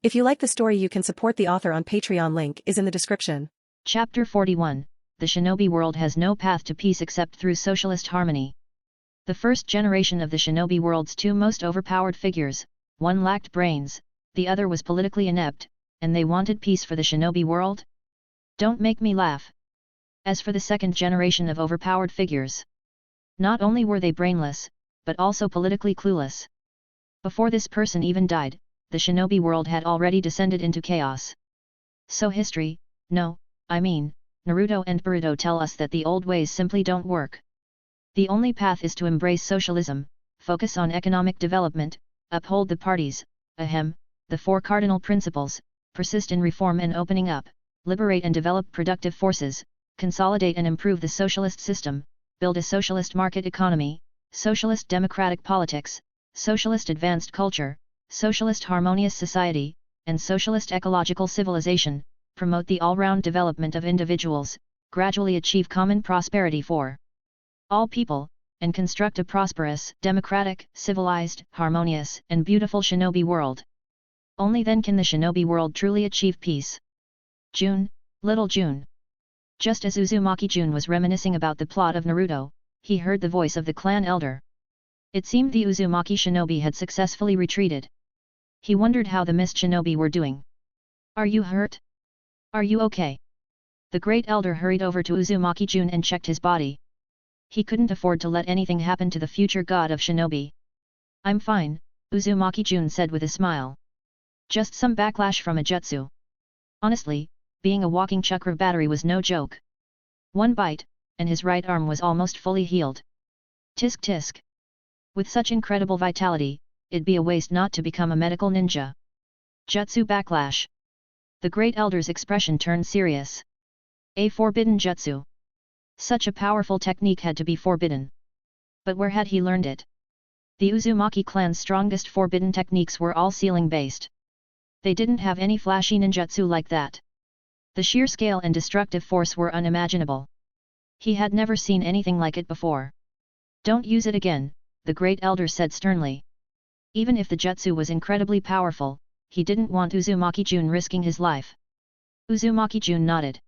If you like the story, you can support the author on Patreon. Link is in the description. Chapter 41. The shinobi world has no path to peace except through socialist harmony. The first generation of the shinobi world's two most overpowered figures, one lacked brains, the other was politically inept, and they wanted peace for the shinobi world? Don't make me laugh. As for the second generation of overpowered figures, not only were they brainless, but also politically clueless. Before this person even died, the shinobi world had already descended into chaos. So history, no, I mean, Naruto and Boruto tell us that the old ways simply don't work. The only path is to embrace socialism, focus on economic development, uphold the parties, the four cardinal principles, persist in reform and opening up, liberate and develop productive forces, consolidate and improve the socialist system, build a socialist market economy, socialist democratic politics, socialist advanced culture, socialist harmonious society, and socialist ecological civilization, promote the all-round development of individuals, gradually achieve common prosperity for all people, and construct a prosperous, democratic, civilized, harmonious, and beautiful shinobi world. Only then can the shinobi world truly achieve peace. Jun, little Jun. Just as Uzumaki Jun was reminiscing about the plot of Naruto, he heard the voice of the clan elder. It seemed the Uzumaki shinobi had successfully retreated. He wondered how the mist shinobi were doing. Are you hurt? Are you okay? The great elder hurried over to Uzumaki Jun and checked his body. He couldn't afford to let anything happen to the future god of shinobi. I'm fine, Uzumaki Jun said with a smile. Just some backlash from a jutsu. Honestly, being a walking chakra battery was no joke. One bite, and his right arm was almost fully healed. Tisk tisk. With such incredible vitality, it'd be a waste not to become a medical ninja. Jutsu backlash. The great elder's expression turned serious. A forbidden jutsu. Such a powerful technique had to be forbidden. But where had he learned it? The Uzumaki clan's strongest forbidden techniques were all ceiling-based. They didn't have any flashy ninjutsu like that. The sheer scale and destructive force were unimaginable. He had never seen anything like it before. Don't use it again, the great elder said sternly. Even if the jutsu was incredibly powerful, he didn't want Uzumaki Jun risking his life. Uzumaki Jun nodded.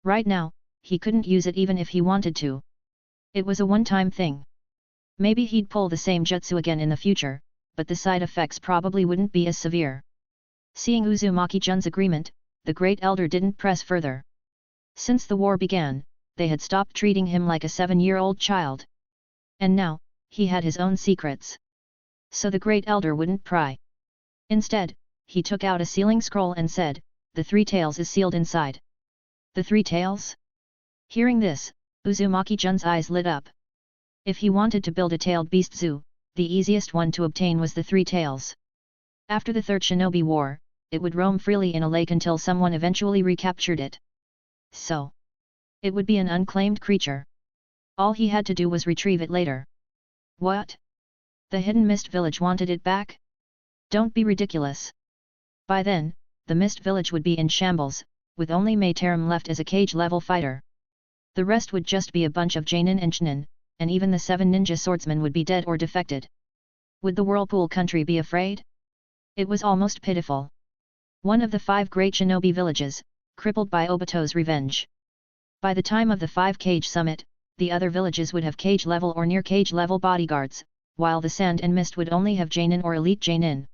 Right now, he couldn't use it even if he wanted to. It was a one-time thing. Maybe he'd pull the same jutsu again in the future, but the side effects probably wouldn't be as severe. Seeing Uzumaki Jun's agreement, the great elder didn't press further. Since the war began, they had stopped treating him like a 7-year-old child. And now, he had his own secrets. So the great elder wouldn't pry. Instead, he took out a sealing scroll and said, "The three tails is sealed inside." The three tails? Hearing this, Uzumaki Jun's eyes lit up. If he wanted to build a tailed beast zoo, the easiest one to obtain was the three tails. After the Third Shinobi War, it would roam freely in a lake until someone eventually recaptured it. So, it would be an unclaimed creature. All he had to do was retrieve it later. What? The Hidden Mist Village wanted it back? Don't be ridiculous. By then, the Mist Village would be in shambles, with only Mayterum left as a cage-level fighter. The rest would just be a bunch of Jonin and Chunin, and even the 7 ninja swordsmen would be dead or defected. Would the Whirlpool country be afraid? It was almost pitiful. One of the 5 great shinobi villages, crippled by Obito's revenge. By the time of the 5-cage summit, the other villages would have cage-level or near-cage-level bodyguards, while the Sand and Mist would only have Jonin or Elite Jonin.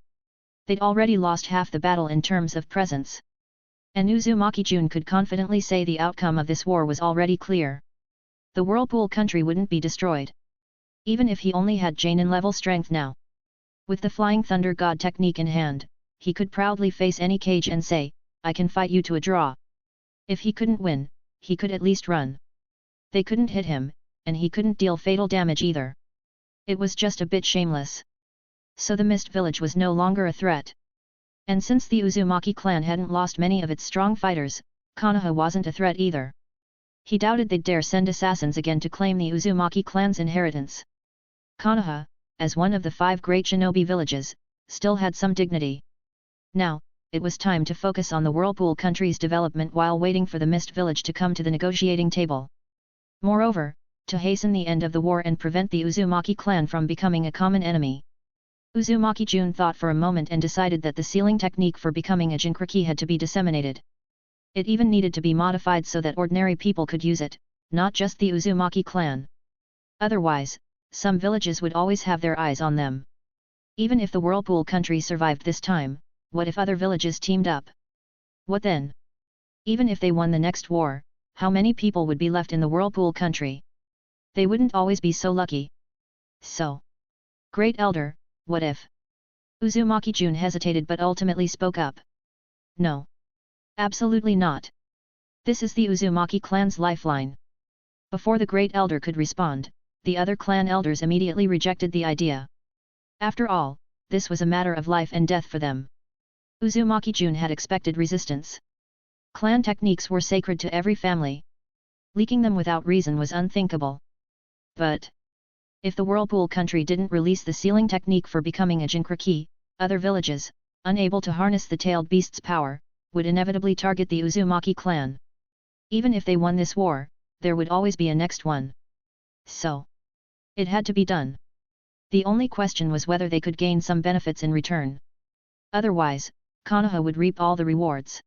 They'd already lost half the battle in terms of presence. And Uzumaki Jun could confidently say the outcome of this war was already clear. The Whirlpool country wouldn't be destroyed. Even if he only had Jonin-level strength now. With the Flying Thunder God technique in hand, he could proudly face any cage and say, "I can fight you to a draw." If he couldn't win, he could at least run. They couldn't hit him, and he couldn't deal fatal damage either. It was just a bit shameless. So the Mist Village was no longer a threat. And since the Uzumaki clan hadn't lost many of its strong fighters, Konoha wasn't a threat either. He doubted they'd dare send assassins again to claim the Uzumaki clan's inheritance. Konoha, as one of the 5 great shinobi villages, still had some dignity. Now, it was time to focus on the Whirlpool country's development while waiting for the Mist Village to come to the negotiating table. Moreover, to hasten the end of the war and prevent the Uzumaki clan from becoming a common enemy. Uzumaki Jun thought for a moment and decided that the sealing technique for becoming a Jinchuriki had to be disseminated. It even needed to be modified so that ordinary people could use it, not just the Uzumaki clan. Otherwise, some villages would always have their eyes on them. Even if the Whirlpool country survived this time, what if other villages teamed up? What then? Even if they won the next war, how many people would be left in the Whirlpool country? They wouldn't always be so lucky. So, Great Elder, what if? Uzumaki Jun hesitated but ultimately spoke up. No. Absolutely not. This is the Uzumaki clan's lifeline. Before the Great Elder could respond, the other clan elders immediately rejected the idea. After all, this was a matter of life and death for them. Uzumaki Jun had expected resistance. Clan techniques were sacred to every family. Leaking them without reason was unthinkable. But if the Whirlpool country didn't release the sealing technique for becoming a Jinchuriki, other villages, unable to harness the tailed beast's power, would inevitably target the Uzumaki clan. Even if they won this war, there would always be a next one. So, it had to be done. The only question was whether they could gain some benefits in return. Otherwise, Konoha would reap all the rewards.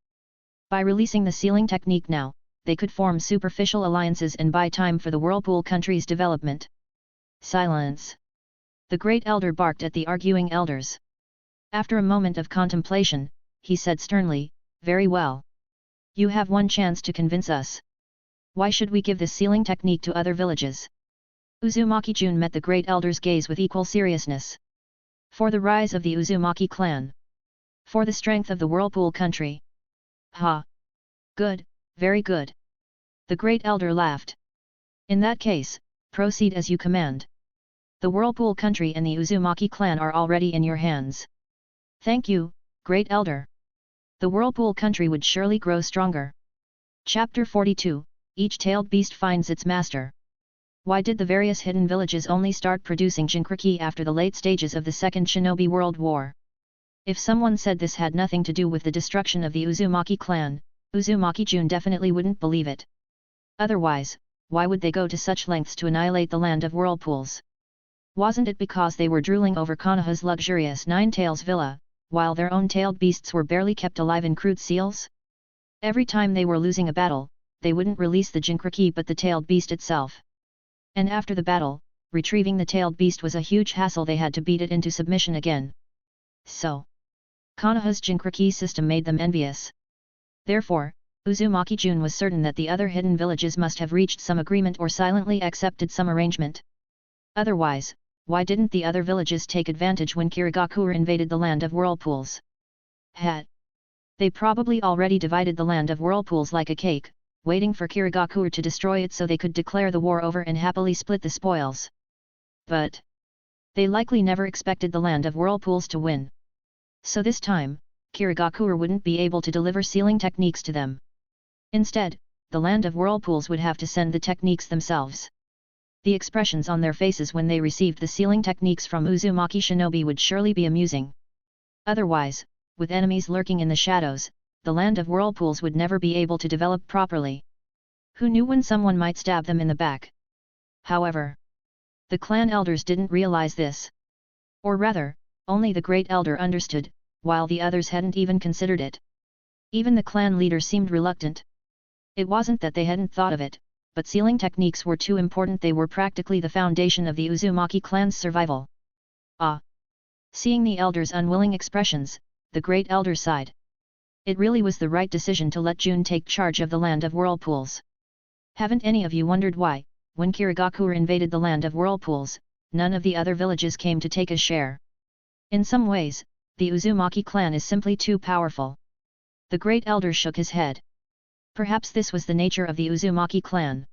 By releasing the sealing technique now, they could form superficial alliances and buy time for the Whirlpool country's development. Silence. The Great Elder barked at the arguing elders. After a moment of contemplation, he said sternly, "Very well. You have one chance to convince us. Why should we give this sealing technique to other villages?" Uzumaki Jun met the Great Elder's gaze with equal seriousness. For the rise of the Uzumaki clan. For the strength of the Whirlpool country. Ha! Good, very good. The Great Elder laughed. In that case, proceed as you command. The Whirlpool country and the Uzumaki clan are already in your hands. Thank you, Great Elder. The Whirlpool country would surely grow stronger. Chapter 42, Each tailed beast finds its master. Why did the various hidden villages only start producing Jinchuriki after the late stages of the Second Shinobi World War? If someone said this had nothing to do with the destruction of the Uzumaki clan, Uzumaki Jun definitely wouldn't believe it. Otherwise, why would they go to such lengths to annihilate the land of whirlpools? Wasn't it because they were drooling over Konoha's luxurious Nine Tails villa, while their own tailed beasts were barely kept alive in crude seals? Every time they were losing a battle, they wouldn't release the Jinchuriki but the tailed beast itself. And after the battle, retrieving the tailed beast was a huge hassle. They had to beat it into submission again. So, Konoha's Jinchuriki system made them envious. Therefore, Uzumaki Jun was certain that the other hidden villages must have reached some agreement or silently accepted some arrangement. Otherwise, why didn't the other villages take advantage when Kirigakure invaded the land of whirlpools? Had they probably already divided the land of whirlpools like a cake, waiting for Kirigakure to destroy it so they could declare the war over and happily split the spoils. But they likely never expected the land of whirlpools to win. So this time, Kirigakure wouldn't be able to deliver sealing techniques to them. Instead, the land of whirlpools would have to send the techniques themselves. The expressions on their faces when they received the sealing techniques from Uzumaki shinobi would surely be amusing. Otherwise, with enemies lurking in the shadows, the land of whirlpools would never be able to develop properly. Who knew when someone might stab them in the back? However, the clan elders didn't realize this. Or rather, only the Great Elder understood, while the others hadn't even considered it. Even the clan leader seemed reluctant. It wasn't that they hadn't thought of it, but sealing techniques were too important. They were practically the foundation of the Uzumaki clan's survival. Ah! Seeing the elders' unwilling expressions, the Great Elder sighed. It really was the right decision to let Jun take charge of the land of whirlpools. Haven't any of you wondered why, when Kirigakure invaded the land of whirlpools, none of the other villages came to take a share? In some ways, the Uzumaki clan is simply too powerful. The Great Elder shook his head. Perhaps this was the nature of the Uzumaki clan.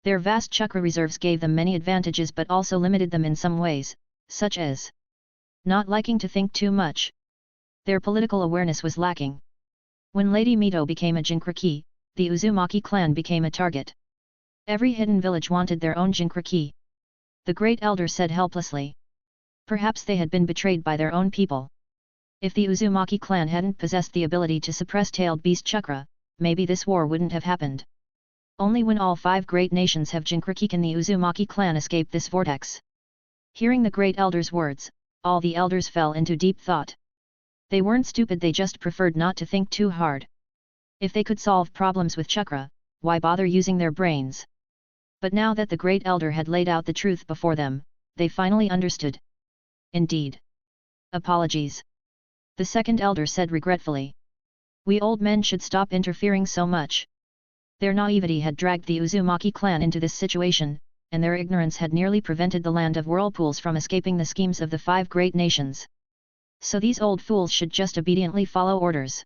Their vast chakra reserves gave them many advantages but also limited them in some ways, such as not liking to think too much. Their political awareness was lacking. When Lady Mito became a Jinchuriki, the Uzumaki clan became a target. Every hidden village wanted their own Jinchuriki. The Great Elder said helplessly. Perhaps they had been betrayed by their own people. If the Uzumaki clan hadn't possessed the ability to suppress tailed beast chakra, maybe this war wouldn't have happened. Only when all 5 great nations have Jinchuriki can the Uzumaki clan escape this vortex. Hearing the Great Elder's words, All the elders fell into deep thought. They weren't stupid, they just preferred not to think too hard. If they could solve problems with chakra, why bother using their brains? But now that the great elder had laid out the truth before them, they finally understood. Indeed. Apologies. The second elder said regretfully. We old men should stop interfering so much. Their naivety had dragged the Uzumaki clan into this situation, and their ignorance had nearly prevented the land of whirlpools from escaping the schemes of the 5 great nations. So these old fools should just obediently follow orders.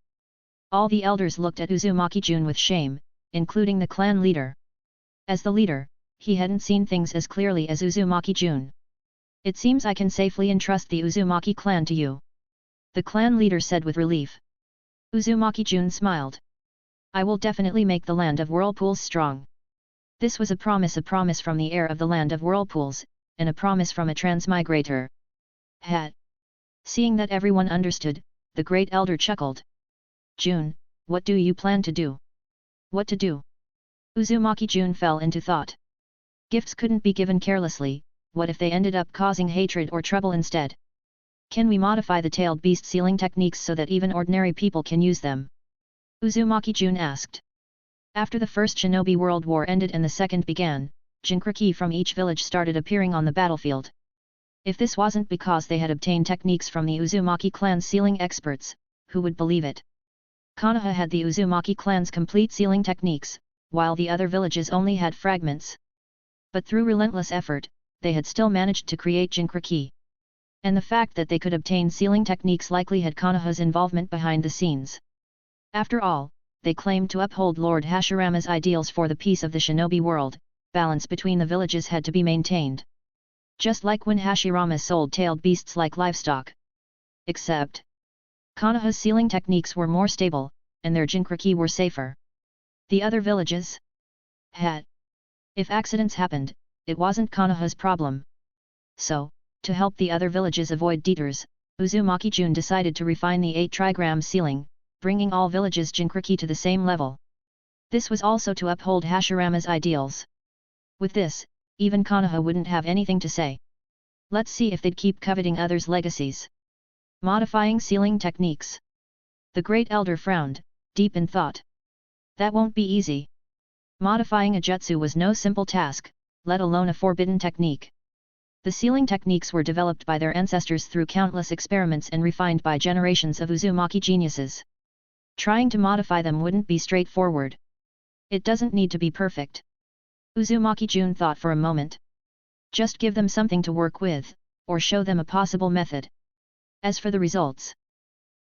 All the elders looked at Uzumaki Jun with shame, including the clan leader. As the leader, he hadn't seen things as clearly as Uzumaki Jun. It seems I can safely entrust the Uzumaki clan to you. The clan leader said with relief. Uzumaki Jun smiled. I will definitely make the land of whirlpools strong. This was a promise from the heir of the land of whirlpools, and a promise from a transmigrator. Hat. Seeing that everyone understood, the great elder chuckled. Jun, what do you plan to do? What to do? Uzumaki Jun fell into thought. Gifts couldn't be given carelessly, what if they ended up causing hatred or trouble instead? Can we modify the tailed beast sealing techniques so that even ordinary people can use them? Uzumaki Jun asked. After the First Shinobi World War ended and the Second began, jinchuriki from each village started appearing on the battlefield. If this wasn't because they had obtained techniques from the Uzumaki clan's sealing experts, who would believe it? Konoha had the Uzumaki clan's complete sealing techniques, while the other villages only had fragments. But through relentless effort, they had still managed to create jinchuriki. And the fact that they could obtain sealing techniques likely had Konoha's involvement behind the scenes. After all, they claimed to uphold Lord Hashirama's ideals for the peace of the shinobi world. Balance between the villages had to be maintained. Just like when Hashirama sold tailed beasts like livestock. Except, Konoha's sealing techniques were more stable, and their jinchuriki were safer. The other villages? If accidents happened, it wasn't Konoha's problem. So, to help the other villages avoid detours, Uzumaki Jun decided to refine the 8 trigram sealing, bringing all villages' jinchuriki to the same level. This was also to uphold Hashirama's ideals. With this, even Konoha wouldn't have anything to say. Let's see if they'd keep coveting others' legacies. Modifying sealing techniques. The great elder frowned, deep in thought. That won't be easy. Modifying a jutsu was no simple task, let alone a forbidden technique. The sealing techniques were developed by their ancestors through countless experiments and refined by generations of Uzumaki geniuses. Trying to modify them wouldn't be straightforward. It doesn't need to be perfect. Uzumaki Jun thought for a moment. Just give them something to work with, or show them a possible method. As for the results,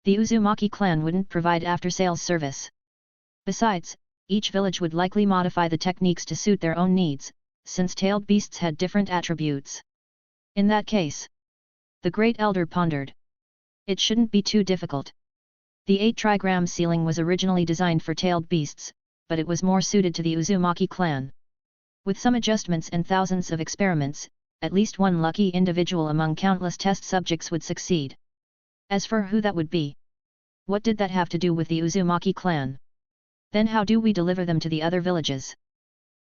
the Uzumaki clan wouldn't provide after-sales service. Besides, each village would likely modify the techniques to suit their own needs, since tailed beasts had different attributes. In that case, the great elder pondered. It shouldn't be too difficult. The 8 trigram sealing was originally designed for tailed beasts, but it was more suited to the Uzumaki clan. With some adjustments and thousands of experiments, at least one lucky individual among countless test subjects would succeed. As for who that would be, what did that have to do with the Uzumaki clan? Then how do we deliver them to the other villages?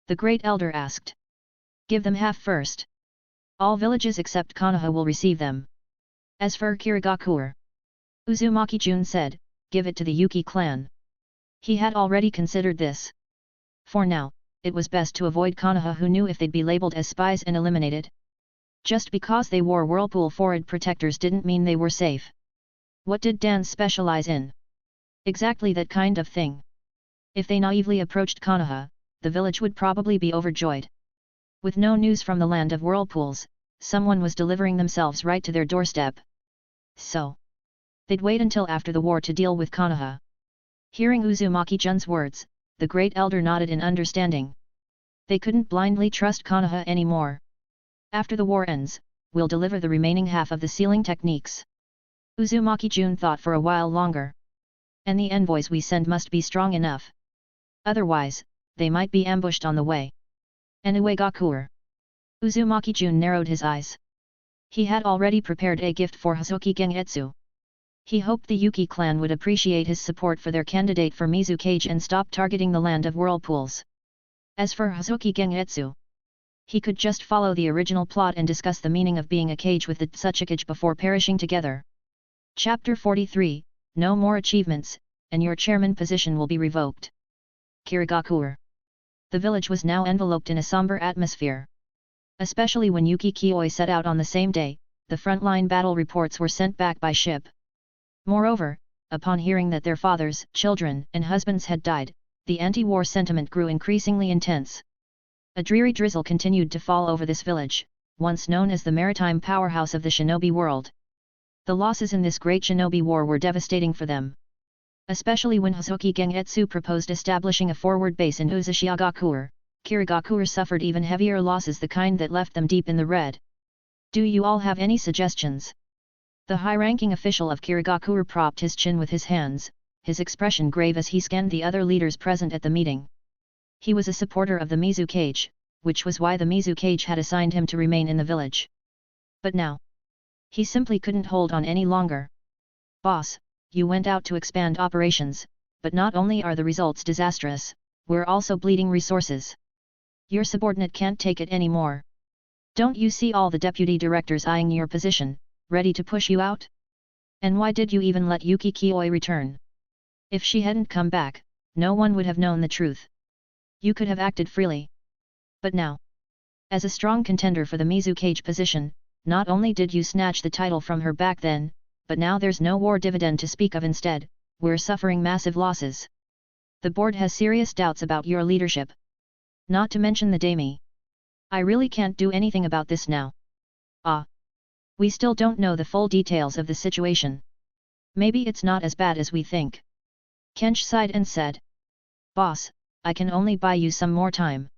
The great elder asked. Give them half first. All villages except Konoha will receive them. As for Kirigakure, Uzumaki Jun said, give it to the Yuki clan. He had already considered this. For now, it was best to avoid Konoha, who knew if they'd be labeled as spies and eliminated. Just because they wore whirlpool forward protectors didn't mean they were safe. What did Dan specialize in? Exactly that kind of thing. If they naively approached Konoha, the village would probably be overjoyed. With no news from the land of whirlpools, someone was delivering themselves right to their doorstep. So, they'd wait until after the war to deal with Konoha. Hearing Uzumaki Jun's words, the great elder nodded in understanding. They couldn't blindly trust Konoha anymore. After the war ends, we'll deliver the remaining half of the sealing techniques. Uzumaki Jun thought for a while longer. And the envoys we send must be strong enough. Otherwise, they might be ambushed on the way. And Uegakure. Uzumaki Jun narrowed his eyes. He had already prepared a gift for Hazuki Gengetsu. He hoped the Yuki clan would appreciate his support for their candidate for Mizukage and stop targeting the land of whirlpools. As for Hazuki Gengetsu, He could just follow the original plot and discuss the meaning of being a cage with the Tsuchikage before perishing together. Chapter 43, No more achievements, and your chairman position will be revoked. Kirigakure. The village was now enveloped in a somber atmosphere. Especially when Yuki Kioi set out on the same day, the frontline battle reports were sent back by ship. Moreover, upon hearing that their fathers, children, and husbands had died, the anti-war sentiment grew increasingly intense. A dreary drizzle continued to fall over this village, once known as the maritime powerhouse of the shinobi world. The losses in this great shinobi war were devastating for them. Especially when Hosoki Gengetsu proposed establishing a forward base in Uzumaki, Kirigakure suffered even heavier losses, the kind that left them deep in the red. Do you all have any suggestions? The high-ranking official of Kirigakure propped his chin with his hands, his expression grave as he scanned the other leaders present at the meeting. He was a supporter of the Mizukage, which was why the Mizukage had assigned him to remain in the village. But now, he simply couldn't hold on any longer. Boss, you went out to expand operations, but not only are the results disastrous, we're also bleeding resources. Your subordinate can't take it anymore. Don't you see all the deputy directors eyeing your position, ready to push you out? And why did you even let Yuki Kioi return? If she hadn't come back, no one would have known the truth. You could have acted freely. But now, as a strong contender for the Mizukage position, not only did you snatch the title from her back then, but now there's no war dividend to speak of. Instead, we're suffering massive losses. The board has serious doubts about your leadership. Not to mention the daime. I really can't do anything about this now. We still don't know the full details of the situation. Maybe it's not as bad as we think. Kench sighed and said. Boss, I can only buy you some more time.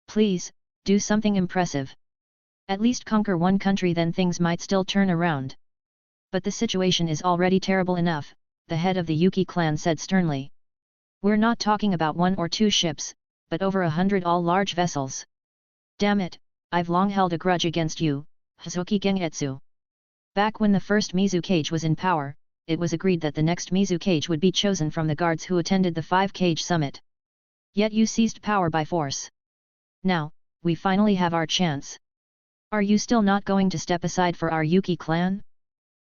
Please, do something impressive. At least conquer one country, then things might still turn around. But the situation is already terrible enough, the head of the Yuki clan said sternly. We're not talking about 1 or 2 ships, but over 100 all large vessels. Damn it, I've long held a grudge against you, Hosoki Gengetsu. Back when the first Mizukage was in power, it was agreed that the next Mizukage would be chosen from the guards who attended the 5-Kage summit. Yet you seized power by force. Now, we finally have our chance. Are you still not going to step aside for our Yuki clan?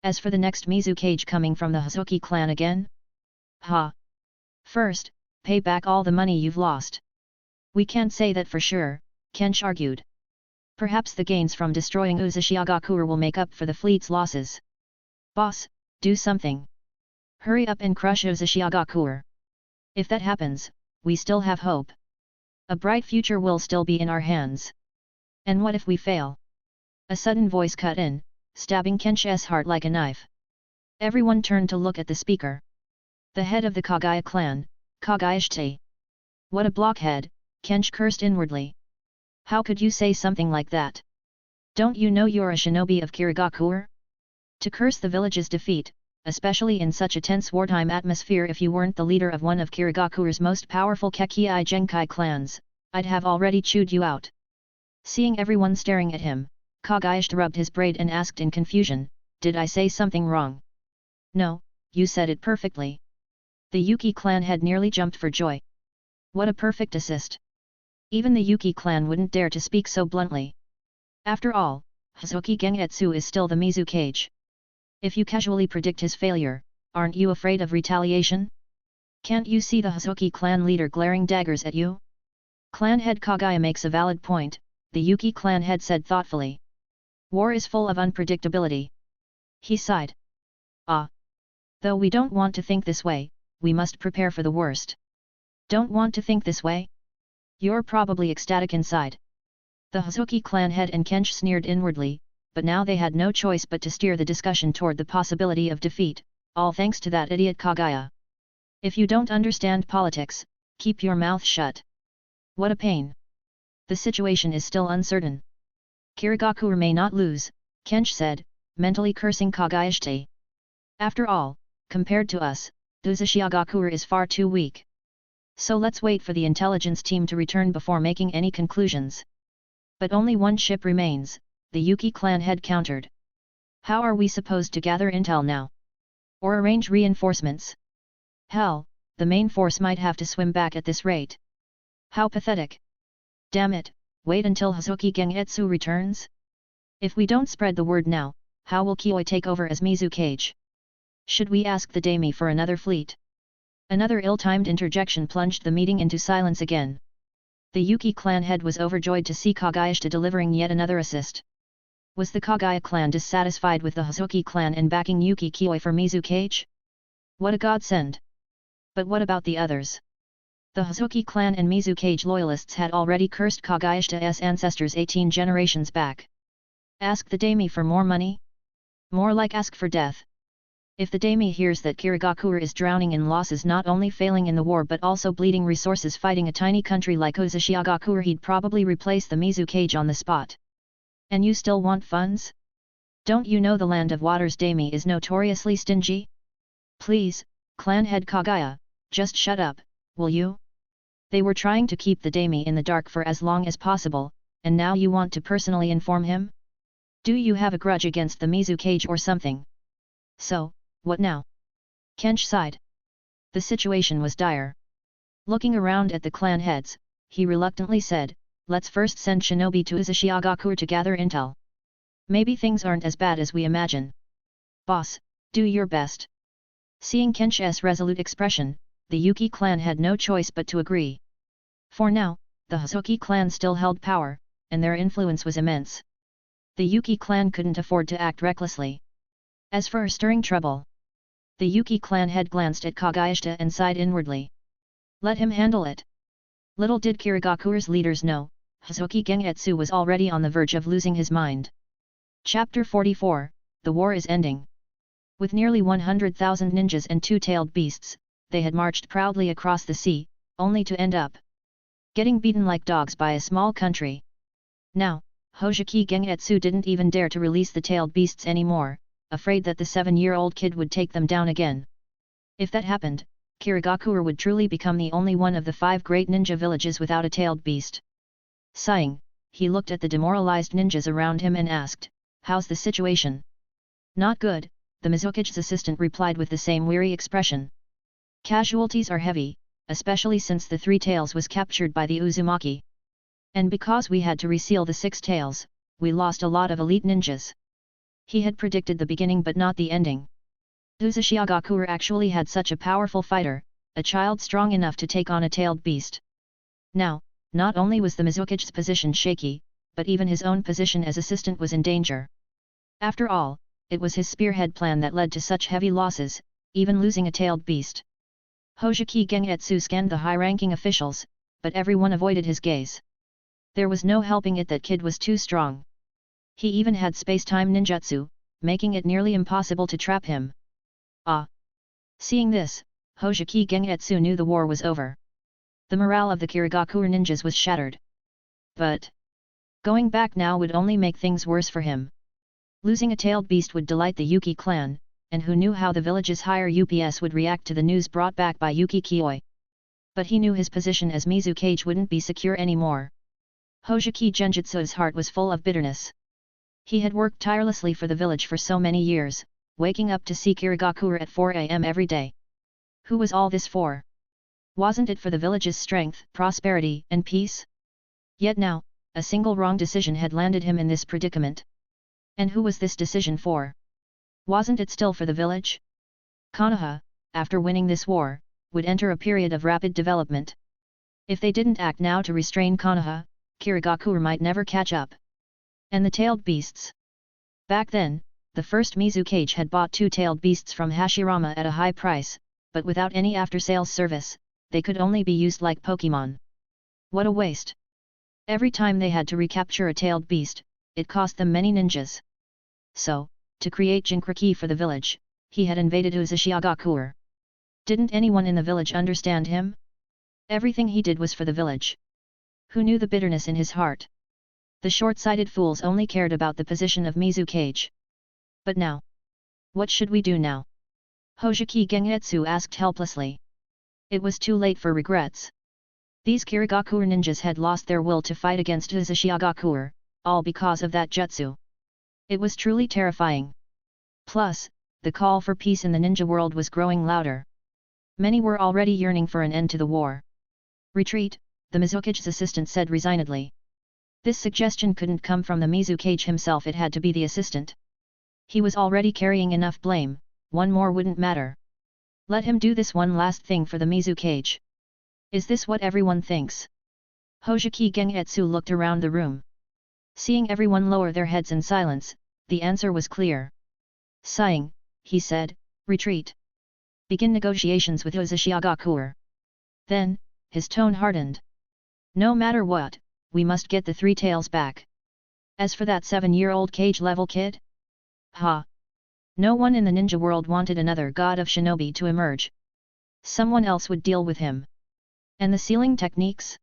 As for the next Mizukage coming from the Hosoki clan again? First, pay back all the money you've lost. We can't say that for sure, Kench argued. Perhaps the gains from destroying Uzumaki will make up for the fleet's losses. Boss, do something. Hurry up and crush Uzumaki. If that happens, we still have hope. A bright future will still be in our hands. And what if we fail? A sudden voice cut in, stabbing Kench's heart like a knife. Everyone turned to look at the speaker. The head of the Kagaya clan, Kagayashite. What a blockhead, Kench cursed inwardly. How could you say something like that? Don't you know you're a shinobi of Kirigakure? To curse the village's defeat, especially in such a tense wartime atmosphere. If you weren't the leader of one of Kirigakure's most powerful Kekii Genkai clans, I'd have already chewed you out. Seeing everyone staring at him, Kagayashite rubbed his braid and asked in confusion, did I say something wrong? No, you said it perfectly. The Yuki clan had nearly jumped for joy. What a perfect assist. Even the Yuki clan wouldn't dare to speak so bluntly. After all, Hosoki Gengetsu is still the Mizukage. If you casually predict his failure, aren't you afraid of retaliation? Can't you see the Hosoki clan leader glaring daggers at you? Clan head Kagaya makes a valid point, the Yuki clan head said thoughtfully. War is full of unpredictability. He sighed. Though we don't want to think this way, we must prepare for the worst. Don't want to think this way? You're probably ecstatic inside. The Hosoki clan head and Kench sneered inwardly, but now they had no choice but to steer the discussion toward the possibility of defeat, all thanks to that idiot Kagaya. If you don't understand politics, keep your mouth shut. What a pain. The situation is still uncertain. Kirigakure may not lose, Kench said, mentally cursing Kagayashite. After all, compared to us, Uzumaki is far too weak. So let's wait for the intelligence team to return before making any conclusions. But only one ship remains, the Yuki clan head countered. How are we supposed to gather intel now? Or arrange reinforcements? Hell, the main force might have to swim back at this rate. How pathetic. Damn it, Wait until Hazuki Gengetsu returns? If we don't spread the word now, how will Kioi take over as Mizukage? Should we ask the daime for another fleet? Another ill-timed interjection plunged the meeting into silence again. The Yuki clan head was overjoyed to see Kagayashita delivering yet another assist. Was the Kagaya clan dissatisfied with the Hazuki clan and backing Yuki Kioi for Mizukage? What a godsend! But what about the others? The Hazuki clan and Mizukage loyalists had already cursed Kagayashita's ancestors 18 generations back. Ask the daime for more money? More like ask for death. If the daime hears that Kirigakure is drowning in losses, not only failing in the war but also bleeding resources fighting a tiny country like Uzumaki, he'd probably replace the Mizukage on the spot. And you still want funds? Don't you know the land of waters daime is notoriously stingy? Please, clan head Kagaya, just shut up, will you? They were trying to keep the daime in the dark for as long as possible, and now you want to personally inform him? Do you have a grudge against the Mizukage or something? So, what now? Kench sighed. The situation was dire. Looking around at the clan heads, he reluctantly said, let's first send shinobi to Uzumaki to gather intel. Maybe things aren't as bad as we imagine. Boss, do your best. Seeing Kench's resolute expression, the Yuki clan had no choice but to agree. For now, the Hazuki clan still held power, and their influence was immense. The Yuki clan couldn't afford to act recklessly. As for stirring trouble, the Yuki clan head glanced at Kagayashita and sighed inwardly. Let him handle it. Little did Kirigakure's leaders know, Hazuki Gengetsu was already on the verge of losing his mind. Chapter 44, The War is Ending. With nearly 100,000 ninjas and two-tailed beasts, they had marched proudly across the sea, only to end up getting beaten like dogs by a small country. Now, Hoseki Gengetsu didn't even dare to release the tailed beasts anymore, afraid that the 7-year-old kid would take them down again. If that happened, Kirigakure would truly become the only one of the 5 great ninja villages without a tailed beast. Sighing, he looked at the demoralized ninjas around him and asked, how's the situation? Not good, the Mizukage's assistant replied with the same weary expression. Casualties are heavy, especially since the 3 tails was captured by the Uzumaki. And because we had to reseal the 6 tails, we lost a lot of elite ninjas. He had predicted the beginning but not the ending. Uzumaki actually had such a powerful fighter, a child strong enough to take on a tailed beast. Now, not only was the Mizukage's position shaky, but even his own position as assistant was in danger. After all, it was his spearhead plan that led to such heavy losses, even losing a tailed beast. Hoseki Gengetsu scanned the high-ranking officials, but everyone avoided his gaze. There was no helping it that kid was too strong. He even had space-time ninjutsu, making it nearly impossible to trap him. Ah! Seeing this, Hoseki Gengetsu knew the war was over. The morale of the Kirigakure ninjas was shattered. But going back now would only make things worse for him. Losing a tailed beast would delight the Yuki clan, and who knew how the village's higher UPS would react to the news brought back by Yuki Kioi. But he knew his position as Mizukage wouldn't be secure anymore. Hoseki Genjutsu's heart was full of bitterness. He had worked tirelessly for the village for so many years, waking up to see Kirigakure at 4 a.m. every day. Who was all this for? Wasn't it for the village's strength, prosperity, and peace? Yet now, a single wrong decision had landed him in this predicament. And who was this decision for? Wasn't it still for the village? Konoha, after winning this war, would enter a period of rapid development. If they didn't act now to restrain Konoha, Kirigakure might never catch up. And the tailed beasts? Back then, the first Mizukage had bought 2 tailed beasts from Hashirama at a high price, but without any after-sales service, they could only be used like Pokemon. What a waste! Every time they had to recapture a tailed beast, it cost them many ninjas. So, to create Jinkraki for the village, he had invaded Uzumaki. Didn't anyone in the village understand him? Everything he did was for the village. Who knew the bitterness in his heart? The short-sighted fools only cared about the position of Mizukage. But now? What should we do now? Hoseki Gengetsu asked helplessly. It was too late for regrets. These Kirigakure ninjas had lost their will to fight against Uzumaki, all because of that jutsu. It was truly terrifying. Plus, the call for peace in the ninja world was growing louder. Many were already yearning for an end to the war. Retreat, the Mizukage's assistant said resignedly. This suggestion couldn't come from the Mizu Cage himself, it had to be the assistant. He was already carrying enough blame, one more wouldn't matter. Let him do this one last thing for the Mizu Cage. Is this what everyone thinks? Hojiki Gengetsu looked around the room. Seeing everyone lower their heads in silence, the answer was clear. Sighing, he said, retreat. Begin negotiations with Uzumaki. Then, his tone hardened. No matter what, we must get the three tails back. As for that 7-year-old cage-level kid? Ha! No one in the ninja world wanted another god of shinobi to emerge. Someone else would deal with him. And the sealing techniques?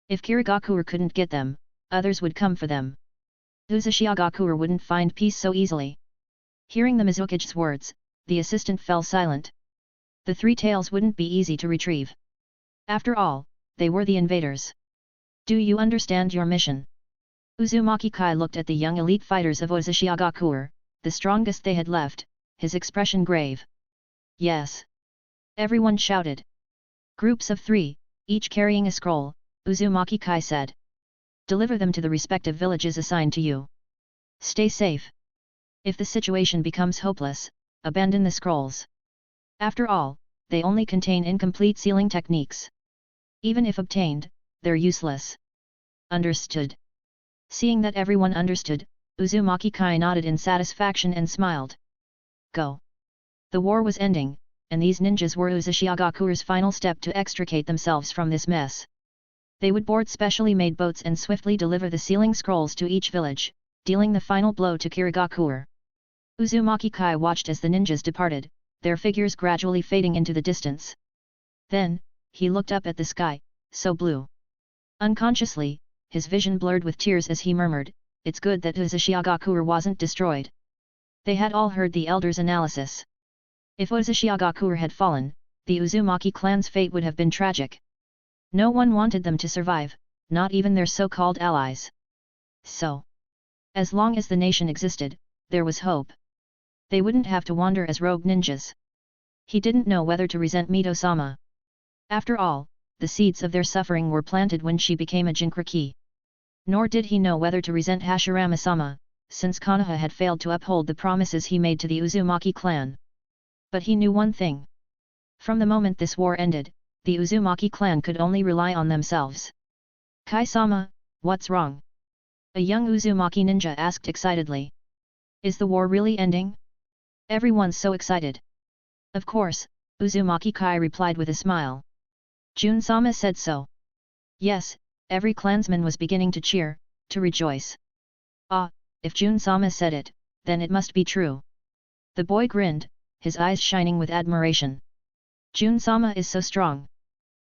If Kirigakure couldn't get them, others would come for them. Uzumaki wouldn't find peace so easily. Hearing the Mizukage's words, the assistant fell silent. The three tails wouldn't be easy to retrieve. After all, they were the invaders. Do you understand your mission? Uzumaki Kai looked at the young elite fighters of Uzumaki, the strongest they had left, his expression grave. Yes. Everyone shouted. Groups of 3, each carrying a scroll, Uzumaki Kai said. Deliver them to the respective villages assigned to you. Stay safe. If the situation becomes hopeless, abandon the scrolls. After all, they only contain incomplete sealing techniques. Even if obtained, they're useless. Understood. Seeing that everyone understood, Uzumaki Kai nodded in satisfaction and smiled. Go. The war was ending, and these ninjas were Uzumaki final step to extricate themselves from this mess. They would board specially made boats and swiftly deliver the sealing scrolls to each village, dealing the final blow to Kirigakure. Uzumaki Kai watched as the ninjas departed, their figures gradually fading into the distance. Then, he looked up at the sky, so blue. Unconsciously, his vision blurred with tears as he murmured, it's good that Uzumaki wasn't destroyed. They had all heard the elder's analysis. If Uzumaki had fallen, the Uzumaki clan's fate would have been tragic. No one wanted them to survive, not even their so-called allies. So, as long as the nation existed, there was hope. They wouldn't have to wander as rogue ninjas. He didn't know whether to resent Mito-sama. After all, the seeds of their suffering were planted when she became a Jinkraki. Nor did he know whether to resent Hashirama-sama, since Konoha had failed to uphold the promises he made to the Uzumaki clan. But he knew one thing. From the moment this war ended, the Uzumaki clan could only rely on themselves. Kai-sama, what's wrong? A young Uzumaki ninja asked excitedly. Is the war really ending? Everyone's so excited. Of course, Uzumaki Kai replied with a smile. Jun-sama said so. Yes, every clansman was beginning to cheer, to rejoice. Ah, if Jun-sama said it, then it must be true. The boy grinned, his eyes shining with admiration. Jun-sama is so strong.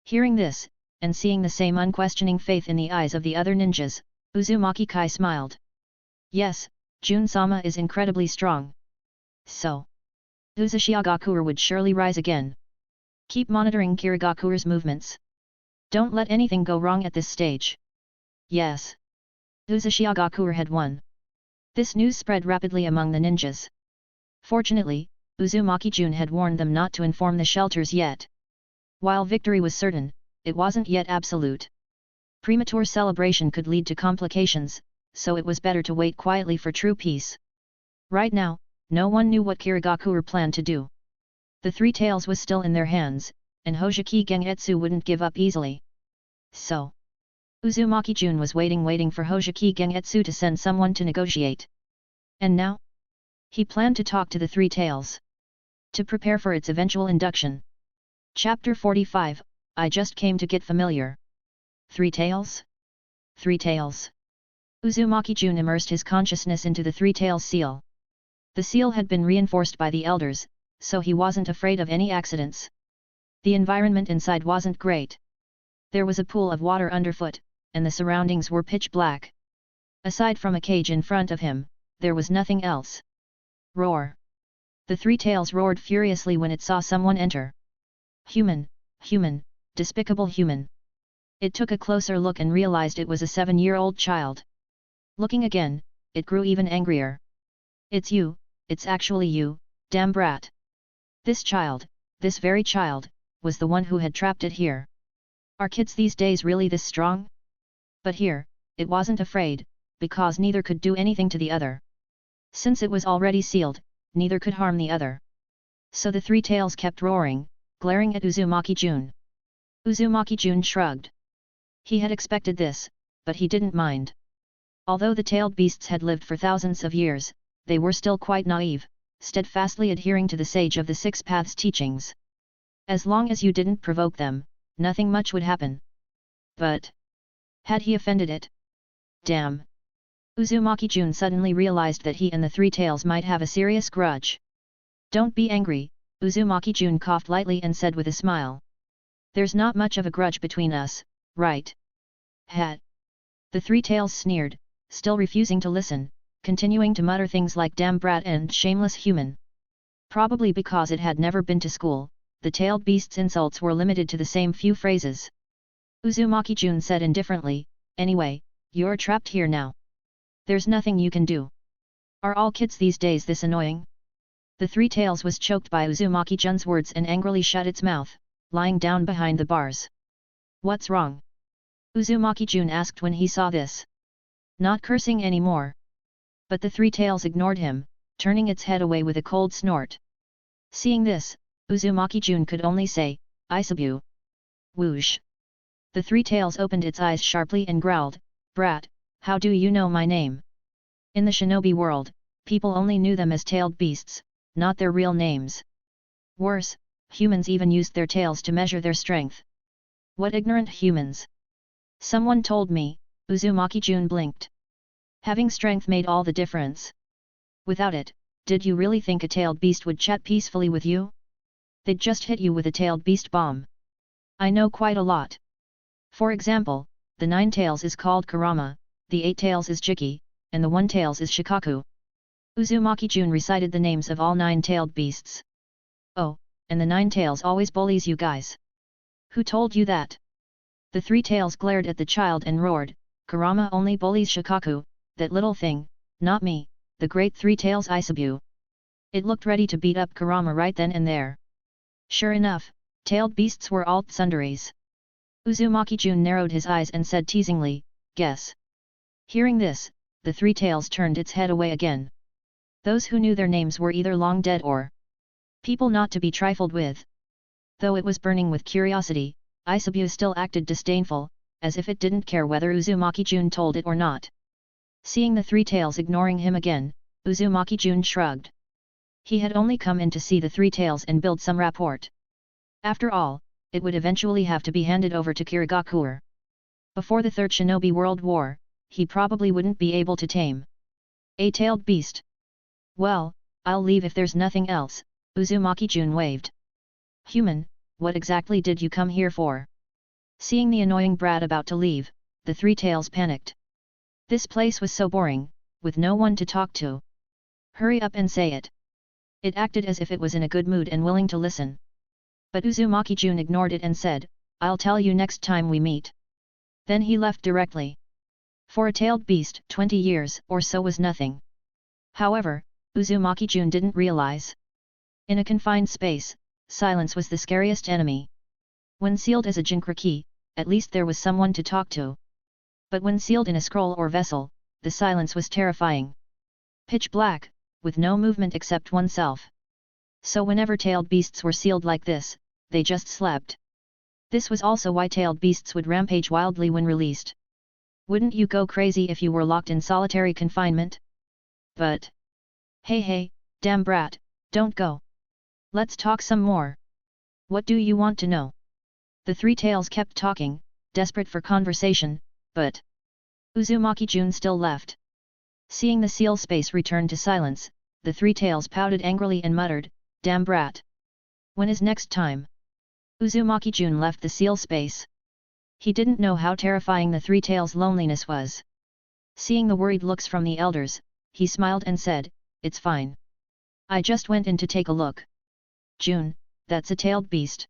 Hearing this, and seeing the same unquestioning faith in the eyes of the other ninjas, Uzumaki Kai smiled. Yes, Jun-sama is incredibly strong. So, Uzumaki would surely rise again. Keep monitoring Kirigakure's movements. Don't let anything go wrong at this stage. Yes. Uzumaki had won. This news spread rapidly among the ninjas. Fortunately, Uzumaki Jun had warned them not to inform the shelters yet. While victory was certain, it wasn't yet absolute. Premature celebration could lead to complications, so it was better to wait quietly for true peace. Right now, no one knew what Kirigakure planned to do. The three tails was still in their hands, and Hojiki Gengetsu wouldn't give up easily. So, Uzumaki Jun was waiting for Hojiki Gengetsu to send someone to negotiate. And now? He planned to talk to the three tails. To prepare for its eventual induction. Chapter 45, I just came to get familiar. Three tails? Three tails. Uzumaki Jun immersed his consciousness into the three tails seal. The seal had been reinforced by the elders, so he wasn't afraid of any accidents. The environment inside wasn't great. There was a pool of water underfoot, and the surroundings were pitch black. Aside from a cage in front of him, there was nothing else. Roar! The three tails roared furiously when it saw someone enter. Human, human, despicable human. It took a closer look and realized it was a 7-year-old child. Looking again, it grew even angrier. It's you, it's actually you, damn brat. This child, this very child, was the one who had trapped it here. Are kids these days really this strong? But here, it wasn't afraid, because neither could do anything to the other. Since it was already sealed, neither could harm the other. So the three tails kept roaring, glaring at Uzumaki Jun. Uzumaki Jun shrugged. He had expected this, but he didn't mind. Although the tailed beasts had lived for thousands of years, they were still quite naive, steadfastly adhering to the Sage of the Six Paths teachings. As long as you didn't provoke them, nothing much would happen. But had he offended it? Damn! Uzumaki Jun suddenly realized that he and the three tails might have a serious grudge. Don't be angry, Uzumaki Jun coughed lightly and said with a smile. There's not much of a grudge between us, right? Hat. The three tails sneered, still refusing to listen, continuing to mutter things like damn brat and shameless human. Probably because it had never been to school, the tailed beast's insults were limited to the same few phrases. Uzumaki Jun said indifferently, anyway, you're trapped here now. There's nothing you can do. Are all kids these days this annoying? The three tails was choked by Uzumaki Jun's words and angrily shut its mouth, lying down behind the bars. What's wrong? Uzumaki Jun asked when he saw this. Not cursing anymore. But the three tails ignored him, turning its head away with a cold snort. Seeing this, Uzumaki Jun could only say, I sub you. Whoosh. The three tails opened its eyes sharply and growled, Brat, how do you know my name? In the shinobi world, people only knew them as tailed beasts, not their real names. Worse, humans even used their tails to measure their strength. What ignorant humans! Someone told me, Uzumaki Jun blinked. Having strength made all the difference. Without it, did you really think a tailed beast would chat peacefully with you? They'd just hit you with a tailed beast bomb. I know quite a lot. For example, the 9 tails is called Kurama, the 8 tails is Jiki, and the 1 tails is Shikaku. Uzumaki Jun recited the names of all 9 tailed beasts. Oh, and the 9 tails always bullies you guys. Who told you that? The 3 tails glared at the child and roared, Kurama only bullies Shikaku, that little thing, not me, the great 3 tails Isabu. It looked ready to beat up Kurama right then and there. Sure enough, tailed beasts were all tsunderies. Uzumaki Jun narrowed his eyes and said teasingly, guess. Hearing this, the 3 tails turned its head away again. Those who knew their names were either long dead or people not to be trifled with. Though it was burning with curiosity, Isabu still acted disdainful, as if it didn't care whether Uzumaki Jun told it or not. Seeing the 3 tails ignoring him again, Uzumaki Jun shrugged. He had only come in to see the 3 tails and build some rapport. After all, it would eventually have to be handed over to Kirigakure. Before the Third Shinobi World War, he probably wouldn't be able to tame a tailed beast. Well, I'll leave if there's nothing else, Uzumaki Jun waved. Human, what exactly did you come here for? Seeing the annoying brat about to leave, the 3 tails panicked. This place was so boring, with no one to talk to. Hurry up and say it. It acted as if it was in a good mood and willing to listen. But Uzumaki Jun ignored it and said, I'll tell you next time we meet. Then he left directly. For a tailed beast, 20 years or so was nothing. However, Uzumaki Jun didn't realize. In a confined space, silence was the scariest enemy. When sealed as a Jinkra key, at least there was someone to talk to. But when sealed in a scroll or vessel, the silence was terrifying. Pitch black, with no movement except oneself. So whenever tailed beasts were sealed like this, they just slept. This was also why tailed beasts would rampage wildly when released. Wouldn't you go crazy if you were locked in solitary confinement? But hey, damn brat, don't go. Let's talk some more. What do you want to know? The 3 tails kept talking, desperate for conversation, but Uzumaki Jun still left. Seeing the seal space return to silence, the 3 tails pouted angrily and muttered, damn brat. When is next time? Uzumaki Jun left the seal space. He didn't know how terrifying the 3 tails' loneliness was. Seeing the worried looks from the elders, he smiled and said, it's fine. I just went in to take a look. Jun, that's a tailed beast.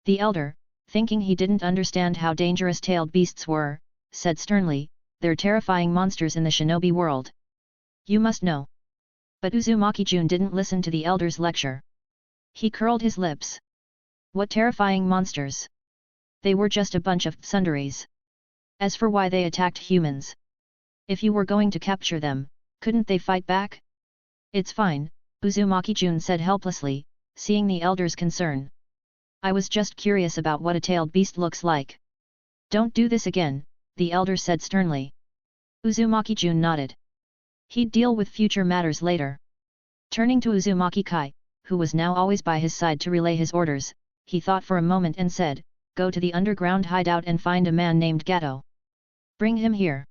The elder, thinking he didn't understand how dangerous tailed beasts were, said sternly, they're terrifying monsters in the shinobi world. You must know. But Uzumaki Jun didn't listen to the elder's lecture. He curled his lips. What terrifying monsters! They were just a bunch of tsunderies. As for why they attacked humans, if you were going to capture them, couldn't they fight back? It's fine, Uzumaki Jun said helplessly, seeing the elder's concern. I was just curious about what a tailed beast looks like. Don't do this again, the elder said sternly. Uzumaki Jun nodded. He'd deal with future matters later. Turning to Uzumaki Kai, who was now always by his side to relay his orders, he thought for a moment and said, go to the underground hideout and find a man named Gato. Bring him here.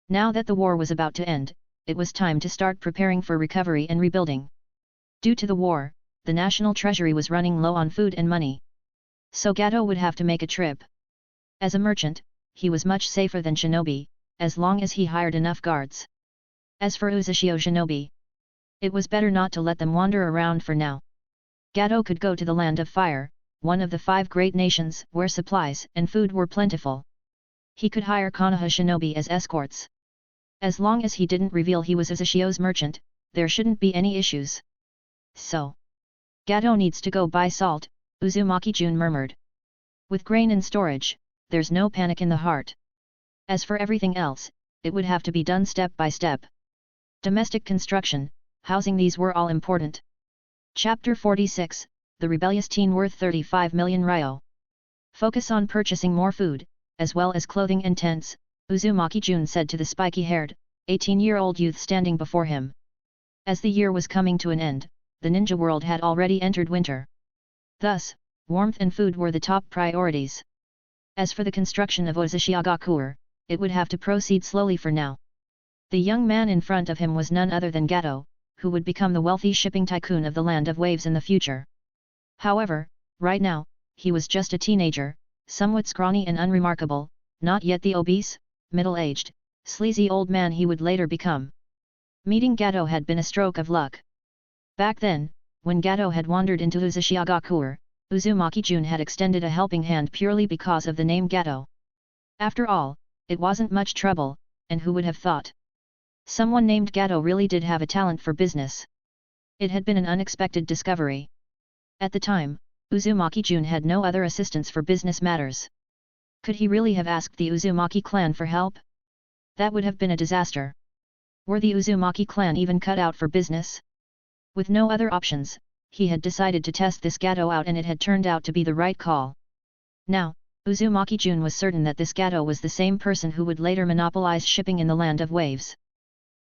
Now that the war was about to end, it was time to start preparing for recovery and rebuilding. Due to the war, the national treasury was running low on food and money. So Gato would have to make a trip. As a merchant, he was much safer than shinobi, as long as he hired enough guards. As for Uzashio shinobi, it was better not to let them wander around for now. Gato could go to the Land of Fire, one of the 5 great nations where supplies and food were plentiful. He could hire Konoha shinobi as escorts. As long as he didn't reveal he was Uzashio's merchant, there shouldn't be any issues. So, Gato needs to go buy salt, Uzumaki Jun murmured. With grain in storage, there's no panic in the heart. As for everything else, it would have to be done step by step. Domestic construction, housing, these were all important. Chapter 46, The Rebellious Teen Worth 35 million ryo. Focus on purchasing more food, as well as clothing and tents, Uzumaki Jun said to the spiky-haired, 18-year-old youth standing before him. As the year was coming to an end, the ninja world had already entered winter. Thus, warmth and food were the top priorities. As for the construction of Uzashiagakuer, it would have to proceed slowly for now. The young man in front of him was none other than Gato, who would become the wealthy shipping tycoon of the Land of Waves in the future. However, right now, he was just a teenager, somewhat scrawny and unremarkable, not yet the obese, middle-aged, sleazy old man he would later become. Meeting Gato had been a stroke of luck. Back then, when Gato had wandered into Uzashiagakuer, Uzumaki Jun had extended a helping hand purely because of the name Gato. After all, it wasn't much trouble, and who would have thought? Someone named Gato really did have a talent for business. It had been an unexpected discovery. At the time, Uzumaki Jun had no other assistance for business matters. Could he really have asked the Uzumaki clan for help? That would have been a disaster. Were the Uzumaki clan even cut out for business? With no other options, he had decided to test this Gato out, and it had turned out to be the right call. Now, Uzumaki Jun was certain that this Gato was the same person who would later monopolize shipping in the Land of Waves.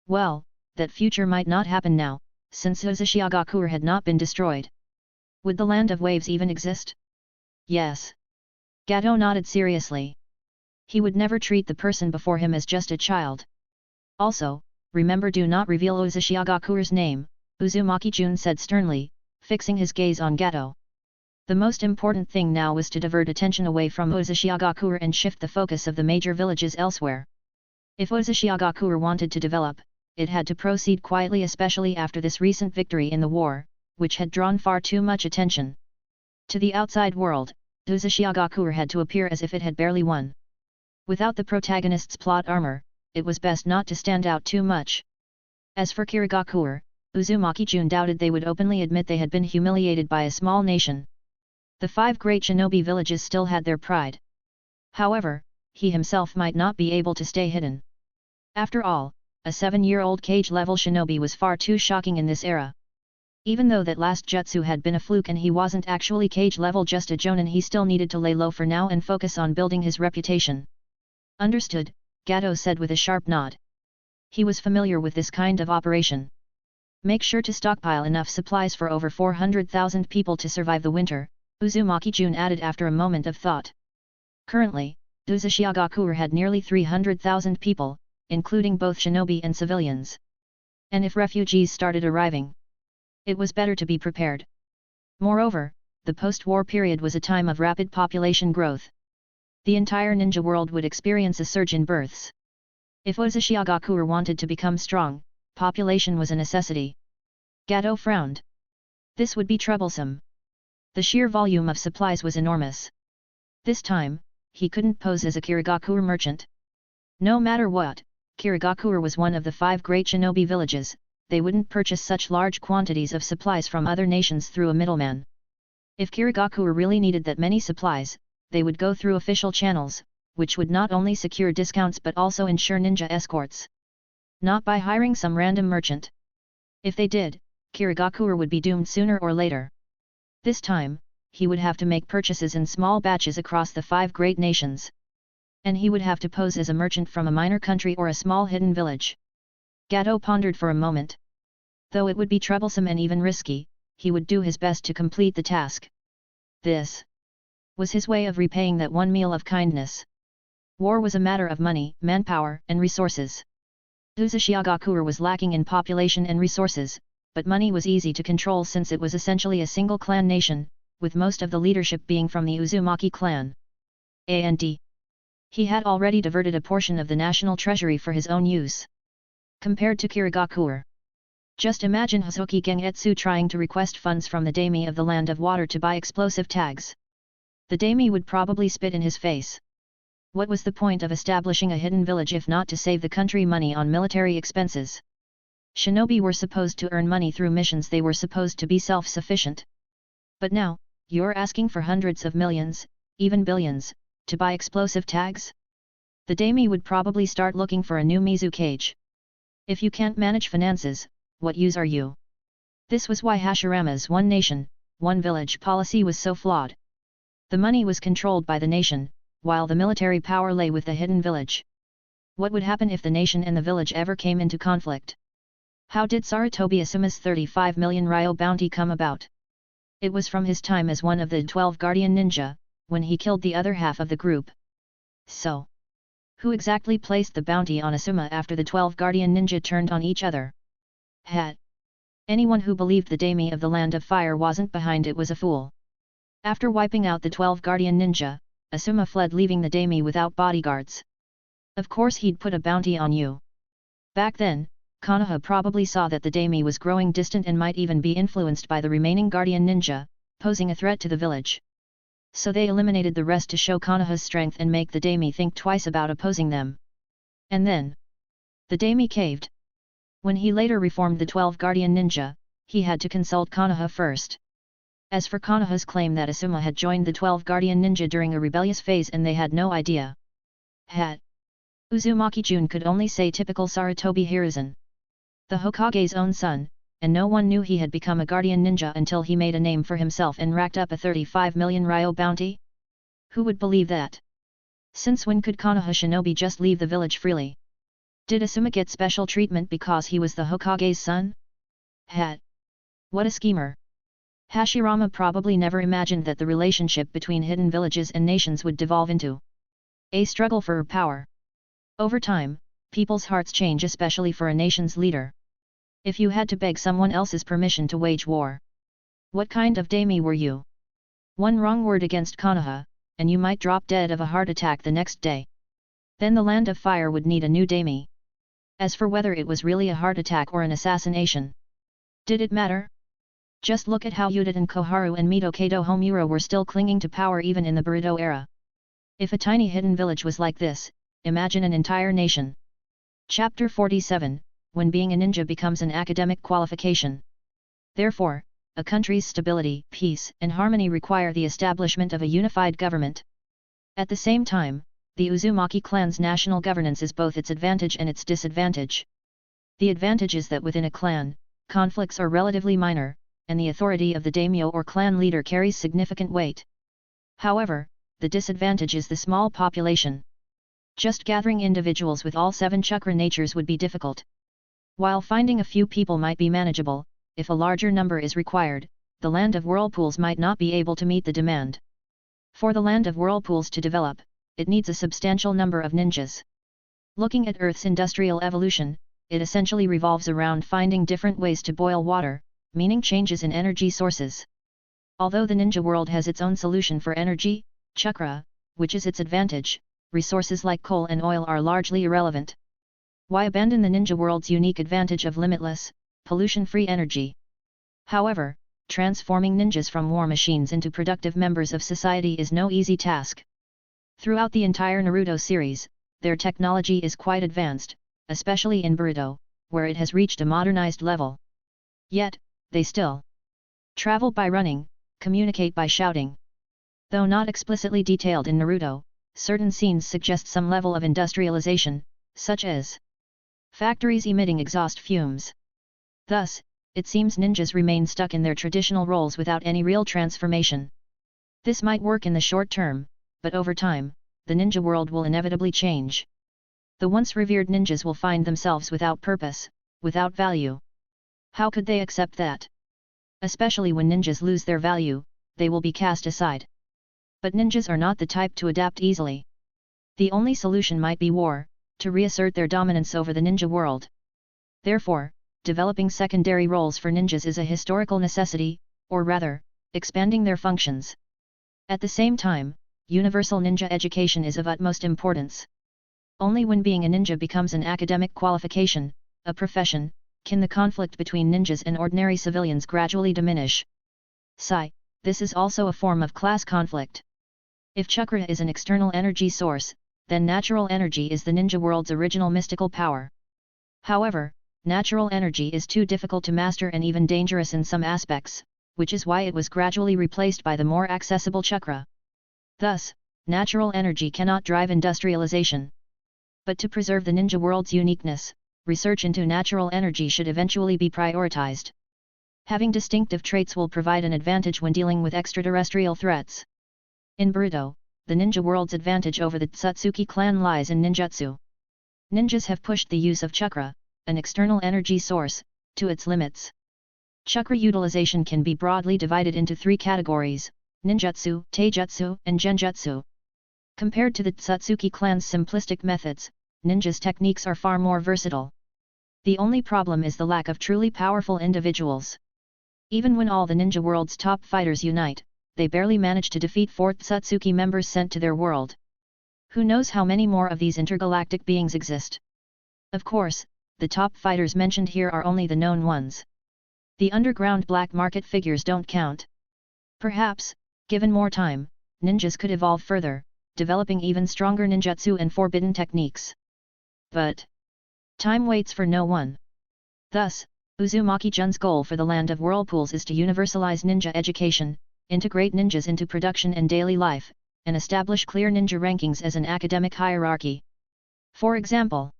Well, that future might not happen now, since Uzashiagakuer had not been destroyed. Would the Land of Waves even exist? Yes. Gato nodded seriously. He would never treat the person before him as just a child. Also, remember, do not reveal Uzashiagakuer's name, Uzumaki Jun said sternly, fixing his gaze on Gato. The most important thing now was to divert attention away from Uzashiagakuer and shift the focus of the major villages elsewhere. If Uzashiagakuer wanted to develop, it had to proceed quietly, especially after this recent victory in the war, which had drawn far too much attention. To the outside world, Uzashiagakuer had to appear as if it had barely won. Without the protagonist's plot armor, it was best not to stand out too much. As for Kirigakuer, Uzumaki Jun doubted they would openly admit they had been humiliated by a small nation. The 5 great shinobi villages still had their pride. However, he himself might not be able to stay hidden. After all, a 7-year-old cage-level shinobi was far too shocking in this era. Even though that last jutsu had been a fluke and he wasn't actually cage-level, just a jonin, he still needed to lay low for now and focus on building his reputation. Understood, Gato said with a sharp nod. He was familiar with this kind of operation. Make sure to stockpile enough supplies for over 400,000 people to survive the winter, Uzumaki Jun added after a moment of thought. Currently, Uzashiagakuer had nearly 300,000 people, including both shinobi and civilians. And if refugees started arriving, it was better to be prepared. Moreover, the post-war period was a time of rapid population growth. The entire ninja world would experience a surge in births. If Uzashiagakuer wanted to become strong, population was a necessity. Gato frowned. This would be troublesome. The sheer volume of supplies was enormous. This time, he couldn't pose as a Kirigakuer merchant. No matter what, Kirigakuer was one of the 5 great shinobi villages, they wouldn't purchase such large quantities of supplies from other nations through a middleman. If Kirigakuer really needed that many supplies, they would go through official channels, which would not only secure discounts but also ensure ninja escorts. Not by hiring some random merchant. If they did, Kirigakure would be doomed sooner or later. This time, he would have to make purchases in small batches across the 5 great nations. And he would have to pose as a merchant from a minor country or a small hidden village. Gato pondered for a moment. Though it would be troublesome and even risky, he would do his best to complete the task. This was his way of repaying that one meal of kindness. War was a matter of money, manpower, and resources. Uzumaki was lacking in population and resources, but money was easy to control since it was essentially a single clan nation, with most of the leadership being from the Uzumaki clan. And he had already diverted a portion of the national treasury for his own use. Compared to Kirigakure. Just imagine Hosoki Gengetsu trying to request funds from the daime of the Land of Water to buy explosive tags. The daime would probably spit in his face. What was the point of establishing a hidden village if not to save the country money on military expenses? Shinobi were supposed to earn money through missions, they were supposed to be self-sufficient. But now, you're asking for hundreds of millions, even billions, to buy explosive tags? The daime would probably start looking for a new Mizu cage. If you can't manage finances, what use are you? This was why Hashirama's one nation, one village policy was so flawed. The money was controlled by the nation, while the military power lay with the hidden village. What would happen if the nation and the village ever came into conflict? How did Sarutobi Asuma's 35 million ryo bounty come about? It was from his time as one of the 12 guardian ninja, when he killed the other half of the group. So, who exactly placed the bounty on Asuma after the 12 guardian ninja turned on each other? Anyone who believed the daime of the Land of Fire wasn't behind it was a fool. After wiping out the 12 guardian ninja, Asuma fled, leaving the daime without bodyguards. Of course he'd put a bounty on you. Back then, Konoha probably saw that the daime was growing distant and might even be influenced by the remaining guardian ninja, posing a threat to the village. So they eliminated the rest to show Konoha's strength and make the daime think twice about opposing them. And then, the daime caved. When he later reformed the 12 guardian ninja, he had to consult Konoha first. As for Konoha's claim that Asuma had joined the 12 guardian ninja during a rebellious phase and they had no idea. Uzumaki Jun could only say typical Sarutobi Hiruzen. The Hokage's own son, and no one knew he had become a guardian ninja until he made a name for himself and racked up a 35 million ryo bounty? Who would believe that? Since when could Konoha Shinobi just leave the village freely? Did Asuma get special treatment because he was the Hokage's son? What a schemer! Hashirama probably never imagined that the relationship between hidden villages and nations would devolve into a struggle for power. Over time, people's hearts change, especially for a nation's leader. If you had to beg someone else's permission to wage war, what kind of daime were you? One wrong word against Konoha, and you might drop dead of a heart attack the next day. Then the Land of Fire would need a new daime. As for whether it was really a heart attack or an assassination, did it matter? Just look at how Udaten Koharu and Mito Kato Homura were still clinging to power even in the Boruto era. If a tiny hidden village was like this, imagine an entire nation. Chapter 47, When being a ninja becomes an academic qualification. Therefore, a country's stability, peace, and harmony require the establishment of a unified government. At the same time, the Uzumaki clan's national governance is both its advantage and its disadvantage. The advantage is that within a clan, conflicts are relatively minor, and the authority of the daimyo or clan leader carries significant weight. However, the disadvantage is the small population. Just gathering individuals with all 7 chakra natures would be difficult. While finding a few people might be manageable, if a larger number is required, the Land of Whirlpools might not be able to meet the demand. For the Land of Whirlpools to develop, it needs a substantial number of ninjas. Looking at Earth's industrial evolution, it essentially revolves around finding different ways to boil water, meaning changes in energy sources. Although the ninja world has its own solution for energy, chakra, which is its advantage, resources like coal and oil are largely irrelevant. Why abandon the ninja world's unique advantage of limitless, pollution-free energy? However, transforming ninjas from war machines into productive members of society is no easy task. Throughout the entire Naruto series, their technology is quite advanced, especially in Boruto, where it has reached a modernized level. Yet, they still travel by running, communicate by shouting. Though not explicitly detailed in Naruto, certain scenes suggest some level of industrialization, such as factories emitting exhaust fumes. Thus, it seems ninjas remain stuck in their traditional roles without any real transformation. This might work in the short term, but over time, the ninja world will inevitably change. The once revered ninjas will find themselves without purpose, without value. How could they accept that? Especially when ninjas lose their value, they will be cast aside. But ninjas are not the type to adapt easily. The only solution might be war, to reassert their dominance over the ninja world. Therefore, developing secondary roles for ninjas is a historical necessity, or rather, expanding their functions. At the same time, universal ninja education is of utmost importance. Only when being a ninja becomes an academic qualification, a profession, can the conflict between ninjas and ordinary civilians gradually diminish. This is also a form of class conflict. If chakra is an external energy source, then natural energy is the ninja world's original mystical power. However, natural energy is too difficult to master and even dangerous in some aspects, which is why it was gradually replaced by the more accessible chakra. Thus, natural energy cannot drive industrialization. But to preserve the ninja world's uniqueness, research into natural energy should eventually be prioritized. Having distinctive traits will provide an advantage when dealing with extraterrestrial threats. In Naruto, the ninja world's advantage over the Tsutsuki clan lies in ninjutsu. Ninjas have pushed the use of chakra, an external energy source, to its limits. Chakra utilization can be broadly divided into three categories: ninjutsu, taijutsu, and genjutsu. Compared to the Tsutsuki clan's simplistic methods, ninjas' techniques are far more versatile. The only problem is the lack of truly powerful individuals. Even when all the ninja world's top fighters unite, they barely manage to defeat 4 Tsutsuki members sent to their world. Who knows how many more of these intergalactic beings exist? Of course, the top fighters mentioned here are only the known ones. The underground black market figures don't count. Perhaps, given more time, ninjas could evolve further, developing even stronger ninjutsu and forbidden techniques. But time waits for no one. Thus, Uzumaki Jun's goal for the land of whirlpools is to universalize ninja education, integrate ninjas into production and daily life, and establish clear ninja rankings as an academic hierarchy. For example,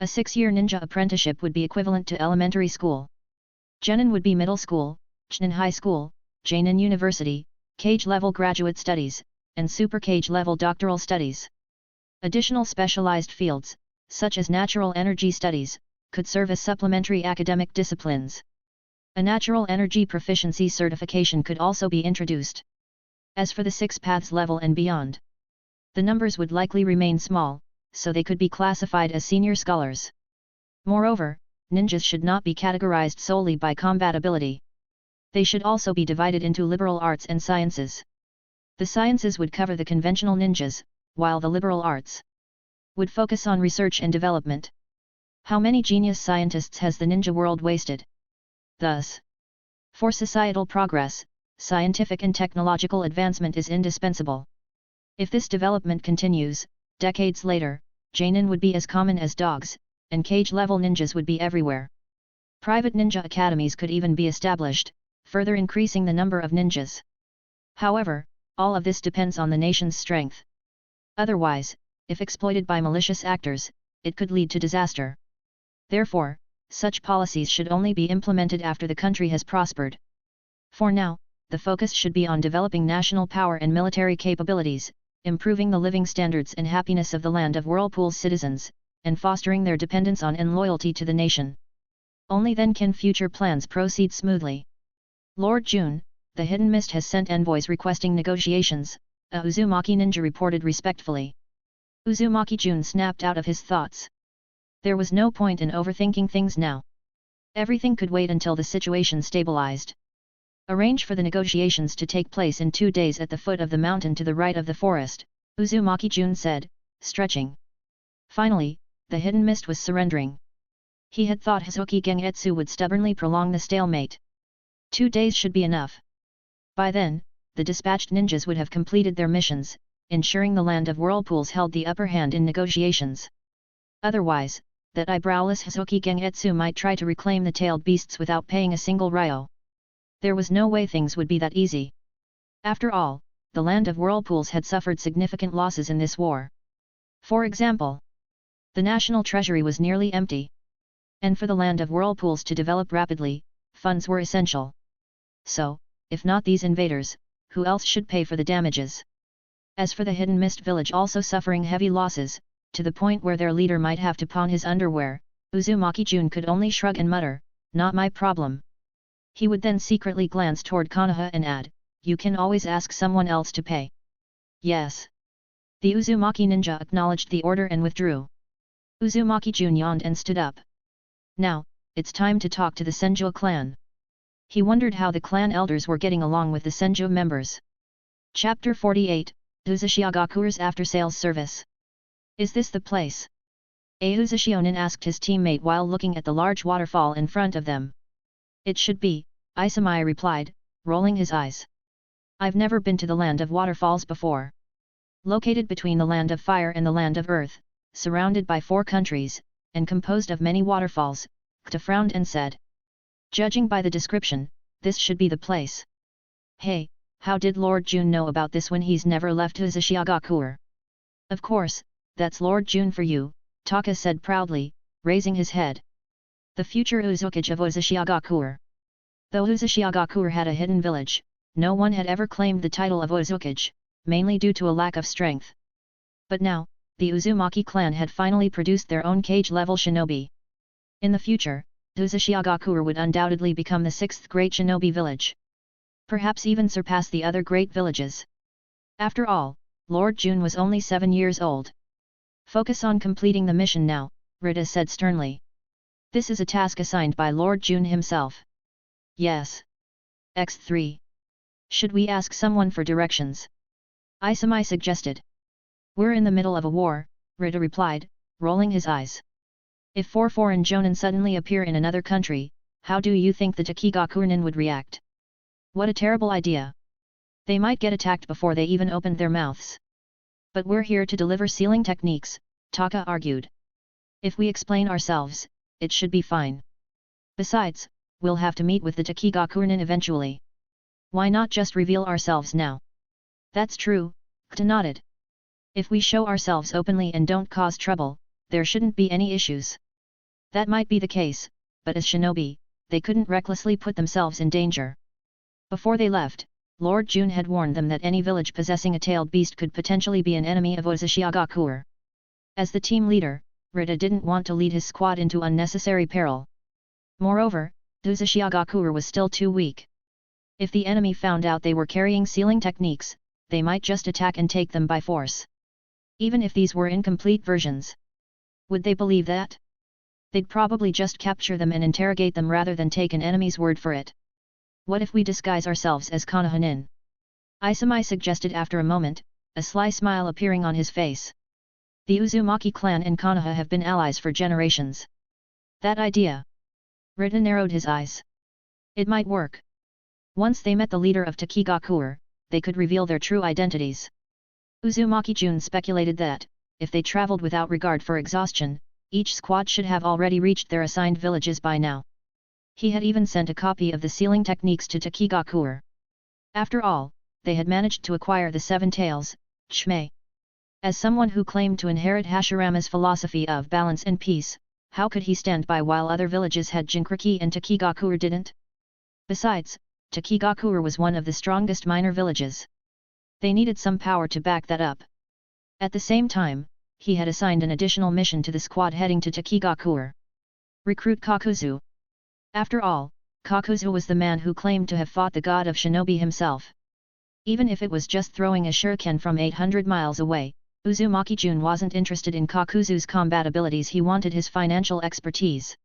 a 6-year ninja apprenticeship would be equivalent to elementary school. Genin would be middle school, Chunin high school, Jainin university, Cage-level graduate studies, and Super Cage-level doctoral studies. Additional specialized fields, such as natural energy studies, could serve as supplementary academic disciplines. A natural energy proficiency certification could also be introduced. As for the 6 paths level and beyond, the numbers would likely remain small, so they could be classified as senior scholars. Moreover, ninjas should not be categorized solely by combat ability. They should also be divided into liberal arts and sciences. The sciences would cover the conventional ninjas, while the liberal arts would focus on research and development. How many genius scientists has the ninja world wasted? Thus, for societal progress, scientific and technological advancement is indispensable. If this development continues, decades later, Jainin would be as common as dogs, and cage-level ninjas would be everywhere. Private ninja academies could even be established, further increasing the number of ninjas. However, all of this depends on the nation's strength. Otherwise, if exploited by malicious actors, it could lead to disaster. Therefore, such policies should only be implemented after the country has prospered. For now, the focus should be on developing national power and military capabilities, improving the living standards and happiness of the land of Whirlpool's citizens, and fostering their dependence on and loyalty to the nation. Only then can future plans proceed smoothly. Lord Jun, the Hidden Mist has sent envoys requesting negotiations, a Uzumaki ninja reported respectfully. Uzumaki Jun snapped out of his thoughts. There was no point in overthinking things now. Everything could wait until the situation stabilized. Arrange for the negotiations to take place in 2 days at the foot of the mountain to the right of the forest, Uzumaki Jun said, stretching. Finally, the Hidden Mist was surrendering. He had thought Hisoki Gengetsu would stubbornly prolong the stalemate. 2 days should be enough. By then, the dispatched ninjas would have completed their missions, ensuring the land of whirlpools held the upper hand in negotiations. Otherwise, that eyebrowless Hisoki Gengetsu might try to reclaim the tailed beasts without paying a single ryo. There was no way things would be that easy. After all, the land of whirlpools had suffered significant losses in this war. For example, the national treasury was nearly empty. And for the land of whirlpools to develop rapidly, funds were essential. So, if not these invaders, who else should pay for the damages? As for the Hidden Mist village also suffering heavy losses, to the point where their leader might have to pawn his underwear, Uzumaki Jun could only shrug and mutter, "Not my problem." He would then secretly glance toward Konoha and add, "You can always ask someone else to pay." Yes. The Uzumaki ninja acknowledged the order and withdrew. Uzumaki Jun yawned and stood up. Now, it's time to talk to the Senju clan. He wondered how the clan elders were getting along with the Senju members. Chapter 48, Uzushiagakure's after-sales service. Is this the place? Uzashionin asked his teammate while looking at the large waterfall in front of them. It should be, Isamae replied, rolling his eyes. I've never been to the land of waterfalls before. Located between the land of fire and the land of earth, surrounded by 4 countries, and composed of many waterfalls, Kta frowned and said. Judging by the description, this should be the place. Hey, how did Lord Jun know about this when he's never left Uzushiagakure? Of course, that's Lord Jun for you, Taka said proudly, raising his head. The future Uzukage of Uzushiagakure. Though Uzushiagakure had a hidden village, no one had ever claimed the title of Uzukage, mainly due to a lack of strength. But now, the Uzumaki clan had finally produced their own cage-level shinobi. In the future, Uzushiagakure would undoubtedly become the 6th great shinobi village. Perhaps even surpass the other great villages. After all, Lord Jun was only 7 years old. Focus on completing the mission now, Rita said sternly. This is a task assigned by Lord Jun himself. Yes. X3. Should we ask someone for directions? Isamae suggested. We're in the middle of a war, Rita replied, rolling his eyes. If 4 foreign jonin suddenly appear in another country, how do you think the Takigakurenin would react? What a terrible idea. They might get attacked before they even opened their mouths. But we're here to deliver sealing techniques, Taka argued. If we explain ourselves, it should be fine. Besides, we'll have to meet with the Takigakurenin eventually. Why not just reveal ourselves now? That's true, Kta nodded. If we show ourselves openly and don't cause trouble, there shouldn't be any issues. That might be the case, but as shinobi, they couldn't recklessly put themselves in danger. Before they left, Lord Jun had warned them that any village possessing a tailed beast could potentially be an enemy of Uzushiagakure. As the team leader, Rita didn't want to lead his squad into unnecessary peril. Moreover, Uzushiagakure was still too weak. If the enemy found out they were carrying sealing techniques, they might just attack and take them by force. Even if these were incomplete versions. Would they believe that? They'd probably just capture them and interrogate them rather than take an enemy's word for it. What if we disguise ourselves as Konoha-nin? Isamae suggested after a moment, a sly smile appearing on his face. The Uzumaki clan and Konoha have been allies for generations. That idea. Rita narrowed his eyes. It might work. Once they met the leader of Takigakure, they could reveal their true identities. Uzumaki Jun speculated that, if they traveled without regard for exhaustion, each squad should have already reached their assigned villages by now. He had even sent a copy of the sealing techniques to Takigakure. After all, they had managed to acquire the 7 tails, Shmei. As someone who claimed to inherit Hashirama's philosophy of balance and peace, how could he stand by while other villages had Jinkriki and Takigakure didn't? Besides, Takigakure was one of the strongest minor villages. They needed some power to back that up. At the same time, he had assigned an additional mission to the squad heading to Takigakure. Recruit Kakuzu. After all, Kakuzu was the man who claimed to have fought the god of shinobi himself. Even if it was just throwing a shuriken from 800 miles away, Uzumaki Jun wasn't interested in Kakuzu's combat abilities, he wanted his financial expertise.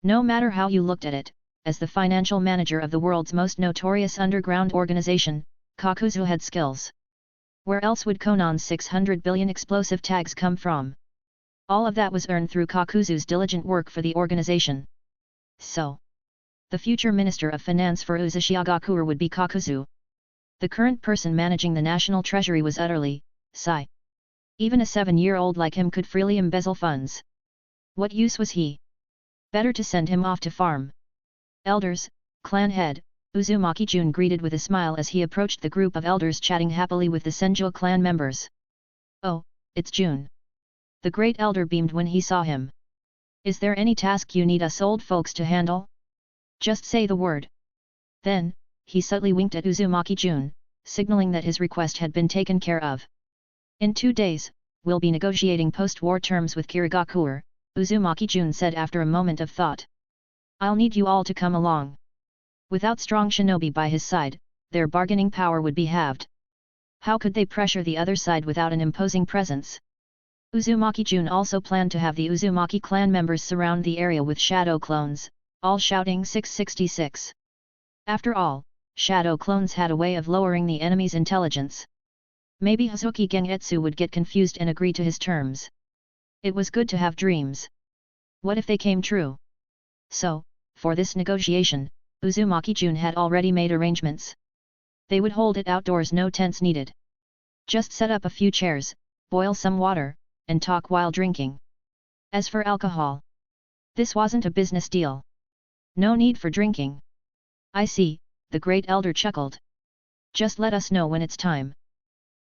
No matter how you looked at it, as the financial manager of the world's most notorious underground organization, Kakuzu had skills. Where else would Conan's 600 billion explosive tags come from? All of that was earned through Kakuzu's diligent work for the organization. So, the future Minister of Finance for Uzushiagakure would be Kakuzu. The current person managing the national treasury was utterly, sigh. Even a 7-year-old like him could freely embezzle funds. What use was he? Better to send him off to farm. Elders, clan head, Uzumaki Jun greeted with a smile as he approached the group of elders chatting happily with the Senju clan members. "Oh, it's Jun." The great elder beamed when he saw him. "Is there any task you need us old folks to handle? Just say the word." Then, he subtly winked at Uzumaki Jun, signaling that his request had been taken care of. "In 2 days, we'll be negotiating post-war terms with Kirigakuer," Uzumaki Jun said after a moment of thought. "I'll need you all to come along." Without strong shinobi by his side, their bargaining power would be halved. How could they pressure the other side without an imposing presence? Uzumaki Jun also planned to have the Uzumaki clan members surround the area with shadow clones, all shouting 666. After all, shadow clones had a way of lowering the enemy's intelligence. Maybe Hazuki Gengetsu would get confused and agree to his terms. It was good to have dreams. What if they came true? So, for this negotiation, Uzumaki Jun had already made arrangements. They would hold it outdoors, no tents needed. Just set up a few chairs, boil some water, and talk while drinking. As for alcohol, this wasn't a business deal. No need for drinking. "I see," the great elder chuckled. "Just let us know when it's time.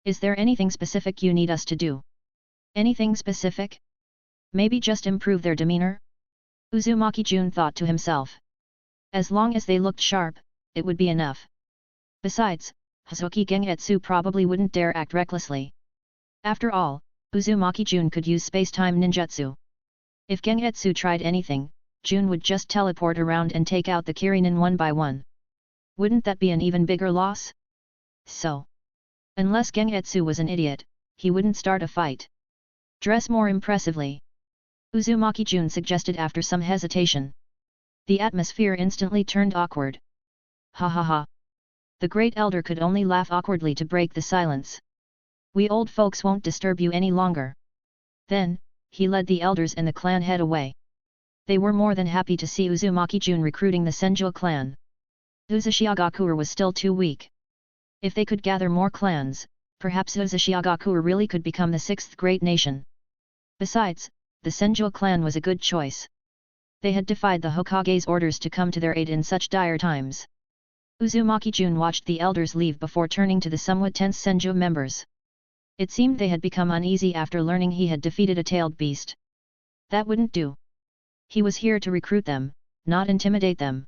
Is there anything specific you need us to do?" "Anything specific? Maybe just improve their demeanor?" Uzumaki Jun thought to himself. As long as they looked sharp, it would be enough. Besides, Hazuki Gengetsu probably wouldn't dare act recklessly. After all, Uzumaki Jun could use space-time ninjutsu. If Gengetsu tried anything, Jun would just teleport around and take out the Kirinin one by one. Wouldn't that be an even bigger loss? So, unless Gengetsu was an idiot, he wouldn't start a fight. "Dress more impressively," Uzumaki Jun suggested after some hesitation. The atmosphere instantly turned awkward. "Ha ha ha." The great elder could only laugh awkwardly to break the silence. "We old folks won't disturb you any longer." Then, he led the elders and the clan head away. They were more than happy to see Uzumaki Jun recruiting the Senju clan. Uzushiagakuer was still too weak. If they could gather more clans, perhaps Uzushiagakuer really could become the 6th great nation. Besides, the Senju clan was a good choice. They had defied the Hokage's orders to come to their aid in such dire times. Uzumaki Jun watched the elders leave before turning to the somewhat tense Senju members. It seemed they had become uneasy after learning he had defeated a tailed beast. That wouldn't do. He was here to recruit them, not intimidate them.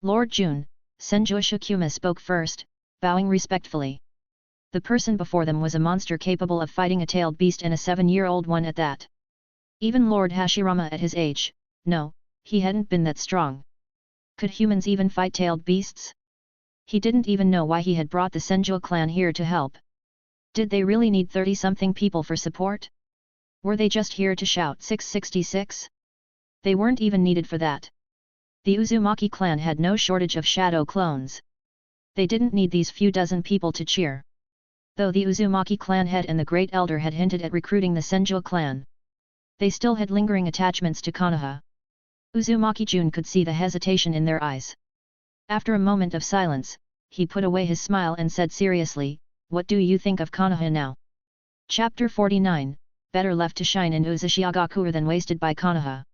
"Lord Jun," Senju Shikuma spoke first, bowing respectfully. The person before them was a monster capable of fighting a tailed beast, and a 7-year-old one at that. Even Lord Hashirama at his age, no, he hadn't been that strong. Could humans even fight tailed beasts? He didn't even know why he had brought the Senju clan here to help. Did they really need 30-something people for support? Were they just here to shout 666? They weren't even needed for that. The Uzumaki clan had no shortage of shadow clones. They didn't need these few dozen people to cheer. Though the Uzumaki clan head and the great elder had hinted at recruiting the Senju clan, they still had lingering attachments to Konoha. Uzumaki Jun could see the hesitation in their eyes. After a moment of silence, he put away his smile and said seriously, "What do you think of Konoha now?" Chapter 49, Better left to shine in Uzushiagakuer than wasted by Konoha.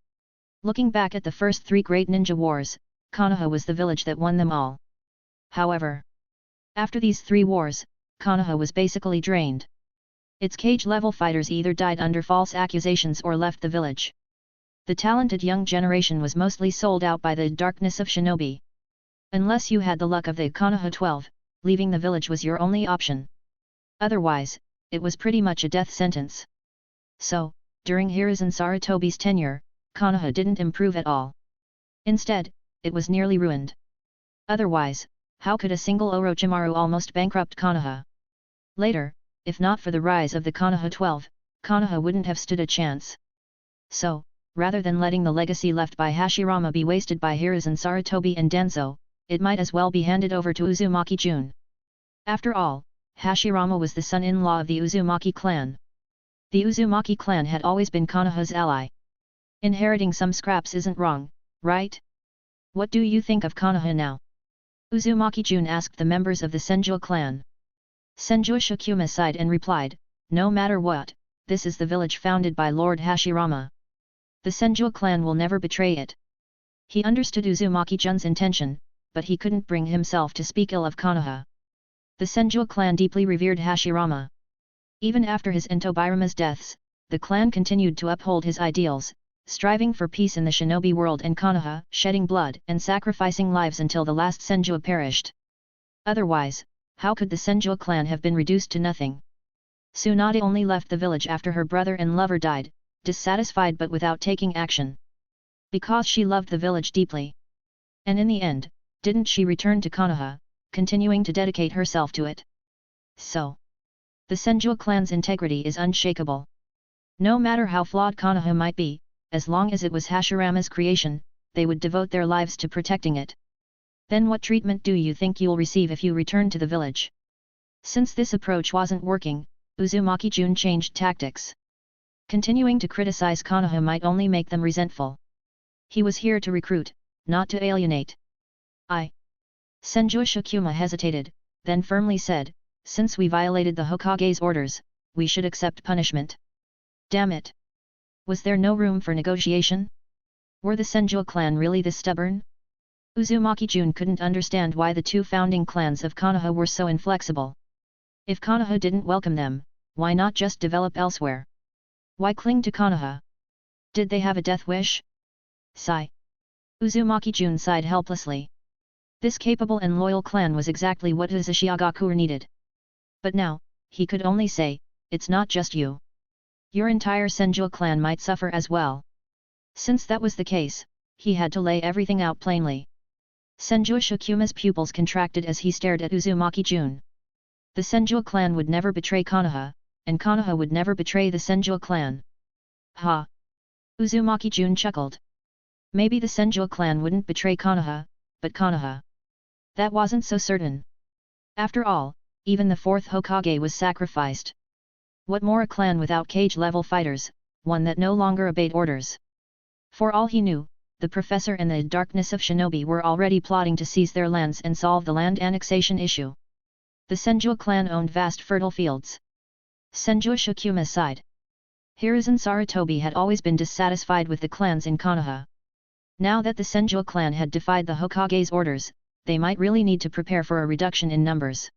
Looking back at the first 3 great ninja wars, Konoha was the village that won them all. However, after these 3 wars, Konoha was basically drained. Its cage-level fighters either died under false accusations or left the village. The talented young generation was mostly sold out by the darkness of shinobi. Unless you had the luck of the Konoha 12, leaving the village was your only option. Otherwise, it was pretty much a death sentence. So, during Hiruzen Sarutobi's tenure, Konoha didn't improve at all. Instead, it was nearly ruined. Otherwise, how could a single Orochimaru almost bankrupt Konoha? Later, if not for the rise of the Konoha 12, Konoha wouldn't have stood a chance. So, rather than letting the legacy left by Hashirama be wasted by Hiruzen Sarutobi and Danzo, it might as well be handed over to Uzumaki Jun. After all, Hashirama was the son-in-law of the Uzumaki clan. The Uzumaki clan had always been Konoha's ally. Inheriting some scraps isn't wrong, right? What do you think of Konoha now? Uzumaki Jun asked the members of the Senju clan. Senju Shikuma sighed and replied, "No matter what, this is the village founded by Lord Hashirama. The Senju clan will never betray it." He understood Uzumaki Jun's intention, but he couldn't bring himself to speak ill of Konoha. The Senju clan deeply revered Hashirama. Even after his and Tobirama's deaths, the clan continued to uphold his ideals, striving for peace in the shinobi world and Konoha, shedding blood and sacrificing lives until the last Senju perished. Otherwise, how could the Senju clan have been reduced to nothing? Tsunade only left the village after her brother and lover died, dissatisfied but without taking action. Because she loved the village deeply. And in the end, didn't she return to Konoha, continuing to dedicate herself to it? So, the Senju clan's integrity is unshakable. No matter how flawed Konoha might be, as long as it was Hashirama's creation, they would devote their lives to protecting it. Then what treatment do you think you'll receive if you return to the village? Since this approach wasn't working, Uzumaki Jun changed tactics. Continuing to criticize Konoha might only make them resentful. He was here to recruit, not to alienate. Senju Shikuma hesitated, then firmly said, since we violated the Hokage's orders, we should accept punishment. Damn it! Was there no room for negotiation? Were the Senju clan really this stubborn? Uzumaki Jun couldn't understand why the two founding clans of Konoha were so inflexible. If Konoha didn't welcome them, why not just develop elsewhere? Why cling to Konoha? Did they have a death wish? Sigh. Uzumaki Jun sighed helplessly. This capable and loyal clan was exactly what his Ashiagakuer needed. But now, he could only say, it's not just you. Your entire Senju clan might suffer as well. Since that was the case, he had to lay everything out plainly. Senju Shikuma's pupils contracted as he stared at Uzumaki Jun. The Senju clan would never betray Konoha, and Konoha would never betray the Senju clan. Ha! Uzumaki Jun chuckled. Maybe the Senju clan wouldn't betray Konoha, but Konoha. That wasn't so certain. After all, even the fourth Hokage was sacrificed. What more a clan without cage-level fighters, one that no longer obeyed orders? For all he knew, the professor and the darkness of shinobi were already plotting to seize their lands and solve the land annexation issue. The Senju clan owned vast fertile fields. Senju Shikuma sighed. Hiruzen Sarutobi had always been dissatisfied with the clans in Konoha. Now that the Senju clan had defied the Hokage's orders, they might really need to prepare for a reduction in numbers.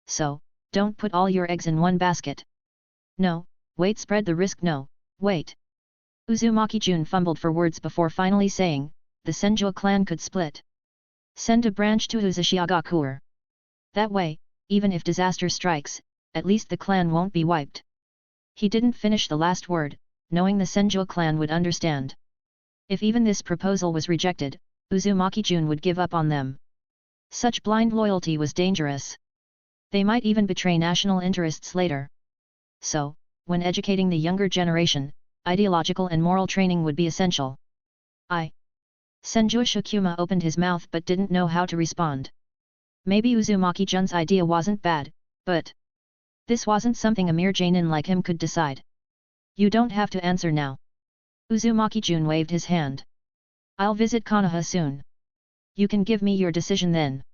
So, don't put all your eggs in one basket. No, wait, spread the risk. No, wait. Uzumaki Jun fumbled for words before finally saying, the Senju clan could split. Send a branch to Uzashiagakuer. That way, even if disaster strikes, at least the clan won't be wiped. He didn't finish the last word, knowing the Senju clan would understand. If even this proposal was rejected, Uzumaki Jun would give up on them. Such blind loyalty was dangerous. They might even betray national interests later. So, when educating the younger generation, ideological and moral training would be essential. Senju Shikuma opened his mouth but didn't know how to respond. Maybe Uzumaki Jun's idea wasn't bad, but this wasn't something a mere Jainin like him could decide. You don't have to answer now. Uzumaki Jun waved his hand. I'll visit Konoha soon. You can give me your decision then.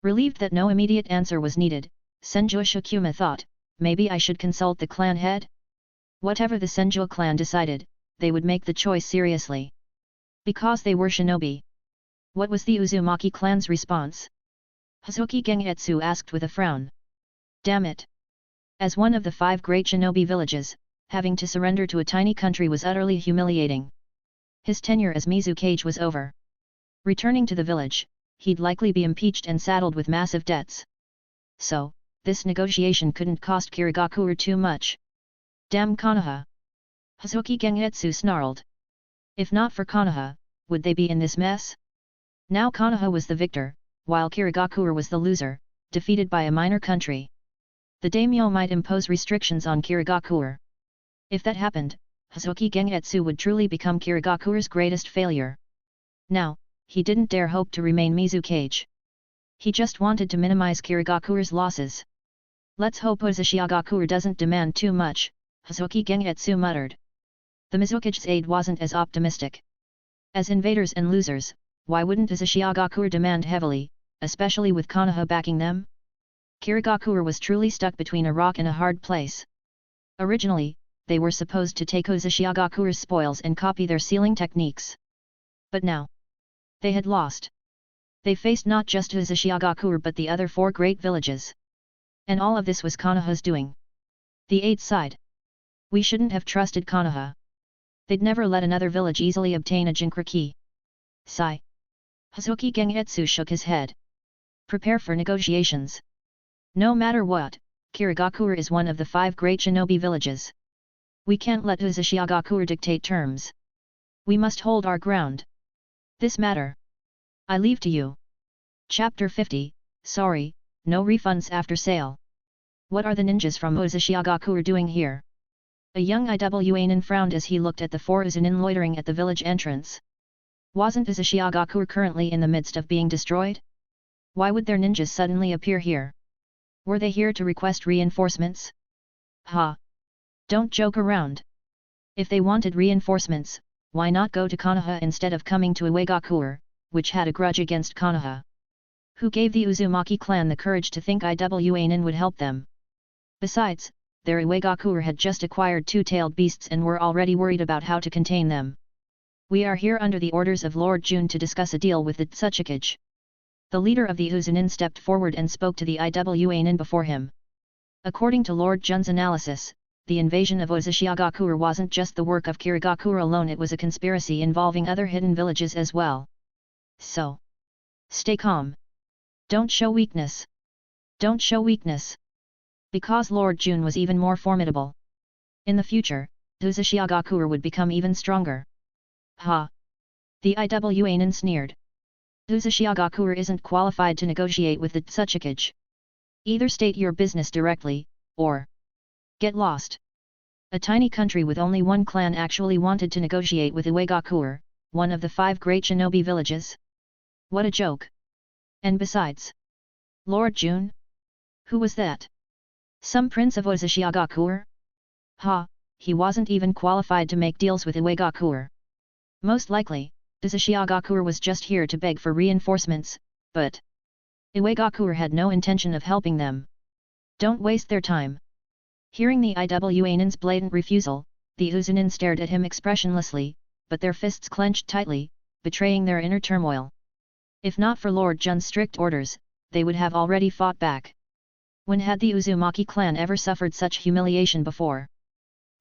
Relieved that no immediate answer was needed, Senju Shikuma thought, maybe I should consult the clan head? Whatever the Senju clan decided, they would make the choice seriously. Because they were shinobi. What was the Uzumaki clan's response? Hazuki Gengetsu asked with a frown. Damn it! As one of the 5 great shinobi villages, having to surrender to a tiny country was utterly humiliating. His tenure as Mizukage was over. Returning to the village, he'd likely be impeached and saddled with massive debts. So, this negotiation couldn't cost Kirigakuer too much. Damn Konoha! Hazuki Gengetsu snarled. If not for Konoha, would they be in this mess? Now Konoha was the victor, while Kirigakuer was the loser, defeated by a minor country. The daimyo might impose restrictions on Kirigakuer. If that happened, Hazuki Gengetsu would truly become Kirigakuer's greatest failure. Now, he didn't dare hope to remain Mizukage. He just wanted to minimize Kirigakuer's losses. Let's hope Uzashiagakuer doesn't demand too much, Hazuki Gengetsu muttered. The Mizukage's aide wasn't as optimistic. As invaders and losers, why wouldn't Uzashiagakuer demand heavily, especially with Konoha backing them? Kirigakuer was truly stuck between a rock and a hard place. Originally, they were supposed to take Uzashiagakuer's spoils and copy their sealing techniques. But now, they had lost. They faced not just Uzumaki but the other 4 great villages. And all of this was Konoha's doing. The 8th side. We shouldn't have trusted Konoha. They'd never let another village easily obtain a Jinchuriki. Sigh. Hazuki Gengetsu shook his head. Prepare for negotiations. No matter what, Kirigakure is one of the 5 great shinobi villages. We can't let Uzumaki dictate terms. We must hold our ground. This matter I leave to you. Chapter 50, Sorry, no refunds after sale. What are the ninjas from Uzumaki doing here? A young Iwanin frowned as he looked at the 4 Uzunin loitering at the village entrance. Wasn't Uzumaki currently in the midst of being destroyed? Why would their ninjas suddenly appear here? Were they here to request reinforcements? Ha! Don't joke around. If they wanted reinforcements, why not go to Konoha instead of coming to Iwagakure, which had a grudge against Konoha? Who gave the Uzumaki clan the courage to think Iwanin would help them? Besides, their Iwagakure had just acquired 2-tailed beasts and were already worried about how to contain them. We are here under the orders of Lord Jun to discuss a deal with the Tsuchikage. The leader of the Uzunin stepped forward and spoke to the Iwanin before him. According to Lord Jun's analysis, the invasion of Uzumaki wasn't just the work of Kirigakure alone, it was a conspiracy involving other hidden villages as well. So, stay calm. Don't show weakness. Don't show weakness. Because Lord Jun was even more formidable. In the future, Uzumaki would become even stronger. Ha! The Iwanin sneered. Uzumaki isn't qualified to negotiate with the Tsuchikage. Either state your business directly, or get lost. A tiny country with only one clan actually wanted to negotiate with Iwagakure, one of the 5 great shinobi villages. What a joke! And besides, Lord Jun? Who was that? Some prince of Uzumaki? Ha! He wasn't even qualified to make deals with Iwagakure. Most likely, Uzumaki was just here to beg for reinforcements, but Iwagakure had no intention of helping them. Don't waste their time. Hearing the Iwanin's blatant refusal, the Uzunin stared at him expressionlessly, but their fists clenched tightly, betraying their inner turmoil. If not for Lord Jun's strict orders, they would have already fought back. When had the Uzumaki clan ever suffered such humiliation before?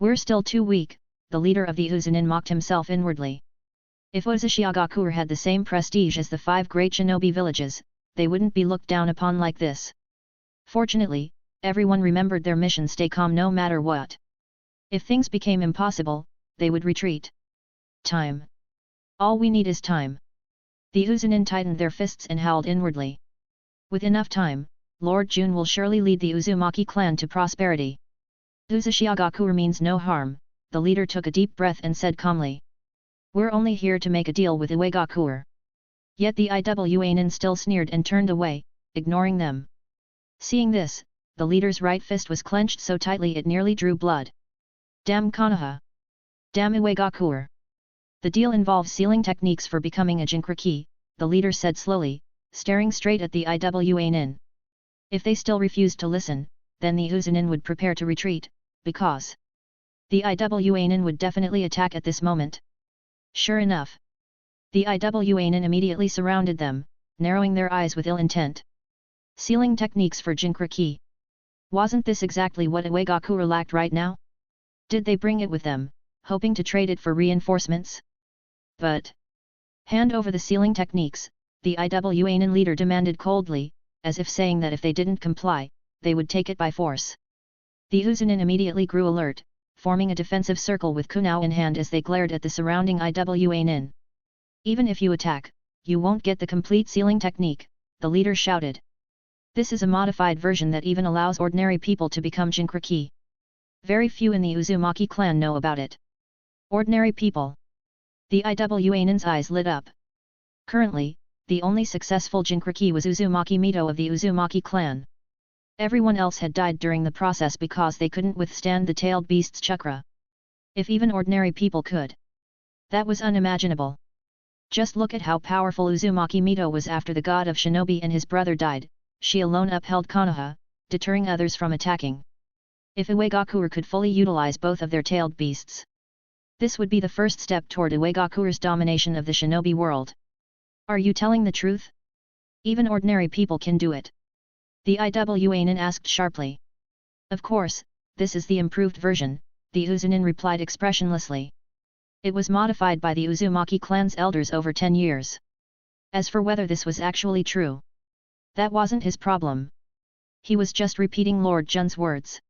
We're still too weak, the leader of the Uzunin mocked himself inwardly. If Uzumaki had the same prestige as the 5 great shinobi villages, they wouldn't be looked down upon like this. Fortunately, everyone remembered their mission: stay calm no matter what. If things became impossible, they would retreat. Time. All we need is time. The Uzunin tightened their fists and howled inwardly. With enough time, Lord Jun will surely lead the Uzumaki clan to prosperity. Uzumaki means no harm, the leader took a deep breath and said calmly. We're only here to make a deal with Iwagakure. Yet the Iwanin still sneered and turned away, ignoring them. Seeing this, the leader's right fist was clenched so tightly it nearly drew blood. Damn Konoha! Damn Iwagakure! The deal involves sealing techniques for becoming a Jinchuriki, the leader said slowly, staring straight at the Iwanin. If they still refused to listen, then the Uzunin would prepare to retreat, because the Iwanin would definitely attack at this moment. Sure enough, the Iwanin immediately surrounded them, narrowing their eyes with ill intent. Sealing techniques for Jinchuriki. Wasn't this exactly what Iwagakure lacked right now? Did they bring it with them, hoping to trade it for reinforcements? But hand over the sealing techniques, the Iwanin leader demanded coldly, as if saying that if they didn't comply, they would take it by force. The Uzunin immediately grew alert, forming a defensive circle with kunao in hand as they glared at the surrounding Iwanin. Even if you attack, you won't get the complete sealing technique, the leader shouted. This is a modified version that even allows ordinary people to become Jinchuriki. Very few in the Uzumaki clan know about it. Ordinary people. The Iwanin's eyes lit up. Currently, the only successful Jinchuriki was Uzumaki Mito of the Uzumaki clan. Everyone else had died during the process because they couldn't withstand the tailed beast's chakra. If even ordinary people could. That was unimaginable. Just look at how powerful Uzumaki Mito was after the god of shinobi and his brother died. She alone upheld Konoha, deterring others from attacking. If Iwagakure could fully utilize both of their tailed beasts, this would be the first step toward Iwagakure's domination of the shinobi world. Are you telling the truth? Even ordinary people can do it. The Iwanin asked sharply. Of course, this is the improved version, the Uzunin replied expressionlessly. It was modified by the Uzumaki clan's elders over 10 years. As for whether this was actually true, that wasn't his problem. He was just repeating Lord Jun's words.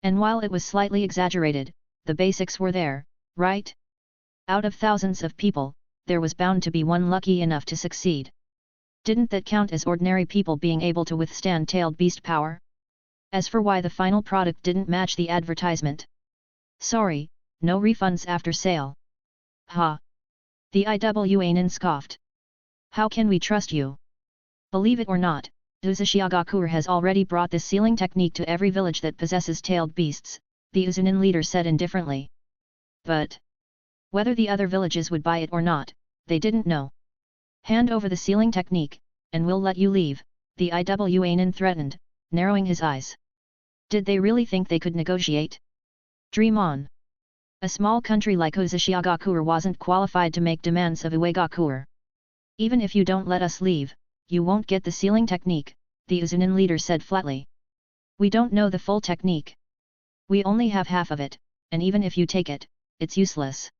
And while it was slightly exaggerated, the basics were there, right? Out of thousands of people, there was bound to be one lucky enough to succeed. Didn't that count as ordinary people being able to withstand tailed beast power? As for why the final product didn't match the advertisement. Sorry, no refunds after sale. Ha! The Iwanin scoffed. How can we trust you? Believe it or not, Uzushiagakuer has already brought this sealing technique to every village that possesses tailed beasts, the Uzunin leader said indifferently. But whether the other villages would buy it or not, they didn't know. Hand over the sealing technique, and we'll let you leave, the Iwanin threatened, narrowing his eyes. Did they really think they could negotiate? Dream on. A small country like Uzushiagakuer wasn't qualified to make demands of Iwagakuer. Even if you don't let us leave, you won't get the sealing technique, the Uzunin leader said flatly. We don't know the full technique. We only have half of it, and even if you take it, it's useless.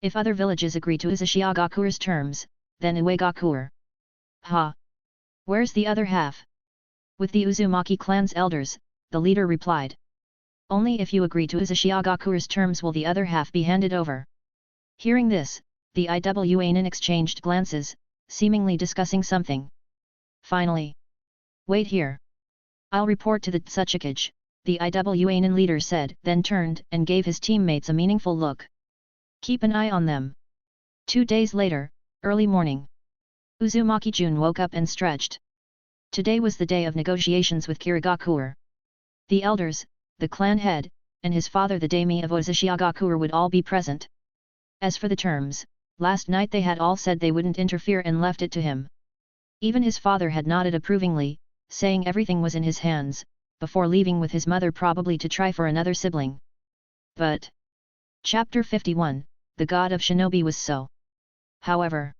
If other villages agree to Uzushiagakuer's terms, then Iwagakuer. Ha! Where's the other half? With the Uzumaki clan's elders, the leader replied. Only if you agree to Uzushiagakuer's terms will the other half be handed over. Hearing this, the Iwanin exchanged glances, seemingly discussing something. Finally. Wait here. I'll report to the Tsuchikage, the Iwanin leader said, then turned and gave his teammates a meaningful look. Keep an eye on them. 2 days later, early morning. Uzumaki Jun woke up and stretched. Today was the day of negotiations with Kirigakuer. The elders, the clan head, and his father the daimyo of Uzushiagakuer would all be present. As for the terms, last night they had all said they wouldn't interfere and left it to him. Even his father had nodded approvingly, saying everything was in his hands, before leaving with his mother probably to try for another sibling. But Chapter 51, the god of shinobi was so. However,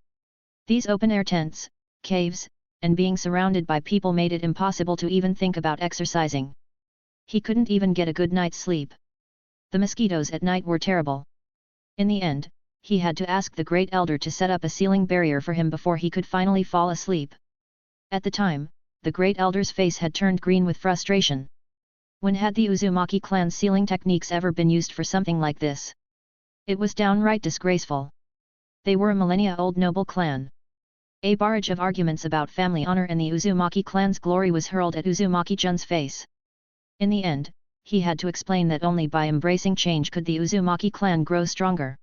these open-air tents, caves, and being surrounded by people made it impossible to even think about exercising. He couldn't even get a good night's sleep. The mosquitoes at night were terrible. In the end, he had to ask the great elder to set up a sealing barrier for him before he could finally fall asleep. At the time, the great elder's face had turned green with frustration. When had the Uzumaki clan's sealing techniques ever been used for something like this? It was downright disgraceful. They were a millennia-old noble clan. A barrage of arguments about family honor and the Uzumaki clan's glory was hurled at Uzumaki Jun's face. In the end, he had to explain that only by embracing change could the Uzumaki clan grow stronger.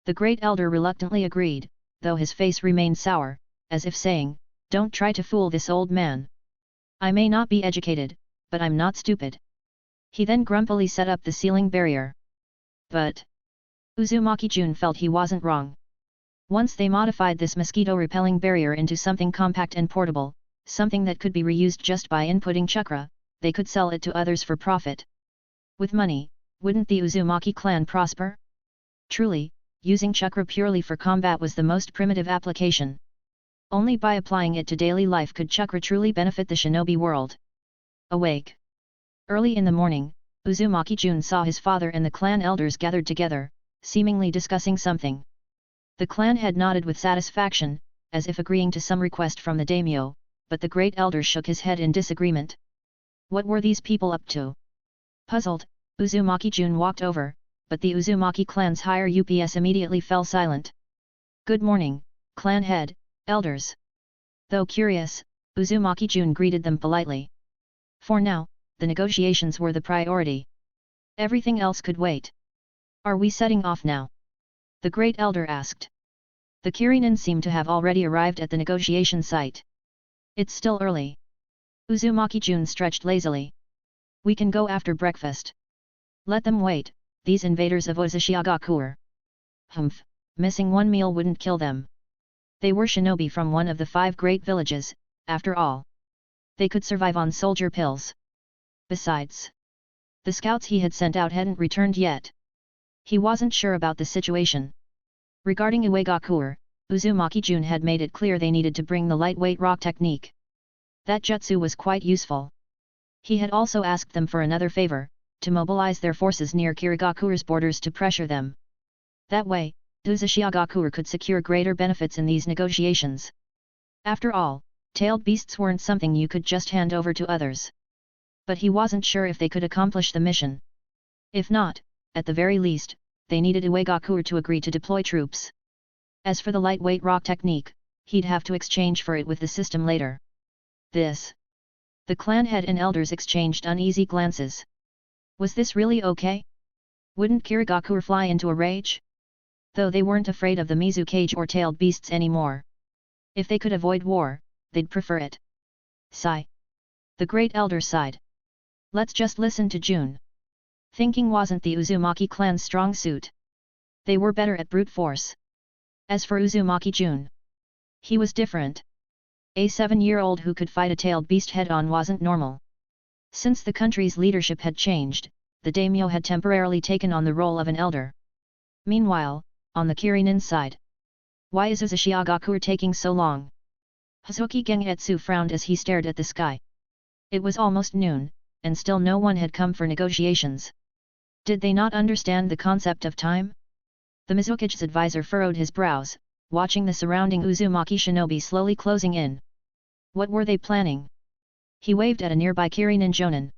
The great elder reluctantly agreed, though his face remained sour, as if saying, "Don't try to fool this old man. I may not be educated, but I'm not stupid." He then grumpily set up the sealing barrier. But Uzumaki Jun felt he wasn't wrong. Once they modified this mosquito-repelling barrier into something compact and portable, something that could be reused just by inputting chakra, they could sell it to others for profit. With money, wouldn't the Uzumaki clan prosper? Truly, using chakra purely for combat was the most primitive application. Only by applying it to daily life could chakra truly benefit the shinobi world. Awake. Early in the morning, Uzumaki Jun saw his father and the clan elders gathered together, seemingly discussing something. The clan head nodded with satisfaction, as if agreeing to some request from the daimyo, but the great elder shook his head in disagreement. What were these people up to? Puzzled, Uzumaki Jun walked over, but the Uzumaki clan's higher UPS immediately fell silent. "Good morning, clan head, elders." Though curious, Uzumaki Jun greeted them politely. For now, the negotiations were the priority. Everything else could wait. "Are we setting off now?" the great elder asked. The Kirinin seemed to have already arrived at the negotiation site. "It's still early." Uzumaki Jun stretched lazily. "We can go after breakfast." "Let them wait, these invaders of Uzushiagakuer." "Humph, missing one meal wouldn't kill them. They were shinobi from one of the 5 great villages, after all. They could survive on soldier pills. Besides, the scouts he had sent out hadn't returned yet. He wasn't sure about the situation. Regarding Iwagakuer, Uzumaki Jun had made it clear they needed to bring the lightweight rock technique. That jutsu was quite useful. He had also asked them for another favor, to mobilize their forces near Kirigakuru's borders to pressure them. That way, Uzumaki could secure greater benefits in these negotiations. After all, tailed beasts weren't something you could just hand over to others. But he wasn't sure if they could accomplish the mission. If not, at the very least, they needed Uegakure to agree to deploy troops. As for the lightweight rock technique, he'd have to exchange for it with the system later. The clan head and elders exchanged uneasy glances. Was this really okay? Wouldn't Kirigakure fly into a rage? Though they weren't afraid of the Mizu cage or tailed beasts anymore. If they could avoid war, they'd prefer it. Sigh. The great elder sighed. Let's just listen to Jun. Thinking wasn't the Uzumaki clan's strong suit. They were better at brute force. As for Uzumaki Jun, he was different. A 7-year-old who could fight a tailed beast head-on wasn't normal. Since the country's leadership had changed, the daimyo had temporarily taken on the role of an elder. Meanwhile, on the Kirinin side, why is Uzumaki taking so long? Hazuki Gengetsu frowned as he stared at the sky. It was almost noon, and still no one had come for negotiations. Did they not understand the concept of time? The Mizuki's advisor furrowed his brows, watching the surrounding Uzumaki shinobi slowly closing in. What were they planning? He waved at a nearby Kirinin Jonin.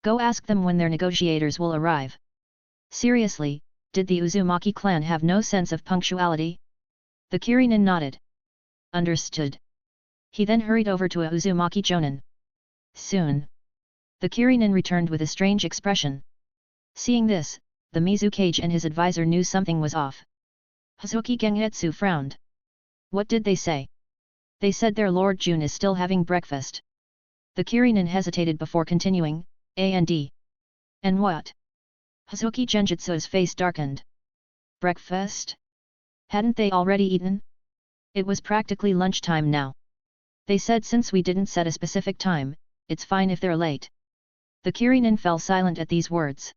Go ask them when their negotiators will arrive. Seriously, did the Uzumaki clan have no sense of punctuality? The Kirinin nodded. Understood. He then hurried over to a Uzumaki Jonin. Soon. The Kirinin returned with a strange expression. Seeing this, the Mizu Kage and his advisor knew something was off. Hazuki Gengetsu frowned. What did they say? They said their Lord Jun is still having breakfast. The Kirinin hesitated before continuing, and. And what? Hazuki Genjutsu's face darkened. Breakfast? Hadn't they already eaten? It was practically lunchtime now. They said since we didn't set a specific time, it's fine if they're late. The Kirinin fell silent at these words.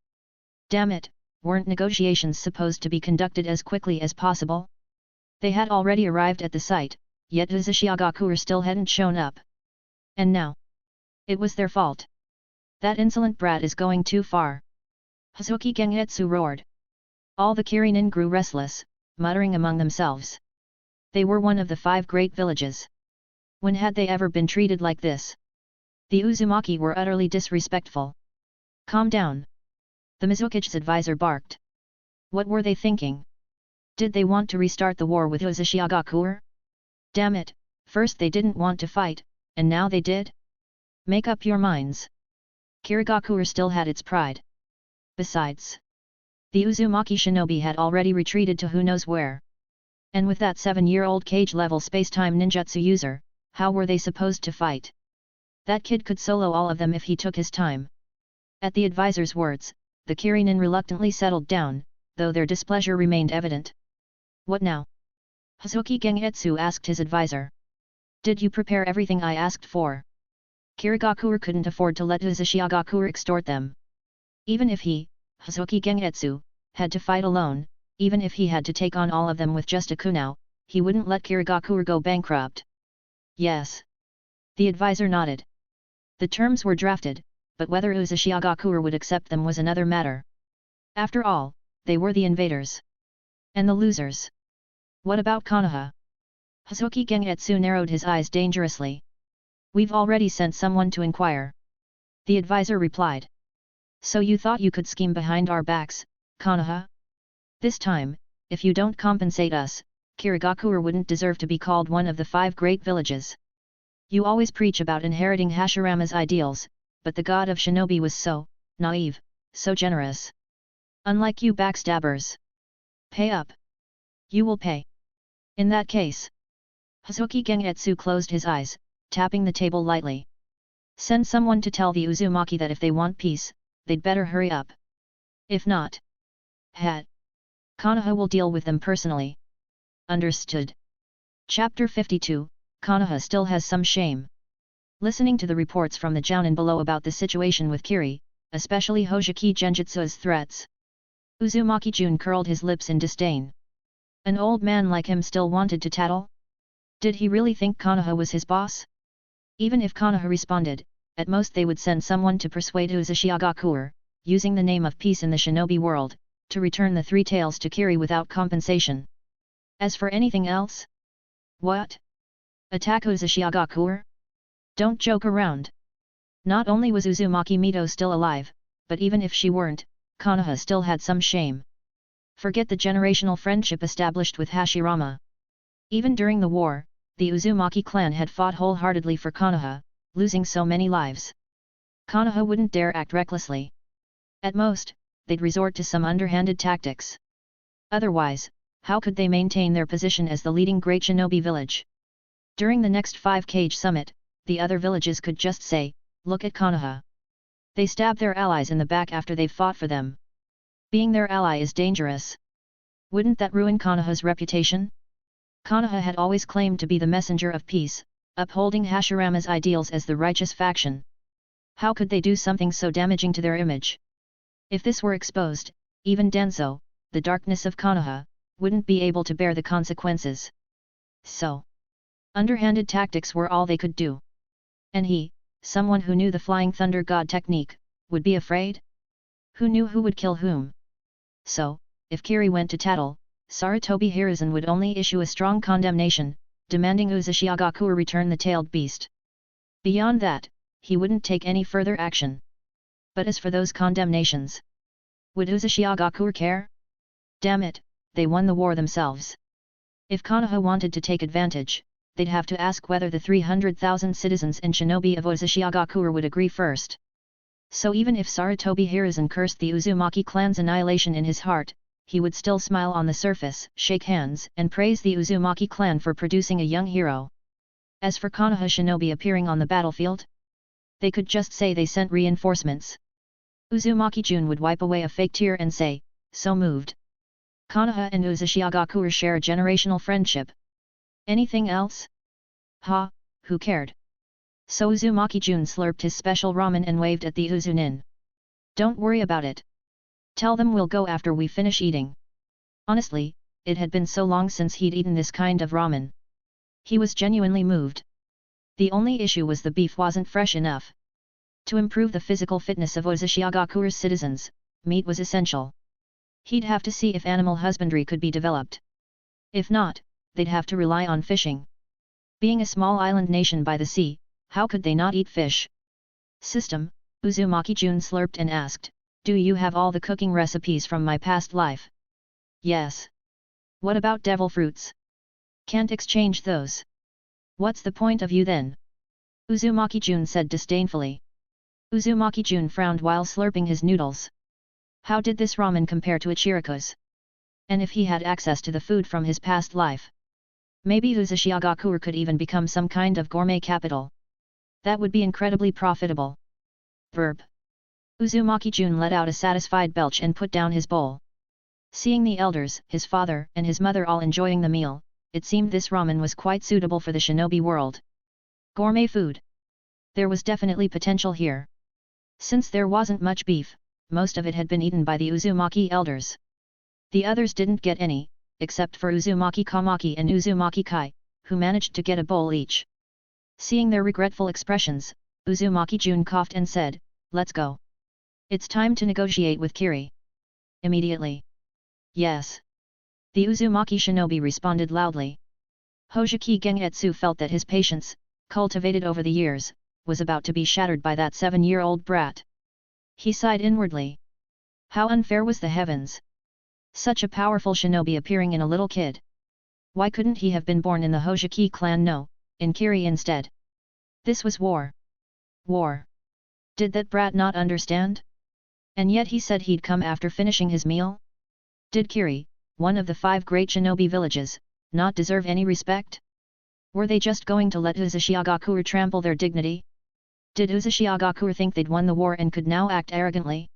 Damn it, weren't negotiations supposed to be conducted as quickly as possible? They had already arrived at the site, yet Uzumaki still hadn't shown up. And now? It was their fault. That insolent brat is going too far. Hazuki Gengetsu roared. All the Kirinin grew restless, muttering among themselves. They were one of the 5 great villages. When had they ever been treated like this? The Uzumaki were utterly disrespectful. Calm down. The Mizuki's advisor barked. What were they thinking? Did they want to restart the war with Uzumaki? Damn it, first they didn't want to fight, and now they did? Make up your minds. Kirigaku still had its pride. Besides, the Uzumaki shinobi had already retreated to who knows where. And with that 7-year-old cage-level space-time ninjutsu user, how were they supposed to fight? That kid could solo all of them if he took his time. At the advisor's words, the Kirinin reluctantly settled down, though their displeasure remained evident. What now? Hazuki Gengetsu asked his advisor. Did you prepare everything I asked for? Kirigaku couldn't afford to let Uzumaki extort them. Even if he, Hazuki Gengetsu, had to fight alone, even if he had to take on all of them with just a kunao, he wouldn't let Kirigaku go bankrupt. Yes. The advisor nodded. The terms were drafted, but whether Uzumaki would accept them was another matter. After all, they were the invaders. And the losers. What about Konoha? Hazuki Gengetsu narrowed his eyes dangerously. We've already sent someone to inquire. The advisor replied. So you thought you could scheme behind our backs, Konoha? This time, if you don't compensate us, Kirigaku wouldn't deserve to be called one of the 5 great villages. You always preach about inheriting Hashirama's ideals, but the god of shinobi was so naive, so generous. Unlike you backstabbers. Pay up. You will pay. In that case. Hazuki Gengetsu closed his eyes, tapping the table lightly. Send someone to tell the Uzumaki that if they want peace, they'd better hurry up. If not. Konoha will deal with them personally. Understood. Chapter 52, Konoha still has some shame. Listening to the reports from the Jounin below about the situation with Kiri, especially Hojiki Genjutsu's threats, Uzumaki Jun curled his lips in disdain. An old man like him still wanted to tattle? Did he really think Konoha was his boss? Even if Konoha responded, at most they would send someone to persuade Uzumaki, using the name of peace in the shinobi world, to return the three tails to Kiri without compensation. As for anything else? What? Attack Uzumaki? Don't joke around. Not only was Uzumaki Mito still alive, but even if she weren't, Konoha still had some shame. Forget the generational friendship established with Hashirama. Even during the war, the Uzumaki clan had fought wholeheartedly for Konoha, losing so many lives. Konoha wouldn't dare act recklessly. At most, they'd resort to some underhanded tactics. Otherwise, how could they maintain their position as the leading great shinobi village? During the next 5-Cage summit, the other villages could just say, "Look at Konoha. They stab their allies in the back after they've fought for them. Being their ally is dangerous. Wouldn't that ruin Konoha's reputation?" Konoha had always claimed to be the messenger of peace, upholding Hashirama's ideals as the righteous faction. How could they do something so damaging to their image? If this were exposed, even Denso, the darkness of Konoha, wouldn't be able to bear the consequences. So, underhanded tactics were all they could do. And he, someone who knew the Flying Thunder God technique, would be afraid? Who knew who would kill whom? So, if Kiri went to tattle, Sarutobi Hiruzen would only issue a strong condemnation, demanding Uzumaki return the tailed beast. Beyond that, he wouldn't take any further action. But as for those condemnations, would Uzumaki care? Damn it, they won the war themselves. If Konoha wanted to take advantage, they'd have to ask whether the 300,000 citizens and shinobi of Uzumaki would agree first. So even if Sarutobi Hiruzen cursed the Uzumaki clan's annihilation in his heart, he would still smile on the surface, shake hands, and praise the Uzumaki clan for producing a young hero. As for Konoha shinobi appearing on the battlefield, they could just say they sent reinforcements. Uzumaki Jun would wipe away a fake tear and say, "So moved. Konoha and Uzumaki share a generational friendship. Anything else? Ha, who cared?" So Uzumaki Jun slurped his special ramen and waved at the Uzunin. "Don't worry about it. Tell them we'll go after we finish eating." Honestly, it had been so long since he'd eaten this kind of ramen. He was genuinely moved. The only issue was the beef wasn't fresh enough. To improve the physical fitness of Uzumaki citizens, meat was essential. He'd have to see if animal husbandry could be developed. If not, they'd have to rely on fishing. Being a small island nation by the sea, how could they not eat fish? System, Uzumaki Jun slurped and asked, "Do you have all the cooking recipes from my past life?" "Yes." "What about devil fruits? Can't exchange those." "What's the point of you then?" Uzumaki Jun said disdainfully. Uzumaki Jun frowned while slurping his noodles. How did this ramen compare to Ichiriko's? And if he had access to the food from his past life, maybe Uzumaki could even become some kind of gourmet capital. That would be incredibly profitable. Verb. Uzumaki Jun let out a satisfied belch and put down his bowl. Seeing the elders, his father and his mother all enjoying the meal, it seemed this ramen was quite suitable for the shinobi world. Gourmet food. There was definitely potential here. Since there wasn't much beef, most of it had been eaten by the Uzumaki elders. The others didn't get any, except for Uzumaki Kamaki and Uzumaki Kai, who managed to get a bowl each. Seeing their regretful expressions, Uzumaki Jun coughed and said, "Let's go. It's time to negotiate with Kiri." Immediately. "Yes." The Uzumaki shinobi responded loudly. Hojiki Gengetsu felt that his patience, cultivated over the years, was about to be shattered by that 7-year-old brat. He sighed inwardly. How unfair was the heavens! Such a powerful shinobi appearing in a little kid. Why couldn't he have been born in the Hojiki clan? No, in Kiri instead. This was war. War. Did that brat not understand? And yet he said he'd come after finishing his meal? Did Kiri, one of the 5 great shinobi villages, not deserve any respect? Were they just going to let Uzumaki trample their dignity? Did Uzumaki think they'd won the war and could now act arrogantly?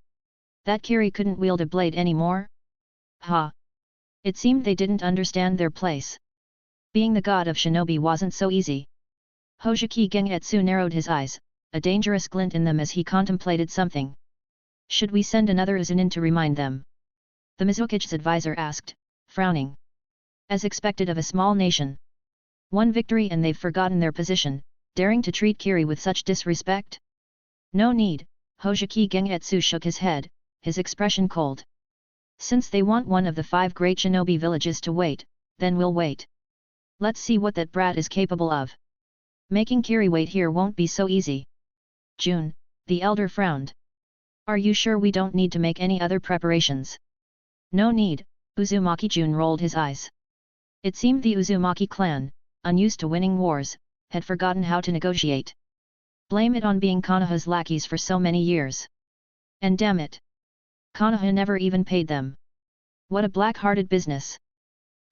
That Kiri couldn't wield a blade anymore? Ha! It seemed they didn't understand their place. Being the god of shinobi wasn't so easy. Hojiki Gengetsu narrowed his eyes, a dangerous glint in them as he contemplated something. Should we send another Uzunin to remind them? The Mizuki's advisor asked, frowning. As expected of a small nation. One victory and they've forgotten their position, daring to treat Kiri with such disrespect? No need, Hojiki Gengetsu shook his head, his expression cold. Since they want one of the 5 great shinobi villages to wait, then we'll wait. Let's see what that brat is capable of. Making Kiri wait here won't be so easy. Jun, the elder frowned. Are you sure we don't need to make any other preparations? No need, Uzumaki Jun rolled his eyes. It seemed the Uzumaki clan, unused to winning wars, had forgotten how to negotiate. Blame it on being Konoha's lackeys for so many years. And damn it! Konoha never even paid them. What a black-hearted business.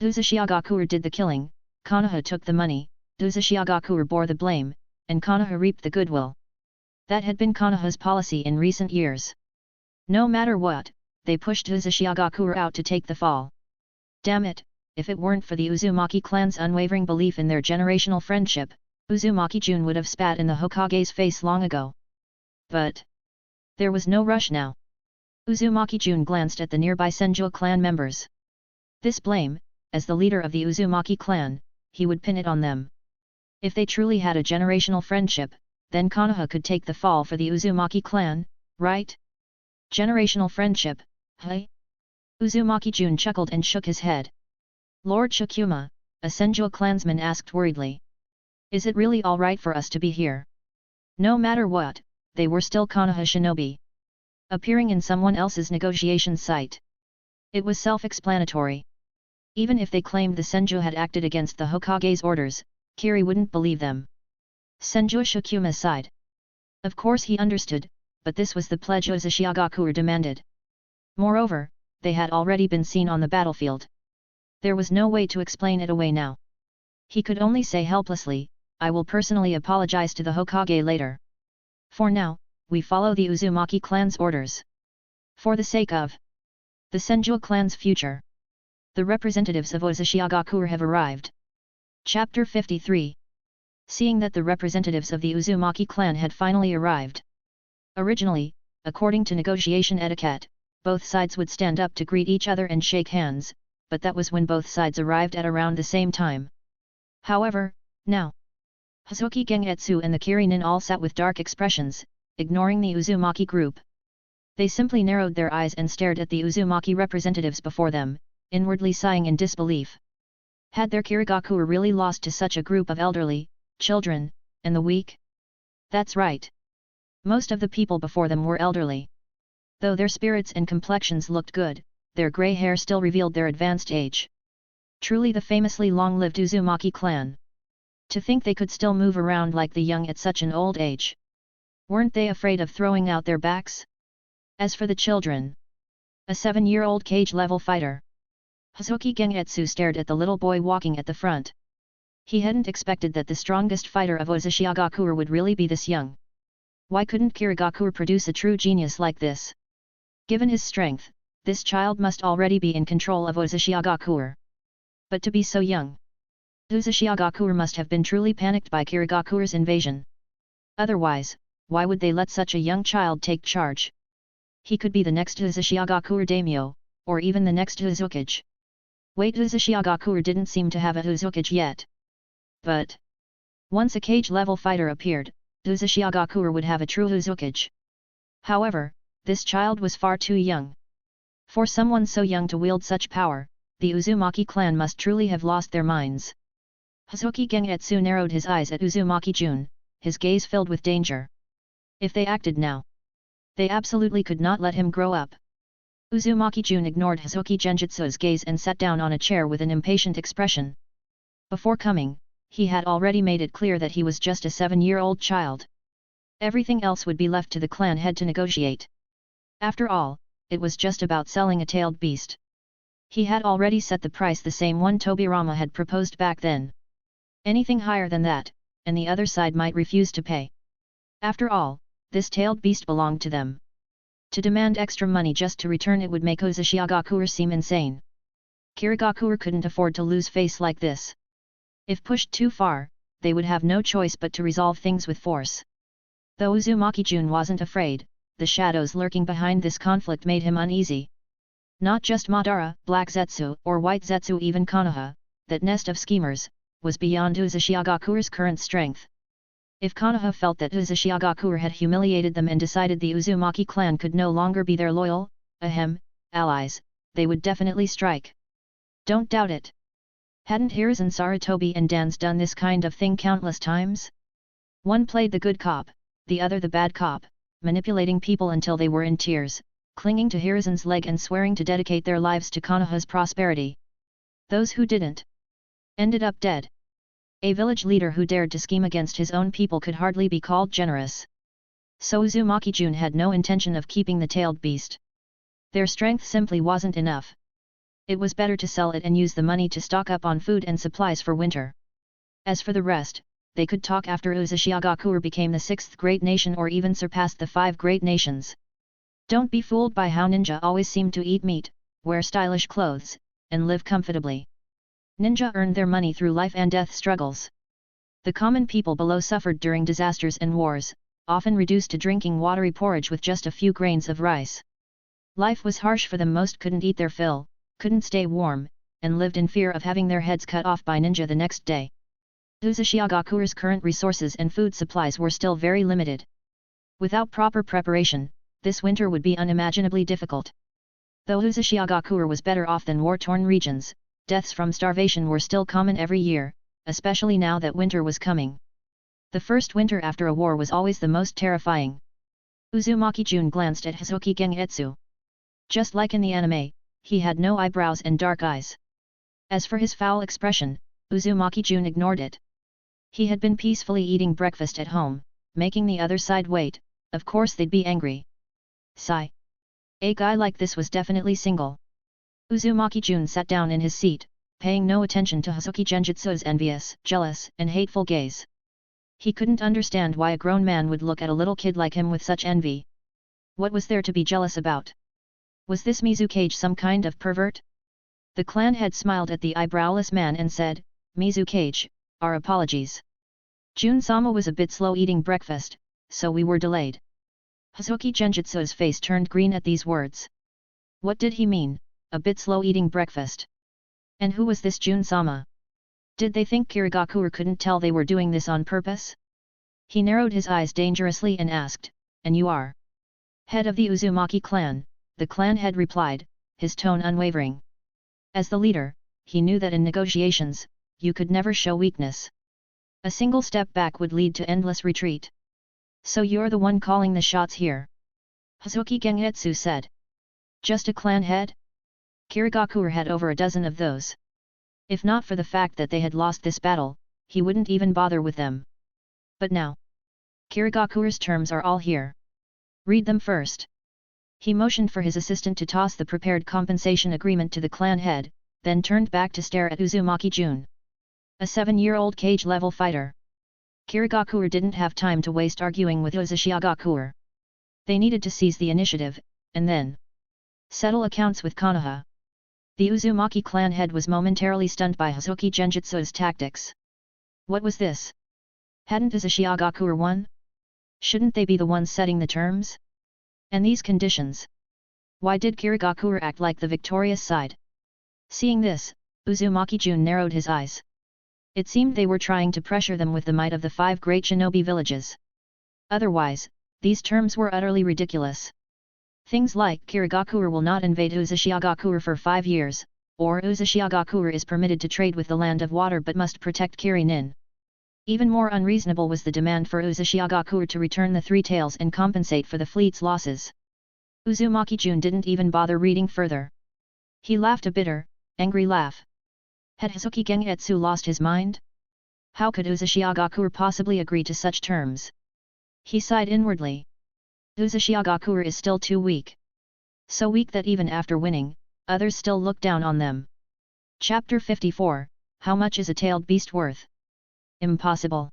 Uzashiagakuer did the killing, Konoha took the money, Uzashiagakuer bore the blame, and Konoha reaped the goodwill. That had been Konoha's policy in recent years. No matter what, they pushed Uzashiagakuer out to take the fall. Damn it, if it weren't for the Uzumaki clan's unwavering belief in their generational friendship, Uzumaki Jun would have spat in the Hokage's face long ago. But there was no rush now. Uzumaki Jun glanced at the nearby Senju clan members. This blame, as the leader of the Uzumaki clan, he would pin it on them. If they truly had a generational friendship, then Konoha could take the fall for the Uzumaki clan, right? Generational friendship, hey? Uzumaki Jun chuckled and shook his head. Lord Shikuma, a Senju clansman asked worriedly. Is it really all right for us to be here? No matter what, they were still Konoha shinobi. Appearing in someone else's negotiation site. It was self-explanatory. Even if they claimed the Senju had acted against the Hokage's orders, Kiri wouldn't believe them. Senju Shikuma sighed. Of course he understood, but this was the pledge Uzashiagakuer demanded. Moreover, they had already been seen on the battlefield. There was no way to explain it away now. He could only say helplessly, I will personally apologize to the Hokage later. For now, we follow the Uzumaki clan's orders. For the sake of the Senju clan's future. The representatives of Uzashiagakuer have arrived. Chapter 53. Seeing that the representatives of the Uzumaki clan had finally arrived. Originally, according to negotiation etiquette, both sides would stand up to greet each other and shake hands, but that was when both sides arrived at around the same time. However, now, Hazuki Gengetsu and the Kirinin all sat with dark expressions, ignoring the Uzumaki group. They simply narrowed their eyes and stared at the Uzumaki representatives before them, inwardly sighing in disbelief. Had their Kirigakuer really lost to such a group of elderly, children, and the weak? That's right. Most of the people before them were elderly. Though their spirits and complexions looked good, their grey hair still revealed their advanced age. Truly the famously long-lived Uzumaki clan. To think they could still move around like the young at such an old age. Weren't they afraid of throwing out their backs? As for the children, a 7-year-old cage-level fighter. Hazuki Gengetsu stared at the little boy walking at the front. He hadn't expected that the strongest fighter of Uzashiagakuer would really be this young. Why couldn't Kirigakuer produce a true genius like this? Given his strength, this child must already be in control of Uzashiagakuer. But to be so young. Uzashiagakuer must have been truly panicked by Kirigakuer's invasion. Otherwise, why would they let such a young child take charge? He could be the next Uzashiagakuer daimyo, or even the next Uzukage. Wait, Uzashiagakuer didn't seem to have a Uzukage yet. But once a cage-level fighter appeared, Uzashiagakuer would have a true Uzukage. However, this child was far too young. For someone so young to wield such power, the Uzumaki clan must truly have lost their minds. Hazuki Gengetsu narrowed his eyes at Uzumaki Jun, his gaze filled with danger. If they acted now, they absolutely could not let him grow up. Uzumaki Jun ignored Hazuki Genjutsu's gaze and sat down on a chair with an impatient expression. Before coming, he had already made it clear that he was just a 7-year-old child. Everything else would be left to the clan head to negotiate. After all, it was just about selling a tailed beast. He had already set the price the same one Tobirama had proposed back then. Anything higher than that, and the other side might refuse to pay. After all, this tailed beast belonged to them. To demand extra money just to return it would make Uzashiagakuer seem insane. Kirigakuer couldn't afford to lose face like this. If pushed too far, they would have no choice but to resolve things with force. Though Uzumaki Jun wasn't afraid, the shadows lurking behind this conflict made him uneasy. Not just Madara, Black Zetsu, or White Zetsu, even Konoha, that nest of schemers, was beyond Uzumaki-Gakuru's current strength. If Konoha felt that Uzumaki-Gakure had humiliated them and decided the Uzumaki clan could no longer be their loyal, allies, they would definitely strike. Don't doubt it. Hadn't Hiruzen Sarutobi and Dans done this kind of thing countless times? One played the good cop, the other the bad cop, manipulating people until they were in tears, clinging to Hiruzen's leg and swearing to dedicate their lives to Konoha's prosperity. Those who didn't ended up dead. A village leader who dared to scheme against his own people could hardly be called generous. So Uzumaki Jun had no intention of keeping the tailed beast. Their strength simply wasn't enough. It was better to sell it and use the money to stock up on food and supplies for winter. As for the rest, they could talk after Uzumaki-Gakure became the 6th great nation or even surpassed the 5 great nations. Don't be fooled by how ninja always seem to eat meat, wear stylish clothes, and live comfortably. Ninja earned their money through life and death struggles. The common people below suffered during disasters and wars, often reduced to drinking watery porridge with just a few grains of rice. Life was harsh for them. Most couldn't eat their fill, couldn't stay warm, and lived in fear of having their heads cut off by ninja the next day. Uzumaki-Gakure's current resources and food supplies were still very limited. Without proper preparation, this winter would be unimaginably difficult. Though Uzumaki-Gakure was better off than war-torn regions, deaths from starvation were still common every year, especially now that winter was coming. The first winter after a war was always the most terrifying. Uzumaki Jun glanced at Hazuki Gengetsu. Just like in the anime, he had no eyebrows and dark eyes. As for his foul expression, Uzumaki Jun ignored it. He had been peacefully eating breakfast at home, making the other side wait. Of course they'd be angry. Sigh. A guy like this was definitely single. Uzumaki Jun sat down in his seat, paying no attention to Hazuki Genjutsu's envious, jealous, and hateful gaze. He couldn't understand why a grown man would look at a little kid like him with such envy. What was there to be jealous about? Was this Mizukage some kind of pervert? The clan head smiled at the eyebrowless man and said, Mizukage, our apologies. Jun-sama was a bit slow eating breakfast, so we were delayed. Hazuki Genjutsu's face turned green at these words. What did he mean, a bit slow eating breakfast? And who was this Jun-sama? Did they think Kirigakure couldn't tell they were doing this on purpose? He narrowed his eyes dangerously and asked, and you are? Head of the Uzumaki clan, the clan head replied, his tone unwavering. As the leader, he knew that in negotiations, you could never show weakness. A single step back would lead to endless retreat. So you're the one calling the shots here? Hazuki Gengetsu said. Just a clan head? Kirigakure had over a dozen of those. If not for the fact that they had lost this battle, he wouldn't even bother with them. But now, Kirigakure's terms are all here. Read them first. He motioned for his assistant to toss the prepared compensation agreement to the clan head, then turned back to stare at Uzumaki Jun. A 7-year-old cage-level fighter. Kirigakure didn't have time to waste arguing with Uzumaki-Gakure. They needed to seize the initiative, and then settle accounts with Konoha. The Uzumaki clan head was momentarily stunned by Hazuki Genjutsu's tactics. What was this? Hadn't Uzumaki-Gakure won? Shouldn't they be the ones setting the terms? And these conditions? Why did Kirigakure act like the victorious side? Seeing this, Uzumaki Jun narrowed his eyes. It seemed they were trying to pressure them with the might of the 5 great shinobi villages. Otherwise, these terms were utterly ridiculous. Things like Kirigakure will not invade Uzumaki-Gakure for 5 years, or Uzumaki-Gakure is permitted to trade with the Land of Water but must protect Kiri-nin. Even more unreasonable was the demand for Uzumaki-Gakure to return the 3 tails and compensate for the fleet's losses. Uzumaki Jun didn't even bother reading further. He laughed a bitter, angry laugh. Had Hazuki Gengetsu lost his mind? How could Uzumaki-Gakure possibly agree to such terms? He sighed inwardly. Uzumaki-Gakure is still too weak. So weak that even after winning, others still look down on them. Chapter 54, How much is a tailed beast worth? Impossible.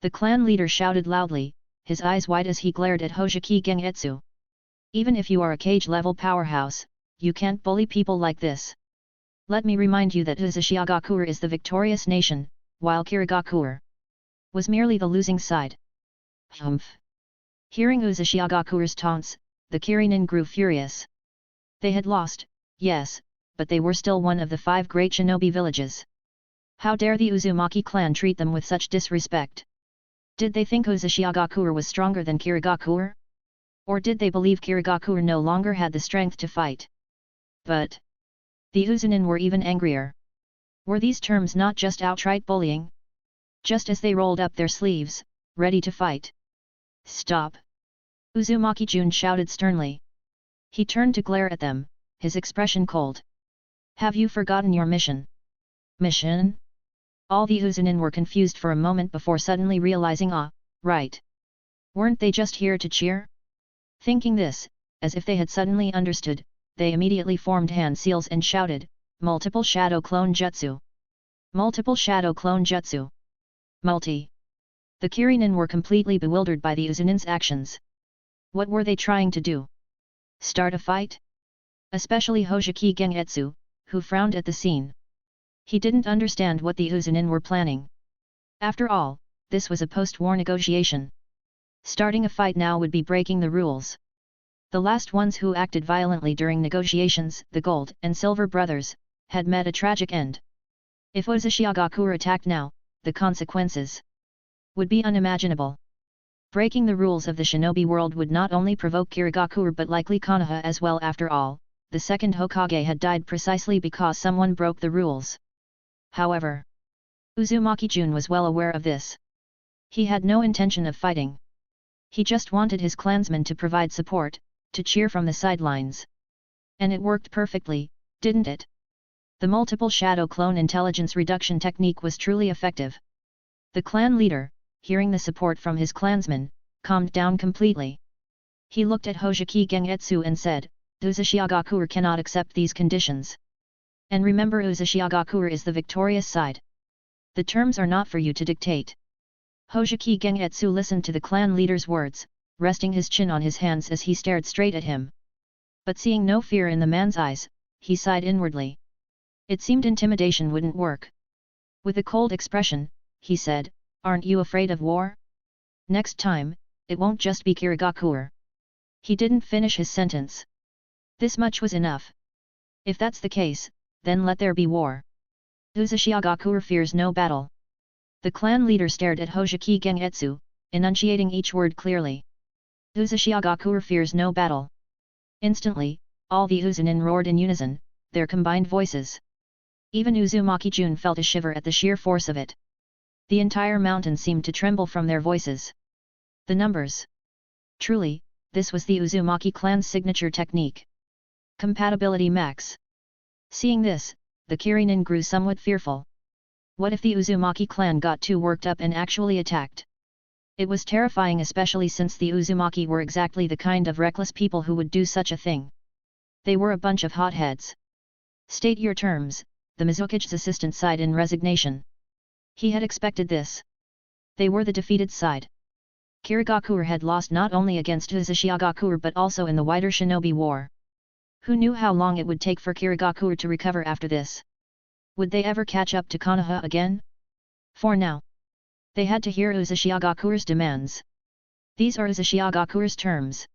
The clan leader shouted loudly, his eyes wide as he glared at Hazuki Gengetsu. Even if you are a cage-level powerhouse, you can't bully people like this. Let me remind you that Uzumaki-Gakure is the victorious nation, while Kirigakure was merely the losing side. Humph. Hearing Uzumaki-Gakure's taunts, the Kiri-nin grew furious. They had lost, yes, but they were still one of the 5 great shinobi villages. How dare the Uzumaki clan treat them with such disrespect? Did they think Uzumaki was stronger than Kirigakure? Or did they believe Kirigakure no longer had the strength to fight? But the Uzunin were even angrier. Were these terms not just outright bullying? Just as they rolled up their sleeves, ready to fight. Stop! Uzumaki Jun shouted sternly. He turned to glare at them, his expression cold. Have you forgotten your mission? Mission? All the Uzunin were confused for a moment before suddenly realizing right. Weren't they just here to cheer? Thinking this, as if they had suddenly understood, they immediately formed hand seals and shouted, Multiple Shadow Clone Jutsu! Multiple Shadow Clone Jutsu! Multi! The Kirinin were completely bewildered by the Uzunin's actions. What were they trying to do? Start a fight? Especially Hoseki Gengetsu, who frowned at the scene. He didn't understand what the Uzunin were planning. After all, this was a post-war negotiation. Starting a fight now would be breaking the rules. The last ones who acted violently during negotiations, the Gold and Silver Brothers, had met a tragic end. If Uzumaki attacked now, the consequences would be unimaginable. Breaking the rules of the shinobi world would not only provoke Kirigakure but likely Konoha as well. After all, the second Hokage had died precisely because someone broke the rules. However, Uzumaki Jun was well aware of this. He had no intention of fighting. He just wanted his clansmen to provide support, to cheer from the sidelines. And it worked perfectly, didn't it? The multiple shadow clone intelligence reduction technique was truly effective. The clan leader, hearing the support from his clansmen, calmed down completely. He looked at Hoseki Gengetsu and said, Uzumaki cannot accept these conditions. And remember, Uzumaki is the victorious side. The terms are not for you to dictate. Hoseki Gengetsu listened to the clan leader's words, resting his chin on his hands as he stared straight at him. But seeing no fear in the man's eyes, he sighed inwardly. It seemed intimidation wouldn't work. With a cold expression, he said, Aren't you afraid of war? Next time, it won't just be Kirigakure. He didn't finish his sentence. This much was enough. If that's the case, then let there be war. Uzumaki fears no battle. The clan leader stared at Hoseki Gengetsu, enunciating each word clearly. Uzumaki fears no battle. Instantly, all the Uzunin roared in unison, their combined voices. Even Uzumaki Jun felt a shiver at the sheer force of it. The entire mountain seemed to tremble from their voices. The numbers. Truly, this was the Uzumaki clan's signature technique. Compatibility max. Seeing this, the Kirinin grew somewhat fearful. What if the Uzumaki clan got too worked up and actually attacked? It was terrifying, especially since the Uzumaki were exactly the kind of reckless people who would do such a thing. They were a bunch of hotheads. State your terms, the Mizuki's assistant sighed in resignation. He had expected this. They were the defeated side. Kirigakure had lost not only against Uzumaki but also in the wider shinobi war. Who knew how long it would take for Kirigakure to recover after this? Would they ever catch up to Konoha again? For now, they had to hear Uzumaki demands. These are Uzumaki terms.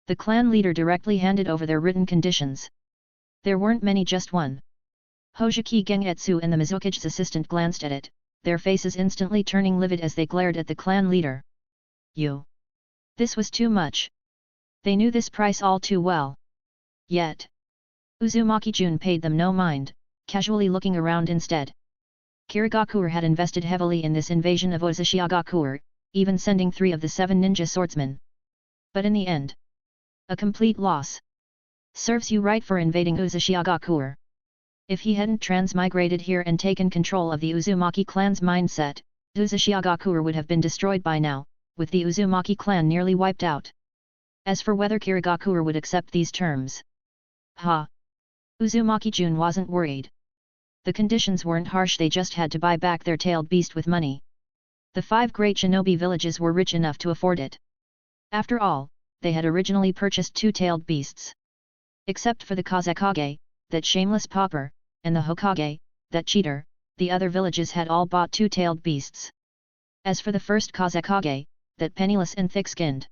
The clan leader directly handed over their written conditions. There weren't many, just one. Hoseki Gengetsu and the Mizuki's assistant glanced at it, their faces instantly turning livid as they glared at the clan leader. You! This was too much. They knew this price all too well. Yet, Uzumaki Jun paid them no mind, casually looking around instead. Kirigakure had invested heavily in this invasion of Uzumaki, even sending 3 of the 7 ninja swordsmen. But in the end, a complete loss. Serves you right for invading Uzumaki. If he hadn't transmigrated here and taken control of the Uzumaki clan's mindset, Uzumaki would have been destroyed by now, with the Uzumaki clan nearly wiped out. As for whether Kirigakure would accept these terms, Uzumaki Jun wasn't worried. The conditions weren't harsh, they just had to buy back their tailed beast with money. The 5 great shinobi villages were rich enough to afford it. After all, they had originally purchased 2 tailed beasts. Except for the Kazekage, that shameless pauper, and the Hokage, that cheater, the other villages had all bought 2 tailed beasts. As for the first Kazekage, that penniless and thick-skinned.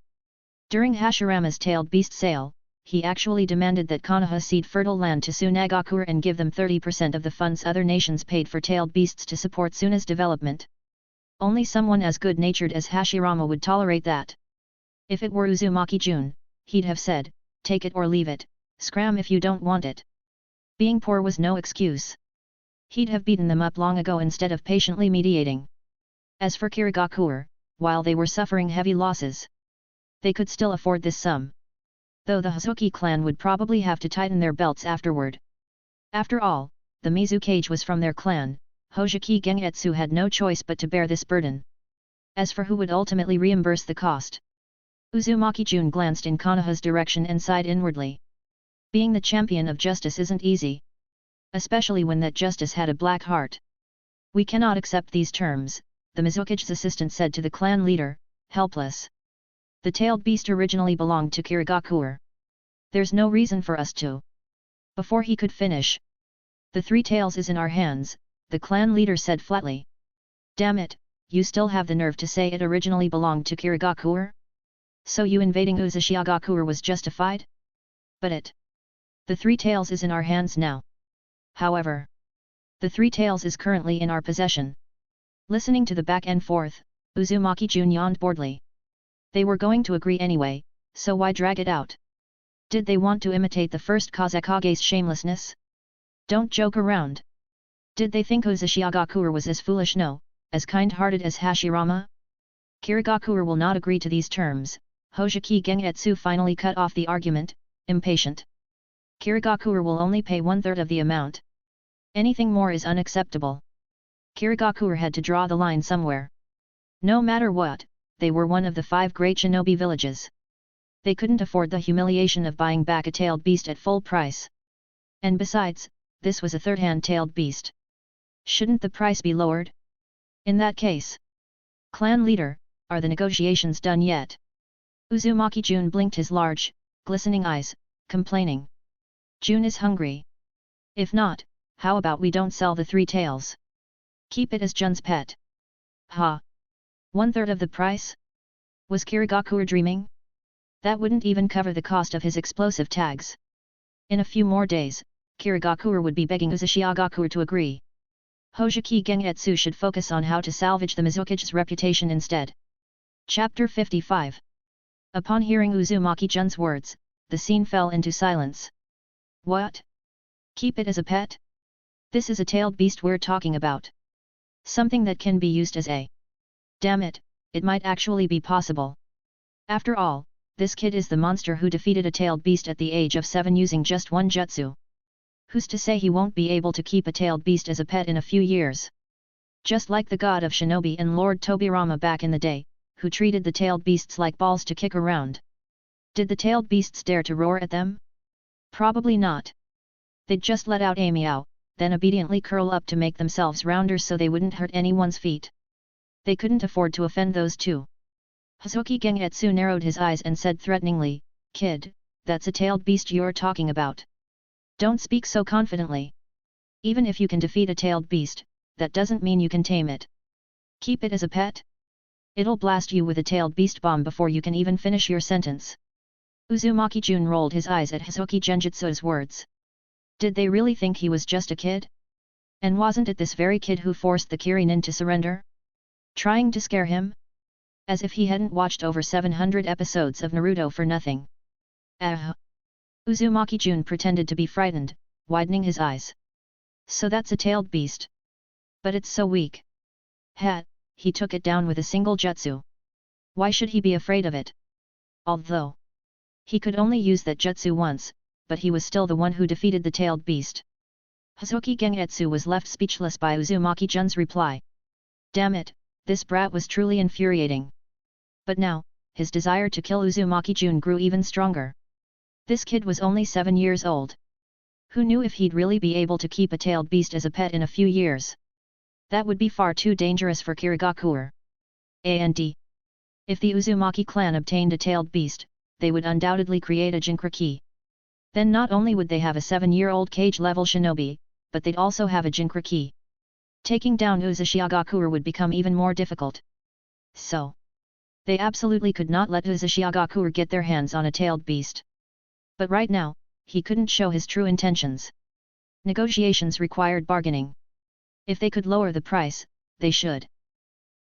During Hashirama's tailed beast sale, he actually demanded that Konoha cede fertile land to Tsunagakuer and give them 30% of the funds other nations paid for tailed beasts to support Tsuna's development. Only someone as good-natured as Hashirama would tolerate that. If it were Uzumaki Jun, he'd have said, take it or leave it, scram if you don't want it. Being poor was no excuse. He'd have beaten them up long ago instead of patiently mediating. As for Kirigakuer, while they were suffering heavy losses, they could still afford this sum. Though the Hazuki clan would probably have to tighten their belts afterward. After all, the Mizukage was from their clan, Hojiki Gengetsu had no choice but to bear this burden. As for who would ultimately reimburse the cost, Uzumaki Jun glanced in Konoha's direction and sighed inwardly. Being the champion of justice isn't easy. Especially when that justice had a black heart. We cannot accept these terms, the Mizukage's assistant said to the clan leader, helpless. The tailed beast originally belonged to Kirigakuer. There's no reason for us to. Before he could finish. The three tails is in our hands, the clan leader said flatly. Damn it, you still have the nerve to say it originally belonged to Kirigakuer? So you invading Uzumaki was justified? But the three tails is in our hands now. However, the three tails is currently in our possession. Listening to the back and forth, Uzumaki Jun yawned boredly. They were going to agree anyway, so why drag it out? Did they want to imitate the first Kazekage's shamelessness? Don't joke around. Did they think Uzumaki was as foolish as kind-hearted as Hashirama? Kirigakuer will not agree to these terms, Hojiki Gengetsu finally cut off the argument, impatient. Kirigakuer will only pay 1/3 of the amount. Anything more is unacceptable. Kirigakuer had to draw the line somewhere. No matter what, they were one of the 5 great shinobi villages. They couldn't afford the humiliation of buying back a tailed beast at full price. And besides, this was a third-hand tailed beast. Shouldn't the price be lowered? In that case, clan leader, are the negotiations done yet? Uzumaki Jun blinked his large, glistening eyes, complaining. Jun is hungry. If not, how about we don't sell the three tails? Keep it as Jun's pet. Ha! 1/3 of the price? Was Kirigakuer dreaming? That wouldn't even cover the cost of his explosive tags. In a few more days, Kirigakuer would be begging Uzumaki to agree. Hojiki Gengetsu should focus on how to salvage the Mizukage's reputation instead. Chapter 55. Upon hearing Uzumaki Jun's words, the scene fell into silence. What? Keep it as a pet? This is a tailed beast we're talking about. Something that can be used as a... Damn it, it might actually be possible. After all, this kid is the monster who defeated a tailed beast at the age of 7 using just one jutsu. Who's to say he won't be able to keep a tailed beast as a pet in a few years? Just like the god of shinobi and Lord Tobirama back in the day, who treated the tailed beasts like balls to kick around. Did the tailed beasts dare to roar at them? Probably not. They'd just let out a meow, then obediently curl up to make themselves rounder so they wouldn't hurt anyone's feet. They couldn't afford to offend those two. Hazuki Gengetsu narrowed his eyes and said threateningly, Kid, that's a tailed beast you're talking about. Don't speak so confidently. Even if you can defeat a tailed beast, that doesn't mean you can tame it. Keep it as a pet? It'll blast you with a tailed beast bomb before you can even finish your sentence. Uzumaki Jun rolled his eyes at Hazuki Gengetsu's words. Did they really think he was just a kid? And wasn't it this very kid who forced the Kirinin to surrender? Trying to scare him? As if he hadn't watched over 700 episodes of Naruto for nothing. Uzumaki Jun pretended to be frightened, widening his eyes. So that's a tailed beast. But it's so weak. He took it down with a single jutsu. Why should he be afraid of it? Although he could only use that jutsu once, but he was still the one who defeated the tailed beast. Hazuki Gengetsu was left speechless by Uzumaki Jun's reply. Damn it, this brat was truly infuriating. But now, his desire to kill Uzumaki Jun grew even stronger. This kid was only 7 years old. Who knew if he'd really be able to keep a tailed beast as a pet in a few years? That would be far too dangerous for Kirigakuer. And if the Uzumaki clan obtained a tailed beast, they would undoubtedly create a Jinchuriki. Then not only would they have a 7-year-old cage-level shinobi, but they'd also have a Jinchuriki. Taking down Uzumaki would become even more difficult. So, they absolutely could not let Uzumaki get their hands on a tailed beast. But right now, he couldn't show his true intentions. Negotiations required bargaining. If they could lower the price, they should.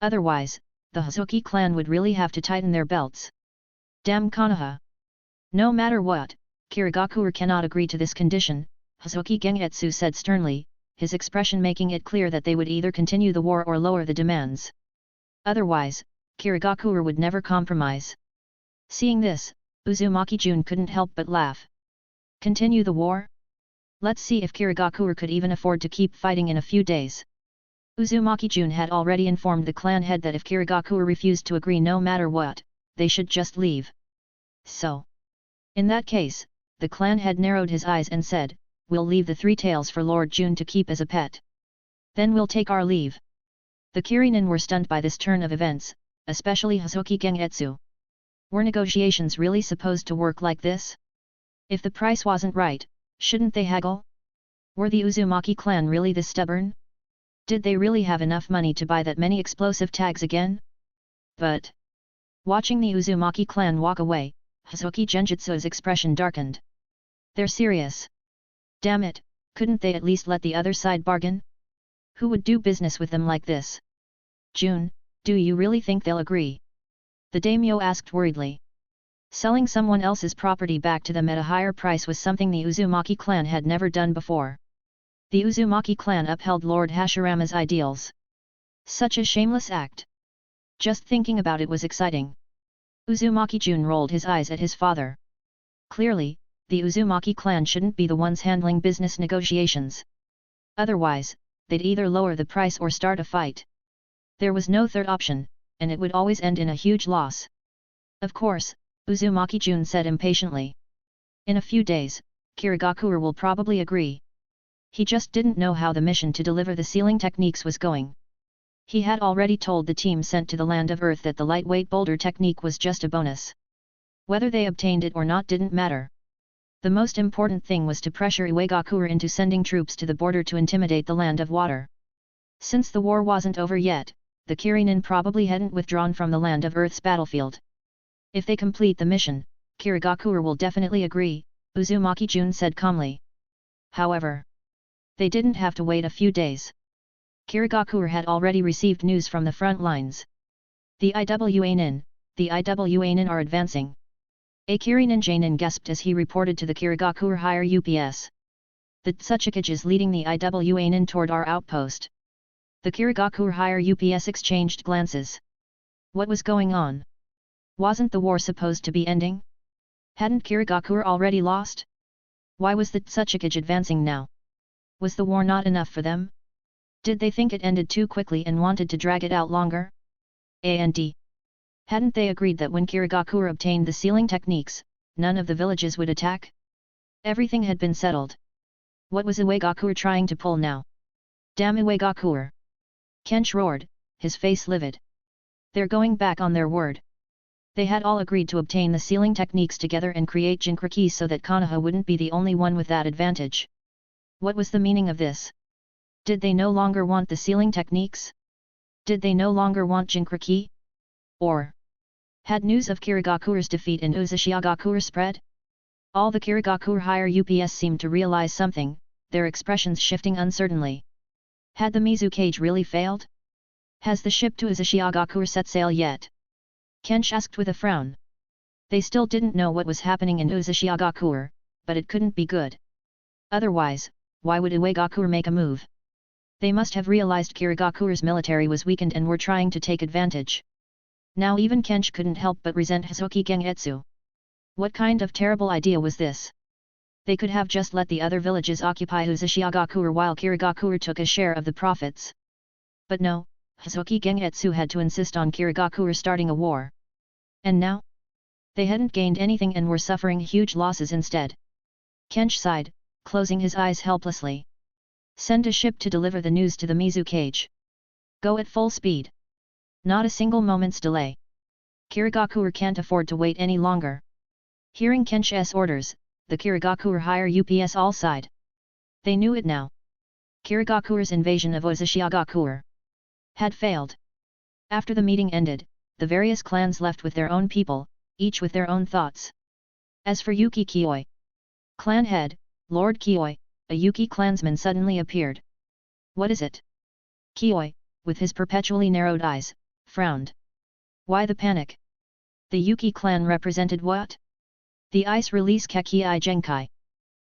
Otherwise, the Hazuki clan would really have to tighten their belts. Damn Konoha! No matter what, Kirigakure cannot agree to this condition, Hazuki Gengetsu said sternly, his expression making it clear that they would either continue the war or lower the demands. Otherwise, Kirigakure would never compromise. Seeing this, Uzumaki Jun couldn't help but laugh. Continue the war? Let's see if Kirigakure could even afford to keep fighting in a few days. Uzumaki Jun had already informed the clan head that if Kirigakure refused to agree no matter what, they should just leave. So, in that case, the clan head narrowed his eyes and said, "We'll leave the 3 tails for Lord Jun to keep as a pet. Then we'll take our leave." The Kirinin were stunned by this turn of events, especially Hazuki Gengetsu. Were negotiations really supposed to work like this? If the price wasn't right, shouldn't they haggle? Were the Uzumaki clan really this stubborn? Did they really have enough money to buy that many explosive tags again? But, watching the Uzumaki clan walk away, Hazuki Genjutsu's expression darkened. They're serious. Damn it, couldn't they at least let the other side bargain? Who would do business with them like this? Jun, do you really think they'll agree? The daimyo asked worriedly. Selling someone else's property back to them at a higher price was something the Uzumaki clan had never done before. The Uzumaki clan upheld Lord Hashirama's ideals. Such a shameless act. Just thinking about it was exciting. Uzumaki Jun rolled his eyes at his father. Clearly, the Uzumaki clan shouldn't be the ones handling business negotiations. Otherwise, they'd either lower the price or start a fight. There was no third option, and it would always end in a huge loss. Of course, Uzumaki Jun said impatiently. In a few days, Kirigakure will probably agree. He just didn't know how the mission to deliver the sealing techniques was going. He had already told the team sent to the Land of Earth that the lightweight boulder technique was just a bonus. Whether they obtained it or not didn't matter. The most important thing was to pressure Iwagakure into sending troops to the border to intimidate the Land of Water. Since the war wasn't over yet, the Kirinin probably hadn't withdrawn from the Land of Earth's battlefield. If they complete the mission, Kirigakure will definitely agree, Uzumaki Jun said calmly. However, they didn't have to wait a few days. Kirigakure had already received news from the front lines. The IWAnin are advancing. A Kirinin Jainin gasped as he reported to the Kirigakure higher UPS. The Tsuchikage is leading the IWAnin toward our outpost. The Kirigakure higher UPS exchanged glances. What was going on? Wasn't the war supposed to be ending? Hadn't Kirigakure already lost? Why was the Tsuchikage advancing now? Was the war not enough for them? Did they think it ended too quickly and wanted to drag it out longer? And hadn't they agreed that when Kirigakure obtained the sealing techniques, none of the villages would attack? Everything had been settled. What was Iwagakure trying to pull now? Damn Iwagakure! Kench roared, his face livid. They're going back on their word. They had all agreed to obtain the sealing techniques together and create Jinkriki so that Konoha wouldn't be the only one with that advantage. What was the meaning of this? Did they no longer want the sealing techniques? Did they no longer want Jinkriki? Or had news of Kirigakure's defeat in Uzashigakure spread? All the Kirigakure higher UPS seemed to realize something, their expressions shifting uncertainly. Had the Mizukage really failed? Has the ship to Uzashigakure set sail yet? Kench asked with a frown. They still didn't know what was happening in Uzashigakure, but it couldn't be good. Otherwise, why would Iwagakure make a move? They must have realized Kirigakure's military was weakened and were trying to take advantage. Now even Kench couldn't help but resent Hazuki Gengetsu. What kind of terrible idea was this? They could have just let the other villages occupy Uzashigakure while Kirigakure took a share of the profits. But no, Hazuki Gengetsu had to insist on Kirigakure starting a war. And now? They hadn't gained anything and were suffering huge losses instead. Kench sighed, closing his eyes helplessly. Send a ship to deliver the news to the Mizukage. Go at full speed. Not a single moment's delay. Kirigakure can't afford to wait any longer. Hearing Kench's orders, the Kirigakure higher UPS all sighed. They knew it now. Kirigakure's invasion of Uzashigakure had failed. After the meeting ended, the various clans left with their own people, each with their own thoughts. As for Yuki Kioi, Clan head, Lord Kioi, a Yuki clansman suddenly appeared. What is it? Kioi, with his perpetually narrowed eyes, frowned. Why the panic? The Yuki clan represented what? The ice release Kekii Genkai.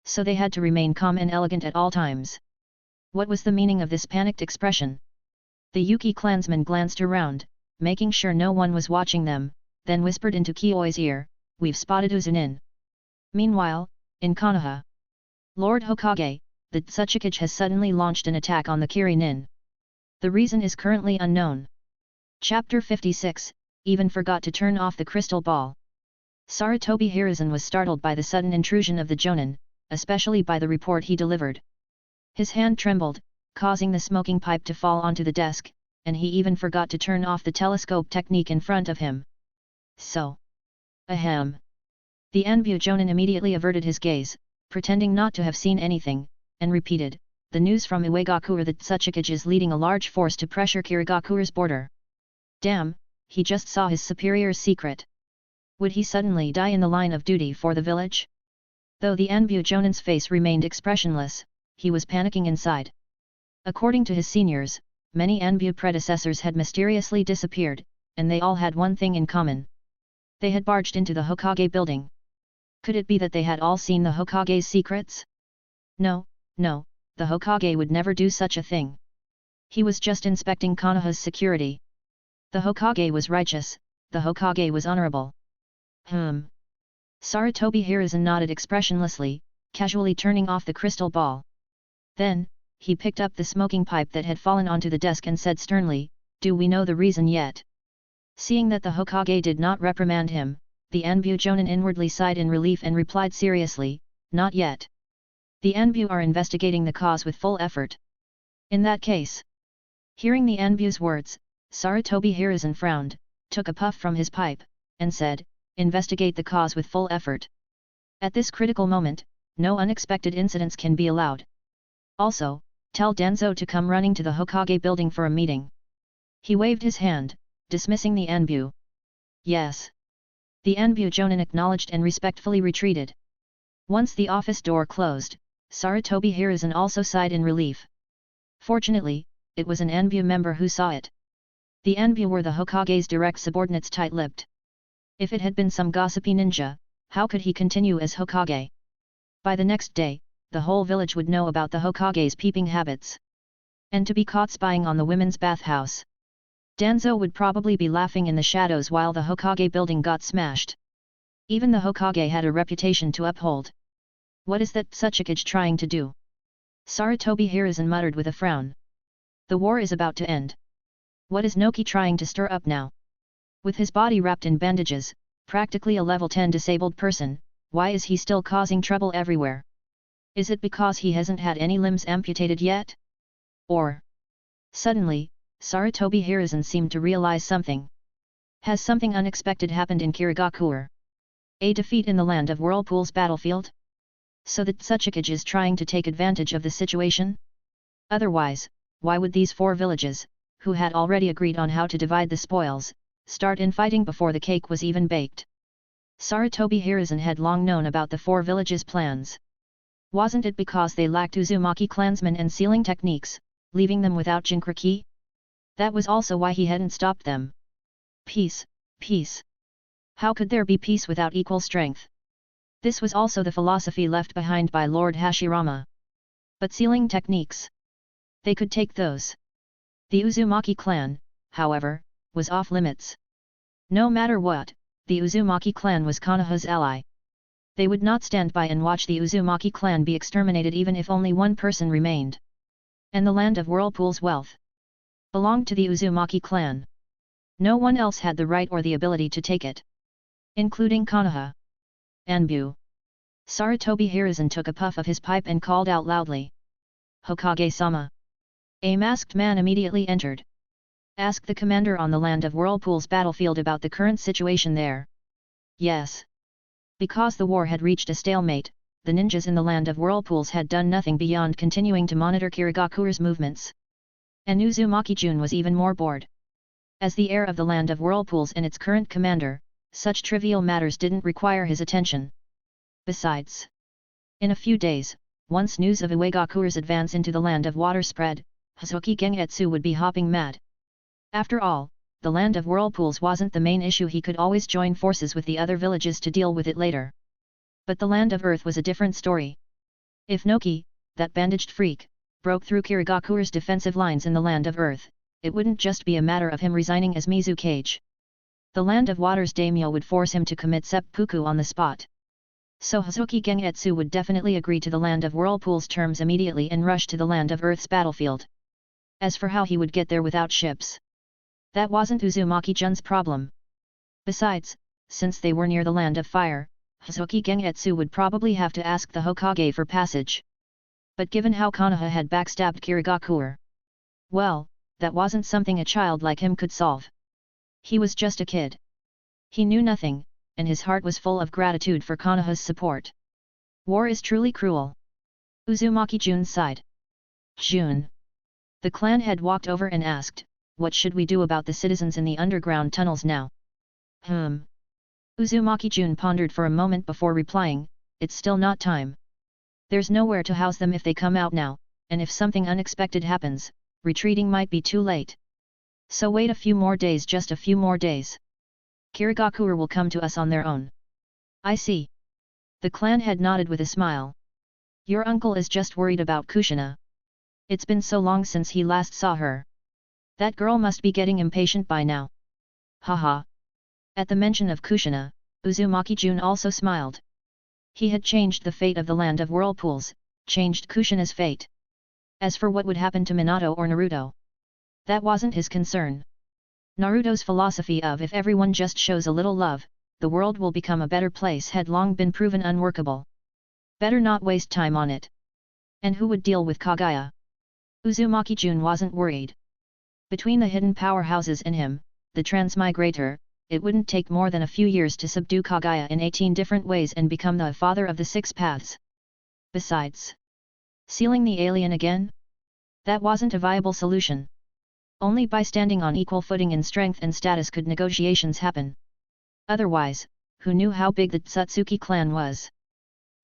So they had to remain calm and elegant at all times. What was the meaning of this panicked expression? The Yuki clansman glanced around, making sure no one was watching them, then whispered into Kioi's ear, "We've spotted Uzunin." Meanwhile, in Konoha, Lord Hokage, the Tsuchikage has suddenly launched an attack on the Kiri-nin. The reason is currently unknown. Chapter 56, even forgot to turn off the crystal ball. Sarutobi Hiruzen was startled by the sudden intrusion of the Jonin, especially by the report he delivered. His hand trembled, causing the smoking pipe to fall onto the desk, and he even forgot to turn off the telescope technique in front of him. So. Ahem. The Anbu Jonin immediately averted his gaze, pretending not to have seen anything, and repeated, "The news from Uegakure that Tsuchikage is leading a large force to pressure Kirigakure's border. Damn, he just saw his superior's secret. Would he suddenly die in the line of duty for the village?" Though the Anbu Jonin's face remained expressionless, he was panicking inside. According to his seniors, many Anbu predecessors had mysteriously disappeared, and they all had one thing in common. They had barged into the Hokage building. Could it be that they had all seen the Hokage's secrets? No, the Hokage would never do such a thing. He was just inspecting Konoha's security. The Hokage was righteous, the Hokage was honorable. Sarutobi Hiruzen nodded expressionlessly, casually turning off the crystal ball. Then, he picked up the smoking pipe that had fallen onto the desk and said sternly, "Do we know the reason yet?" Seeing that the Hokage did not reprimand him, the Anbu Jonin inwardly sighed in relief and replied seriously, "Not yet. The Anbu are investigating the cause with full effort." In that case. Hearing the Anbu's words, Sarutobi Hiruzen frowned, took a puff from his pipe, and said, "Investigate the cause with full effort. At this critical moment, no unexpected incidents can be allowed. Also, tell Danzo to come running to the Hokage building for a meeting." He waved his hand, dismissing the Anbu. "Yes." The Anbu Jonin acknowledged and respectfully retreated. Once the office door closed, Sarutobi Hiruzen also sighed in relief. Fortunately, it was an Anbu member who saw it. The Anbu were the Hokage's direct subordinates, tight-lipped. If it had been some gossipy ninja, how could he continue as Hokage? By the next day, the whole village would know about the Hokage's peeping habits. And to be caught spying on the women's bathhouse. Danzo would probably be laughing in the shadows while the Hokage building got smashed. Even the Hokage had a reputation to uphold. What is that Tsuchikage trying to do? Sarutobi Hiruzen muttered with a frown. The war is about to end. What is Noki trying to stir up now? With his body wrapped in bandages, practically a level 10 disabled person, why is he still causing trouble everywhere? Is it because he hasn't had any limbs amputated yet? Or? Suddenly, Sarutobi Hiruzen seemed to realize something. Has something unexpected happened in Kirigakure? A defeat in the land of Whirlpool's battlefield? So that Tsuchikage is trying to take advantage of the situation? Otherwise, why would these four villages, who had already agreed on how to divide the spoils, start infighting before the cake was even baked? Sarutobi Hiruzen had long known about the four villages' plans. Wasn't it because they lacked Uzumaki clansmen and sealing techniques, leaving them without Jinkraki? That was also why he hadn't stopped them. Peace, peace. How could there be peace without equal strength? This was also the philosophy left behind by Lord Hashirama. But sealing techniques? They could take those. The Uzumaki clan, however, was off limits. No matter what, the Uzumaki clan was Konoha's ally. They would not stand by and watch the Uzumaki clan be exterminated even if only one person remained. And the land of Whirlpool's wealth belonged to the Uzumaki clan. No one else had the right or the ability to take it. Including Konoha. Anbu. Sarutobi Hiruzen took a puff of his pipe and called out loudly. Hokage-sama. A masked man immediately entered. Ask the commander on the land of Whirlpool's battlefield about the current situation there. Yes. Because the war had reached a stalemate, the ninjas in the land of Whirlpools had done nothing beyond continuing to monitor Kirigakure's movements. And Uzumaki Jun was even more bored. As the heir of the land of Whirlpools and its current commander, such trivial matters didn't require his attention. Besides, In a few days, once news of Uegakure's advance into the land of water spread, Hozuki Gengetsu would be hopping mad. After all, the land of whirlpools wasn't the main issue. He could always join forces with the other villages to deal with it later. But the land of earth was a different story. If Noki, that bandaged freak, broke through Kirigakure's defensive lines in the land of earth, it wouldn't just be a matter of him resigning as Mizukage. The land of water's daimyo would force him to commit seppuku on the spot. So Hozuki Gengetsu would definitely agree to the land of whirlpools terms immediately and rush to the land of earth's battlefield. As for how he would get there without ships, that wasn't Uzumaki Jun's problem. Besides, since they were near the land of fire, Hozuki Gengetsu would probably have to ask the Hokage for passage. But given how Konoha had backstabbed Kirigakure, well, that wasn't something a child like him could solve. He was just a kid. He knew nothing, and his heart was full of gratitude for Konoha's support. War is truly cruel. Uzumaki Jun sighed. Jun. The clan head walked over and asked, what should we do about the citizens in the underground tunnels now? Uzumaki Jun pondered for a moment before replying, it's still not time. There's nowhere to house them if they come out now, and if something unexpected happens, retreating might be too late. So wait a few more days, just a few more days. Kirigakure will come to us on their own. I see. The clan head nodded with a smile. Your uncle is just worried about Kushina. It's been so long since he last saw her. That girl must be getting impatient by now. Haha. At the mention of Kushina, Uzumaki Jun also smiled. He had changed the fate of the land of whirlpools, changed Kushina's fate. As for what would happen to Minato or Naruto, that wasn't his concern. Naruto's philosophy of if everyone just shows a little love, the world will become a better place had long been proven unworkable. Better not waste time on it. And who would deal with Kaguya? Uzumaki Jun wasn't worried. Between the hidden powerhouses in him, the transmigrator, it wouldn't take more than a few years to subdue Kaguya in 18 different ways and become the father of the six paths. Besides, sealing the alien again? That wasn't a viable solution. Only by standing on equal footing in strength and status could negotiations happen. Otherwise, who knew how big the Tsutsuki clan was?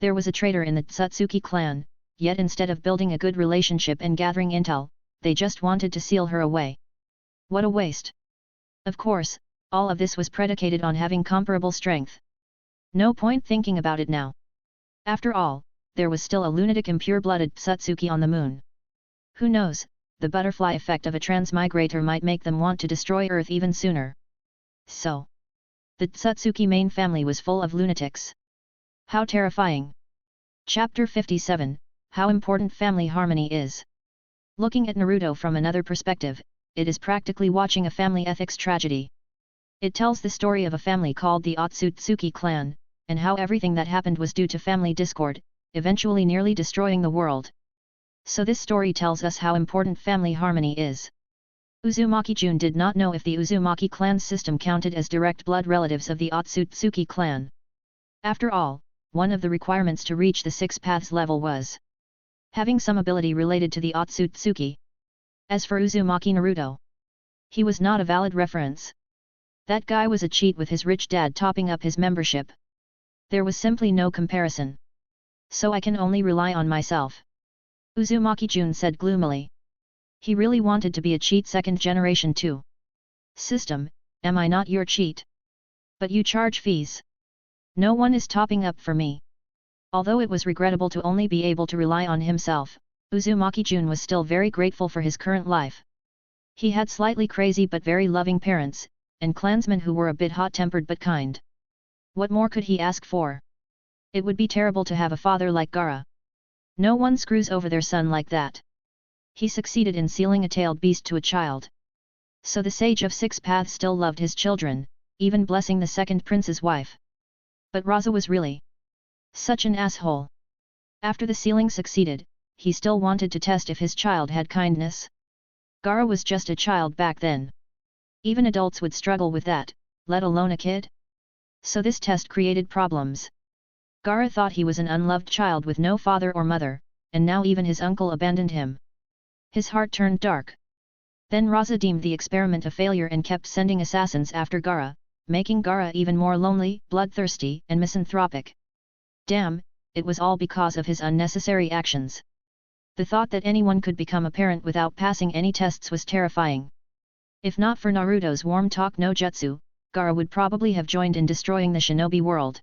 There was a traitor in the Tsutsuki clan, yet instead of building a good relationship and gathering intel, they just wanted to seal her away. What a waste! Of course, all of this was predicated on having comparable strength. No point thinking about it now. After all, there was still a lunatic impure-blooded Tsutsuki on the moon. Who knows, the butterfly effect of a transmigrator might make them want to destroy Earth even sooner. So, the Tsutsuki main family was full of lunatics. How terrifying! Chapter 57, How Important Family Harmony Is. Looking at Naruto from another perspective, it is practically watching a family ethics tragedy. It tells the story of a family called the Otsutsuki clan, and how everything that happened was due to family discord, eventually nearly destroying the world. So this story tells us how important family harmony is. Uzumaki Jun did not know if the Uzumaki clan's system counted as direct blood relatives of the Otsutsuki clan. After all, one of the requirements to reach the six paths level was having some ability related to the Otsutsuki. As for Uzumaki Naruto, he was not a valid reference. That guy was a cheat with his rich dad topping up his membership. There was simply no comparison. So I can only rely on myself. Uzumaki Jun said gloomily. He really wanted to be a cheat second generation too. System, am I not your cheat? But you charge fees. No one is topping up for me. Although it was regrettable to only be able to rely on himself, Uzumaki Jun was still very grateful for his current life. He had slightly crazy but very loving parents, and clansmen who were a bit hot-tempered but kind. What more could he ask for? It would be terrible to have a father like Gaara. No one screws over their son like that. He succeeded in sealing a tailed beast to a child. So the Sage of Six Paths still loved his children, even blessing the second prince's wife. But Raza was really such an asshole. After the sealing succeeded, he still wanted to test if his child had kindness. Gaara was just a child back then. Even adults would struggle with that, let alone a kid. So this test created problems. Gaara thought he was an unloved child with no father or mother, and now even his uncle abandoned him. His heart turned dark. Then Raza deemed the experiment a failure and kept sending assassins after Gaara, making Gaara even more lonely, bloodthirsty, and misanthropic. Damn, it was all because of his unnecessary actions. The thought that anyone could become a parent without passing any tests was terrifying. If not for Naruto's warm talk no jutsu, Gaara would probably have joined in destroying the shinobi world.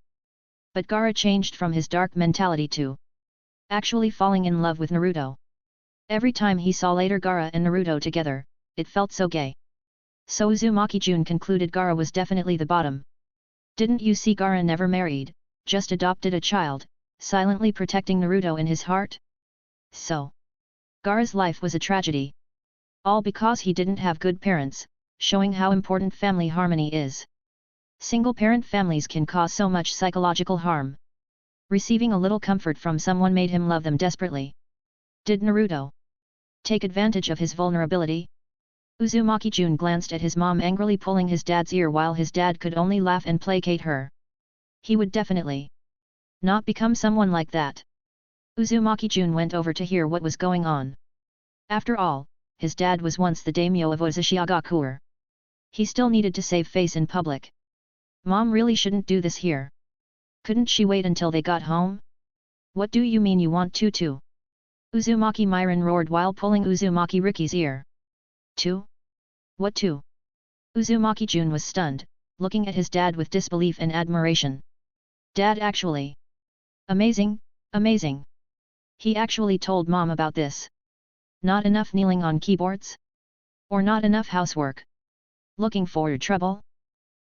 But Gaara changed from his dark mentality to actually falling in love with Naruto. Every time he saw later Gaara and Naruto together, it felt so gay. So Uzumaki Jun concluded Gaara was definitely the bottom. Didn't you see Gaara never married, just adopted a child, silently protecting Naruto in his heart? So, Gaara's life was a tragedy. All because he didn't have good parents, showing how important family harmony is. Single-parent families can cause so much psychological harm. Receiving a little comfort from someone made him love them desperately. Did Naruto take advantage of his vulnerability? Uzumaki Jun glanced at his mom angrily pulling his dad's ear while his dad could only laugh and placate her. He would definitely not become someone like that. Uzumaki Jun went over to hear what was going on. After all, his dad was once the daimyo of Uzushiagakuer. He still needed to save face in public. Mom really shouldn't do this here. Couldn't she wait until they got home? What do you mean you want to? Uzumaki Myron roared while pulling Uzumaki Riki's ear. To? What to? Uzumaki Jun was stunned, looking at his dad with disbelief and admiration. Dad actually. Amazing, amazing. He actually told Mom about this. Not enough kneeling on keyboards? Or not enough housework? Looking for trouble?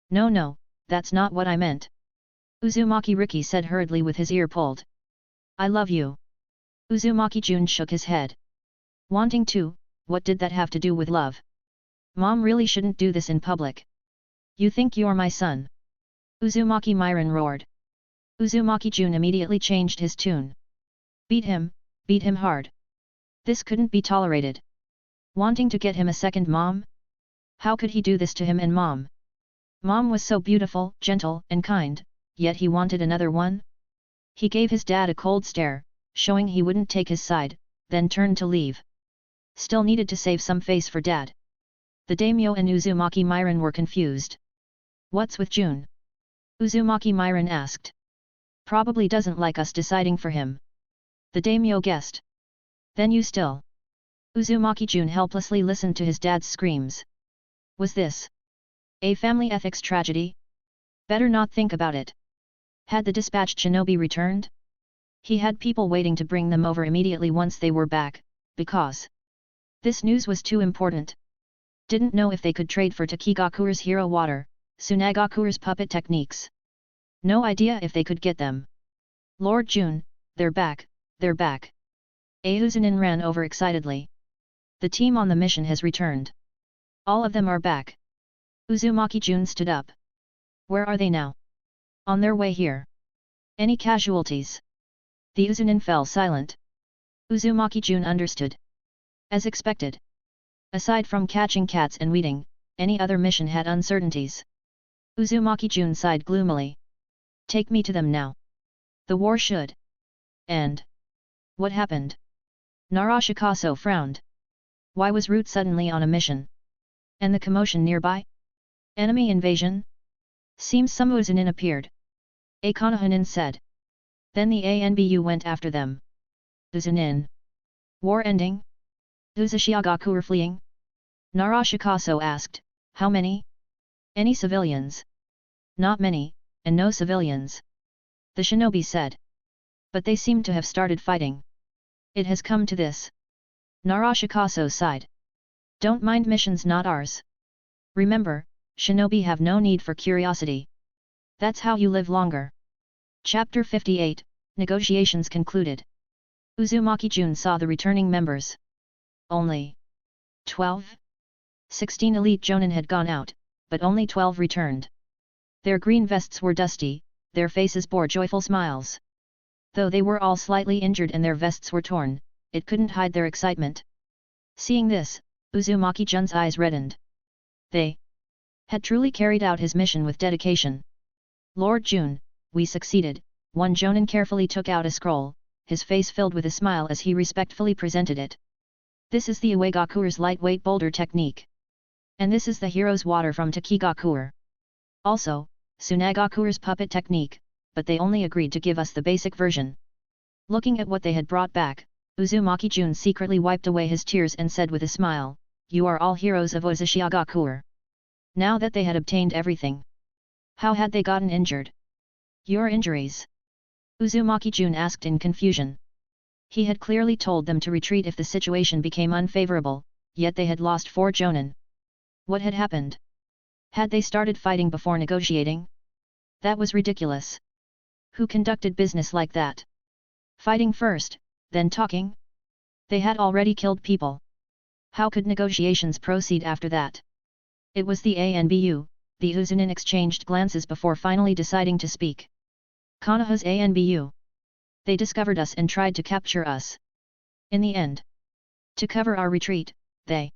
No, that's not what I meant. Uzumaki Riki said hurriedly with his ear pulled. I love you. Uzumaki Jun shook his head. Wanting to, what did that have to do with love? Mom really shouldn't do this in public. You think you're my son? Uzumaki Myron roared. Uzumaki Jun immediately changed his tune. Beat him hard. This couldn't be tolerated. Wanting to get him a second mom? How could he do this to him and Mom? Mom was so beautiful, gentle, and kind, yet he wanted another one? He gave his dad a cold stare, showing he wouldn't take his side, then turned to leave. Still needed to save some face for dad. The daimyo and Uzumaki Myron were confused. What's with Jun? Uzumaki Myron asked. Probably doesn't like us deciding for him. The daimyo guessed. Then you still. Uzumaki Jun helplessly listened to his dad's screams. Was this a family ethics tragedy? Better not think about it. Had the dispatched shinobi returned? He had people waiting to bring them over immediately once they were back, because this news was too important. Didn't know if they could trade for Takigakure's hero water, Tsunagakure's puppet techniques. No idea if they could get them. Lord Jun, they're back, they're back. Ahuzanin ran over excitedly. The team on the mission has returned. All of them are back. Uzumaki Jun stood up. Where are they now? On their way here. Any casualties? The Uzunin fell silent. Uzumaki Jun understood. As expected. Aside from catching cats and weeding, any other mission had uncertainties. Uzumaki Jun sighed gloomily. Take me to them now. The war should end. What happened? Narashikaso frowned. Why was Root suddenly on a mission? And the commotion nearby? Enemy invasion? Seems some Uzunin appeared. Akanahanin said. Then the Anbu went after them. Uzunin. War ending? Uzushiagaku fleeing? Narashikaso asked, how many? Any civilians? Not many, and no civilians. The shinobi said. But they seem to have started fighting. It has come to this. Narashikaso sighed. Don't mind missions not ours. Remember, shinobi have no need for curiosity. That's how you live longer. Chapter 58, Negotiations concluded. Uzumaki Jun saw the returning members. Only 12? 16 elite jonin had gone out, but only 12 returned. Their green vests were dusty, their faces bore joyful smiles. Though they were all slightly injured and their vests were torn, it couldn't hide their excitement. Seeing this, Uzumaki Jun's eyes reddened. They had truly carried out his mission with dedication. Lord Jun, we succeeded. One jonin carefully took out a scroll, his face filled with a smile as he respectfully presented it. This is the Uegakure's lightweight boulder technique. And this is the hero's water from Takigakure. Also, Tsunagakure's puppet technique, but they only agreed to give us the basic version. Looking at what they had brought back, Uzumaki Jun secretly wiped away his tears and said with a smile, "You are all heroes of Uzushiagakuer." Now that they had obtained everything, how had they gotten injured? Your injuries? Uzumaki Jun asked in confusion. He had clearly told them to retreat if the situation became unfavorable, yet they had lost 4 jonin. What had happened? Had they started fighting before negotiating? That was ridiculous. Who conducted business like that? Fighting first, then talking? They had already killed people. How could negotiations proceed after that? It was the ANBU, the Uzunin exchanged glances before finally deciding to speak. Konoha's ANBU. They discovered us and tried to capture us. In the end, to cover our retreat, they...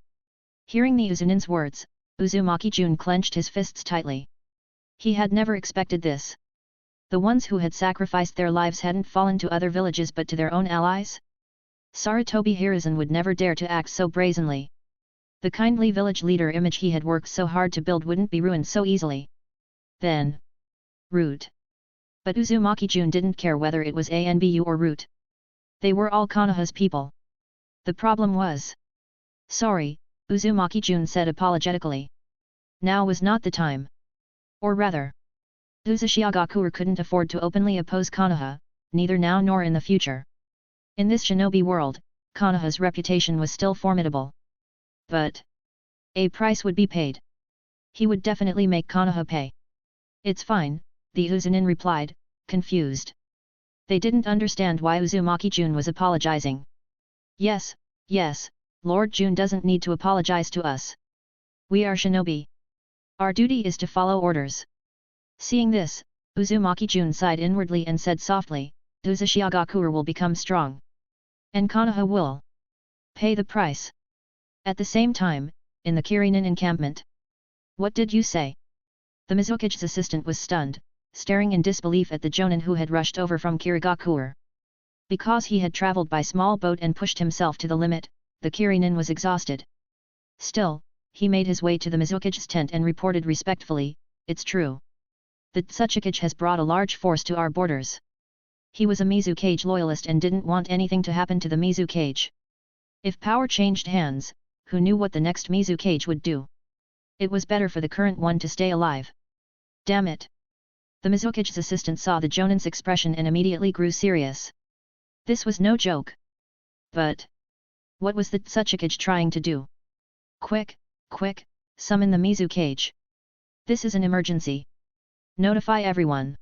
Hearing the Uzunin's words, Uzumaki Jun clenched his fists tightly. He had never expected this. The ones who had sacrificed their lives hadn't fallen to other villages but to their own allies? Sarutobi Hiruzen would never dare to act so brazenly. The kindly village leader image he had worked so hard to build wouldn't be ruined so easily. Then... Root. But Uzumaki Jun didn't care whether it was ANBU or Root. They were all Konoha's people. The problem was... Sorry, Uzumaki Jun said apologetically. Now was not the time. Or rather... Uzushiagakuer couldn't afford to openly oppose Konoha, neither now nor in the future. In this shinobi world, Konoha's reputation was still formidable. But... a price would be paid. He would definitely make Konoha pay. It's fine, the Uzunin replied, confused. They didn't understand why Uzumaki Jun was apologizing. Yes, Lord Jun doesn't need to apologize to us. We are shinobi. Our duty is to follow orders. Seeing this, Uzumaki Jun sighed inwardly and said softly, Uzushiagakuer will become strong. And Konoha will pay the price. At the same time, in the Kirinin encampment. What did you say? The Mizuki's assistant was stunned, staring in disbelief at the jonin who had rushed over from Kirigakuer. Because he had traveled by small boat and pushed himself to the limit, the Kirinin was exhausted. Still, he made his way to the Mizuki's tent and reported respectfully, "It's true. The Tsuchikage has brought a large force to our borders." He was a Mizukage loyalist and didn't want anything to happen to the Mizukage. If power changed hands, who knew what the next Mizukage would do? It was better for the current one to stay alive. Damn it! The Mizuki's assistant saw the jonin's expression and immediately grew serious. This was no joke. But... what was the Tsuchikage trying to do? Quick, summon the Mizukage. This is an emergency. Notify everyone.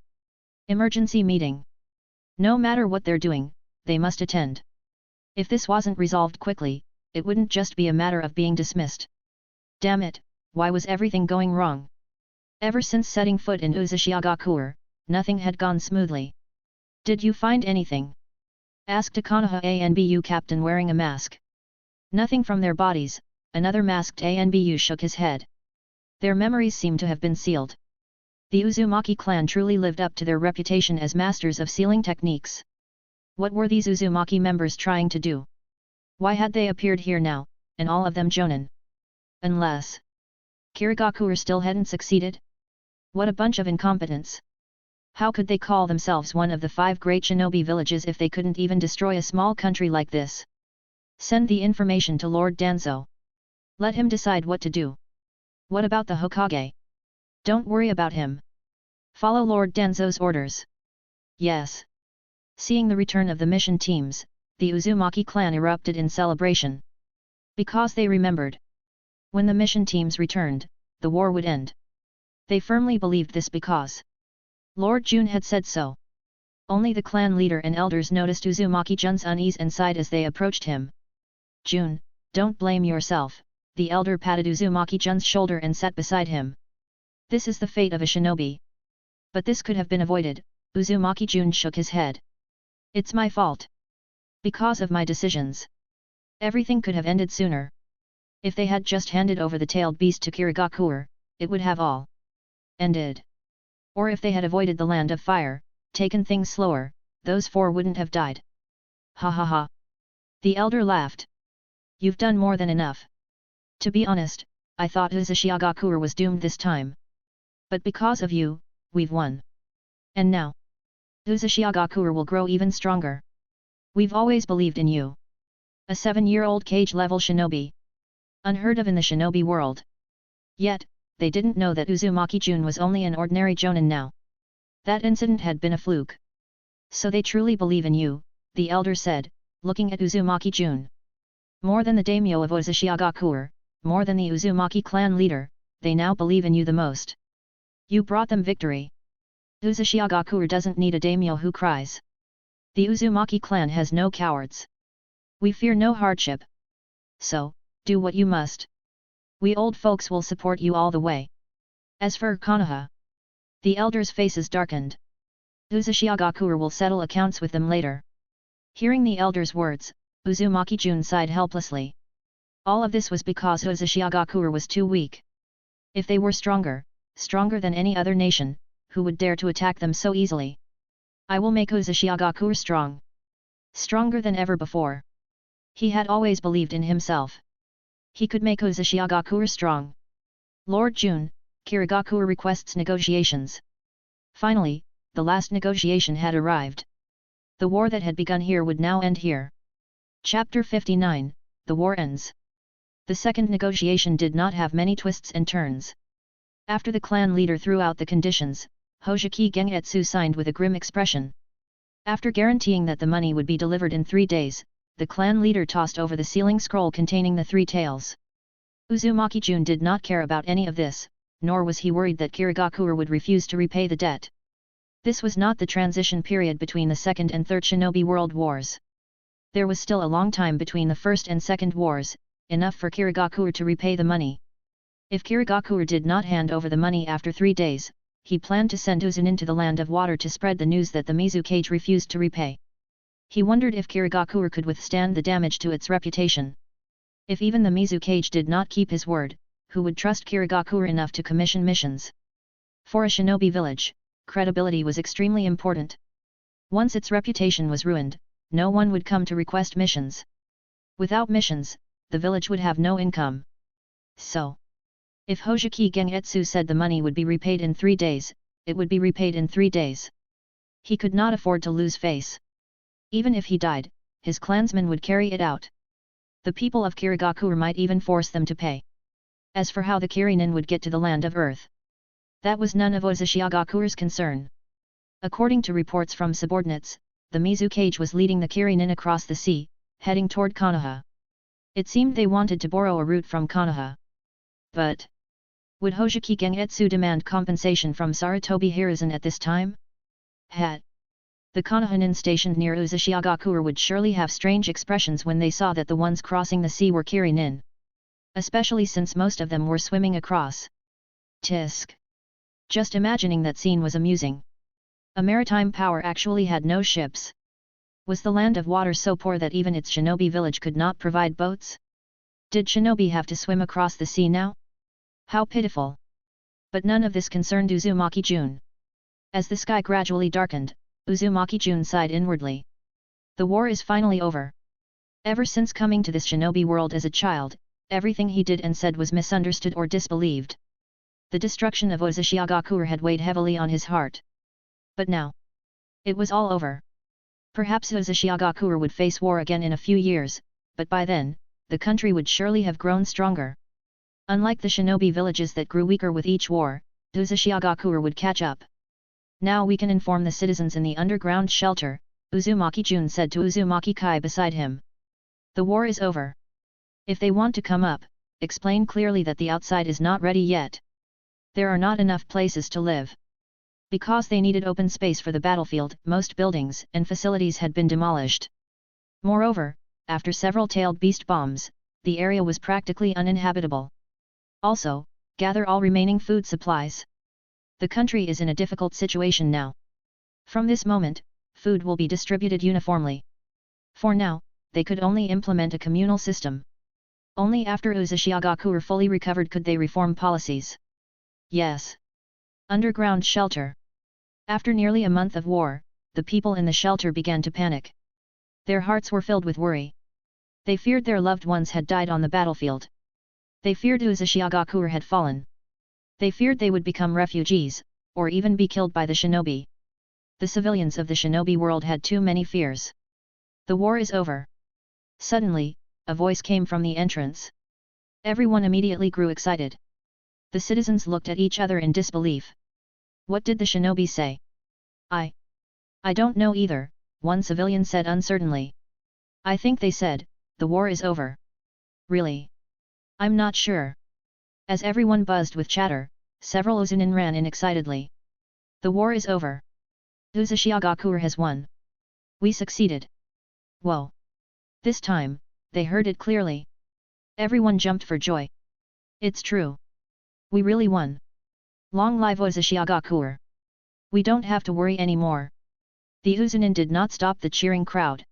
Emergency meeting. No matter what they're doing, they must attend. If this wasn't resolved quickly, it wouldn't just be a matter of being dismissed. Damn it, why was everything going wrong? Ever since setting foot in Uzushiagakuer, nothing had gone smoothly. Did you find anything? Asked a Konoha ANBU captain wearing a mask. Nothing from their bodies, another masked ANBU shook his head. Their memories seemed to have been sealed. The Uzumaki clan truly lived up to their reputation as masters of sealing techniques. What were these Uzumaki members trying to do? Why had they appeared here now, and all of them jonin? Unless... Kirigakuer still hadn't succeeded? What a bunch of incompetents! How could they call themselves one of the 5 great shinobi villages if they couldn't even destroy a small country like this? Send the information to Lord Danzo. Let him decide what to do. What about the Hokage? Don't worry about him. Follow Lord Danzo's orders. Yes. Seeing the return of the mission teams, the Uzumaki clan erupted in celebration. Because they remembered. When the mission teams returned, the war would end. They firmly believed this because Lord Jun had said so. Only the clan leader and elders noticed Uzumaki Jun's unease and sighed as they approached him. Jun, don't blame yourself, the elder patted Uzumaki Jun's shoulder and sat beside him. This is the fate of a shinobi. But this could have been avoided, Uzumaki Jun shook his head. It's my fault. Because of my decisions. Everything could have ended sooner. If they had just handed over the tailed beast to Kirigakuer, it would have all ended. Or if they had avoided the land of fire, taken things slower, those 4 wouldn't have died. Ha ha ha. The elder laughed. You've done more than enough. To be honest, I thought Uzushiagakuer was doomed this time. But because of you, we've won. And now, Uzushiagakuer will grow even stronger. We've always believed in you. A 7-year-old cage-level shinobi. Unheard of in the shinobi world. Yet, they didn't know that Uzumaki Jun was only an ordinary jonin now. That incident had been a fluke. So they truly believe in you, the elder said, looking at Uzumaki Jun. More than the daimyo of Uzushiagakuer, more than the Uzumaki clan leader, they now believe in you the most. You brought them victory. Uzushiagakuer doesn't need a daimyo who cries. The Uzumaki clan has no cowards. We fear no hardship. So, do what you must. We old folks will support you all the way. As for Konoha, the elders' faces darkened. Uzushiagakuer will settle accounts with them later. Hearing the elders' words, Uzumaki Jun sighed helplessly. All of this was because Uzushiagakuer was too weak. If they were stronger, stronger than any other nation, who would dare to attack them so easily? I will make Uzushiagakuer strong. Stronger than ever before. He had always believed in himself. He could make Uzushiagakuer strong. Lord Jun, Kirigakuer requests negotiations. Finally, the last negotiation had arrived. The war that had begun here would now end here. Chapter 59, The War Ends. The second negotiation did not have many twists and turns. After the clan leader threw out the conditions, Hoseki Gengetsu signed with a grim expression. After guaranteeing that the money would be delivered in 3 days, the clan leader tossed over the sealing scroll containing the 3 tails. Uzumaki Jun did not care about any of this, nor was he worried that Kirigakuer would refuse to repay the debt. This was not the transition period between the Second and Third Shinobi World Wars. There was still a long time between the First and Second Wars, enough for Kirigakuer to repay the money. If Kirigakuer did not hand over the money after 3 days, he planned to send Uzunin to the Land of Water to spread the news that the Mizu Cage refused to repay. He wondered if Kirigakuer could withstand the damage to its reputation. If even the Mizu Cage did not keep his word, who would trust Kirigakuer enough to commission missions? For a shinobi village, credibility was extremely important. Once its reputation was ruined, no one would come to request missions. Without missions, the village would have no income. So, if Hoseki Gengetsu said the money would be repaid in 3 days, it would be repaid in 3 days. He could not afford to lose face. Even if he died, his clansmen would carry it out. The people of Kirigakuer might even force them to pay. As for how the Kirinin would get to the land of Earth, that was none of Uzushiagakuer's concern. According to reports from subordinates, the Mizu Cage was leading the Kirinin across the sea, heading toward Konoha. It seemed they wanted to borrow a route from Konoha. But would Hoseki Gengetsu demand compensation from Sarutobi Hiruzen at this time? The Konohanin stationed near Uzushiagakuer would surely have strange expressions when they saw that the ones crossing the sea were Kirinin. Especially since most of them were swimming across. Tisk. Just imagining that scene was amusing. A maritime power actually had no ships. Was the Land of Water so poor that even its shinobi village could not provide boats? Did shinobi have to swim across the sea now? How pitiful! But none of this concerned Uzumaki Jun. As the sky gradually darkened, Uzumaki Jun sighed inwardly. The war is finally over. Ever since coming to this shinobi world as a child, everything he did and said was misunderstood or disbelieved. The destruction of Uzushiagakuer had weighed heavily on his heart. But now, it was all over. Perhaps Uzushiagakuer would face war again in a few years, but by then, the country would surely have grown stronger. Unlike the shinobi villages that grew weaker with each war, Uzushiagakuer would catch up. Now we can inform the citizens in the underground shelter, Uzumaki Jun said to Uzumaki Kai beside him. The war is over. If they want to come up, explain clearly that the outside is not ready yet. There are not enough places to live. Because they needed open space for the battlefield, most buildings and facilities had been demolished. Moreover, after several tailed beast bombs, the area was practically uninhabitable. Also, gather all remaining food supplies. The country is in a difficult situation now. From this moment, food will be distributed uniformly. For now, they could only implement a communal system. Only after Uzushiagakuer fully recovered could they reform policies. Yes. Underground shelter. After nearly a month of war, the people in the shelter began to panic. Their hearts were filled with worry. They feared their loved ones had died on the battlefield. They feared Uzushiagakuer had fallen. They feared they would become refugees, or even be killed by the shinobi. The civilians of the shinobi world had too many fears. The war is over. Suddenly, a voice came from the entrance. Everyone immediately grew excited. The citizens looked at each other in disbelief. What did the shinobi say? I don't know either, one civilian said uncertainly. I think they said, the war is over. Really? I'm not sure. As everyone buzzed with chatter, several Uzunin ran in excitedly. The war is over. Uzushiagakuer has won. We succeeded. Whoa! This time, they heard it clearly. Everyone jumped for joy. It's true. We really won. Long live Uzushiagakuer. We don't have to worry anymore. The Uzunin did not stop the cheering crowd.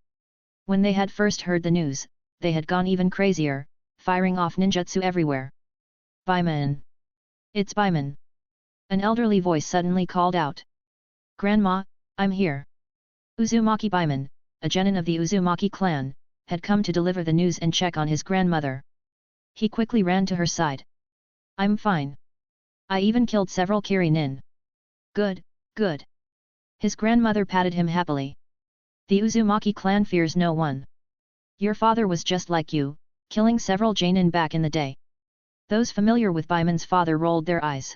When they had first heard the news, they had gone even crazier, firing off ninjutsu everywhere. Baiman! It's Baiman! An elderly voice suddenly called out. Grandma, I'm here. Uzumaki Baiman, a genin of the Uzumaki clan, had come to deliver the news and check on his grandmother. He quickly ran to her side. I'm fine. I even killed several Kiri-nin. Good, good. His grandmother patted him happily. The Uzumaki clan fears no one. Your father was just like you, killing several Jainin back in the day. Those familiar with Baiman's father rolled their eyes.